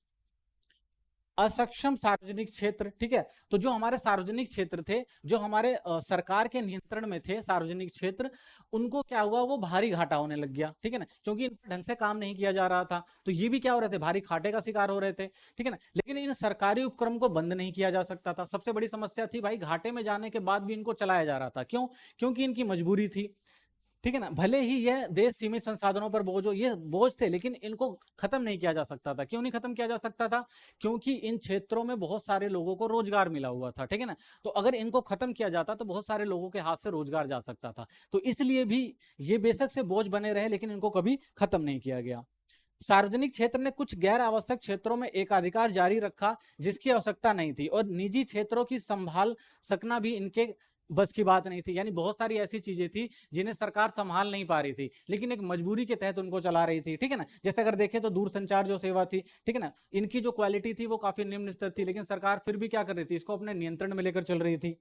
असक्षम सार्वजनिक क्षेत्र, ठीक है। तो जो हमारे सार्वजनिक क्षेत्र थे, जो हमारे सरकार के नियंत्रण में थे सार्वजनिक क्षेत्र, उनको क्या हुआ, वो भारी घाटा होने लग गया, ठीक है ना, क्योंकि इन ढंग से काम नहीं किया जा रहा था। तो ये भी क्या हो रहे थे, भारी घाटे का शिकार हो रहे थे, ठीक है ना। लेकिन इन सरकारी उपक्रम को बंद नहीं किया जा सकता था। सबसे बड़ी समस्या थी भाई, घाटे में जाने के बाद भी इनको चलाया जा रहा था। क्यों, क्योंकि इनकी मजबूरी थी, ठीक है ना। भले ही यह देश सीमित संसाधनों पर बोझ हो, ये बोझ थे, लेकिन इनको खत्म नहीं किया जा सकता था। क्यों नहीं खत्म किया जा सकता था, क्योंकि इन क्षेत्रों में बहुत सारे लोगों को रोजगार मिला हुआ था, ठीक है ना। तो अगर इनको खत्म किया जाता तो बहुत सारे लोगों के हाथ से रोजगार जा सकता था। तो इसलिए भी ये बेशक से बोझ बने रहे, लेकिन इनको कभी खत्म नहीं किया गया। सार्वजनिक क्षेत्र ने कुछ गैर आवश्यक क्षेत्रों में एकाधिकार जारी रखा, जिसकी आवश्यकता नहीं थी, और निजी क्षेत्रों की संभाल सकना भी इनके बस की बात नहीं थी। यानी बहुत सारी ऐसी चीजें थी जिन्हें सरकार संभाल नहीं पा रही थी, लेकिन एक मजबूरी के तहत उनको चला रही थी, ठीक है ना। जैसे अगर देखें तो दूरसंचार जो सेवा थी, ठीक है ना, इनकी जो क्वालिटी थी वो काफी निम्न स्तर थी, लेकिन सरकार फिर भी क्या कर रही थी, इसको अपने नियंत्रण में लेकर चल रही थी।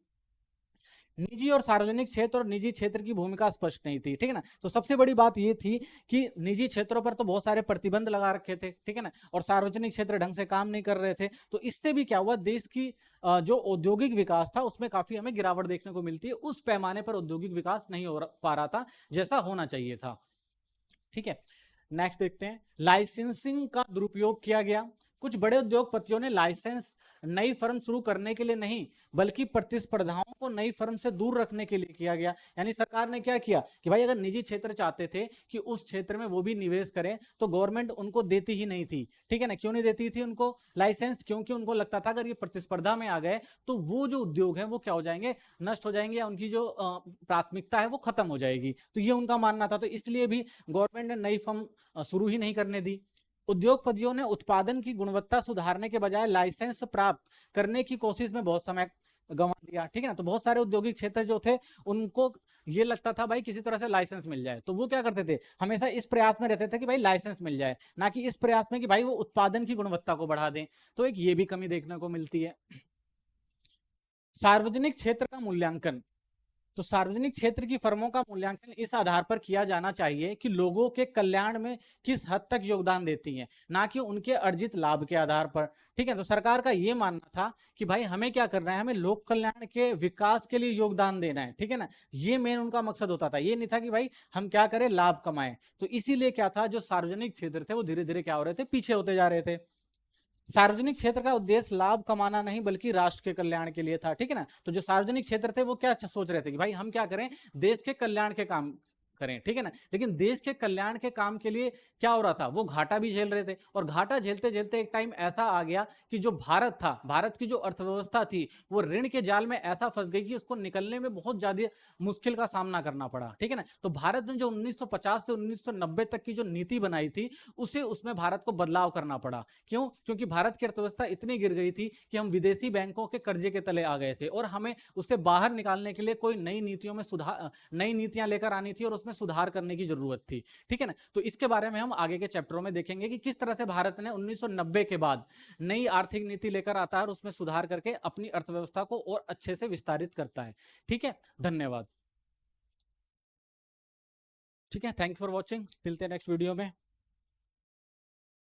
निजी और सार्वजनिक क्षेत्र और निजी क्षेत्र की भूमिका स्पष्ट नहीं थी, ठीक है ना। तो सबसे बड़ी बात ये थी कि निजी क्षेत्रों पर तो बहुत सारे प्रतिबंध लगा रखे थे, ठीक है ना, और सार्वजनिक क्षेत्र ढंग से काम नहीं कर रहे थे। तो इससे भी क्या हुआ, देश की जो औद्योगिक विकास था उसमें काफी हमें गिरावट देखने को मिलती है। उस पैमाने पर औद्योगिक विकास नहीं हो पा रहा था जैसा होना चाहिए था, ठीक है। नेक्स्ट देखते हैं, लाइसेंसिंग का दुरुपयोग किया गया। कुछ बड़े उद्योगपतियों ने लाइसेंस नई फर्म शुरू करने के लिए नहीं, बल्कि प्रतिस्पर्धाओं को नई फर्म से दूर रखने के लिए किया गया। यानी सरकार ने क्या किया कि भाई अगर निजी क्षेत्र चाहते थे कि उस क्षेत्र में वो भी निवेश करें, तो गवर्नमेंट उनको देती ही नहीं थी, ठीक है ना। क्यों नहीं देती थी उनको लाइसेंस, क्योंकि उनको लगता था अगर ये प्रतिस्पर्धा में आ गए तो वो जो उद्योग है वो क्या हो जाएंगे, नष्ट हो जाएंगे, या उनकी जो प्राथमिकता है वो खत्म हो जाएगी। तो ये उनका मानना था। तो इसलिए भी गवर्नमेंट ने नई फर्म शुरू ही नहीं करने दी। उद्योगपतियों ने उत्पादन की गुणवत्ता सुधारने के बजाय लाइसेंस प्राप्त करने की कोशिश में बहुत समय गंवा दिया, ठीक है ना। तो बहुत सारे औद्योगिक क्षेत्र जो थे उनको ये लगता था भाई किसी तरह से लाइसेंस मिल जाए, तो वो क्या करते थे, हमेशा इस प्रयास में रहते थे कि भाई लाइसेंस मिल जाए, ना कि इस प्रयास में कि भाई वो उत्पादन की गुणवत्ता को बढ़ा दें। तो एक ये भी कमी देखने को मिलती है। सार्वजनिक क्षेत्र का मूल्यांकन, तो सार्वजनिक क्षेत्र की फर्मों का मूल्यांकन इस आधार पर किया जाना चाहिए कि लोगों के कल्याण में किस हद तक योगदान देती हैं, ना कि उनके अर्जित लाभ के आधार पर। ठीक है, तो सरकार का यह मानना था कि भाई हमें क्या करना है, हमें लोक कल्याण के विकास के लिए योगदान देना है। ठीक है ना, ये मेन उनका मकसद होता था, ये नहीं था कि भाई हम क्या करें, लाभ कमाएं। तो इसीलिए क्या था, जो सार्वजनिक क्षेत्र थे वो धीरे धीरे क्या हो रहे थे, पीछे होते जा रहे थे। सार्वजनिक क्षेत्र का उद्देश्य लाभ कमाना नहीं बल्कि राष्ट्र के कल्याण के लिए था। ठीक है ना, तो जो सार्वजनिक क्षेत्र थे वो क्या सोच रहे थे कि भाई हम क्या करें, देश के कल्याण के काम करें। ठीक है ना, लेकिन देश के कल्याण के काम के लिए क्या हो रहा था, वो घाटा भी झेल रहे थे। और घाटा झेलते झेलते एक टाइम ऐसा आ गया कि जो भारत था, भारत की जो अर्थव्यवस्था थी, वो ऋण के जाल में ऐसा फंस गई कि उसको निकलने में बहुत ज्यादा मुश्किल का सामना करना पड़ा। ठीक है ना, तो भारत ने जो 1950 से 1990 तक की जो नीति बनाई थी, उसे उसमें भारत को बदलाव करना पड़ा। क्यों? क्योंकि भारत की अर्थव्यवस्था इतनी गिर गई थी कि हम विदेशी बैंकों के कर्जे के तले आ गए थे, और हमें उससे बाहर निकालने के लिए कोई नई नीतियों में सुधार, नई नीतियां लेकर आनी थी और उसमें सुधार करने की जरूरत थी। ठीक है ना, तो इसके बारे में हम आगे के चैप्टरों में देखेंगे कि किस तरह से भारत ने 1990 के बाद नई आर्थिक नीति लेकर आता है और उसमें सुधार करके अपनी अर्थव्यवस्था को और अच्छे से विस्तारित करता है। ठीक है, धन्यवाद। ठीक है, थैंक यू फॉर वॉचिंग, मिलते हैं नेक्स्ट वीडियो में।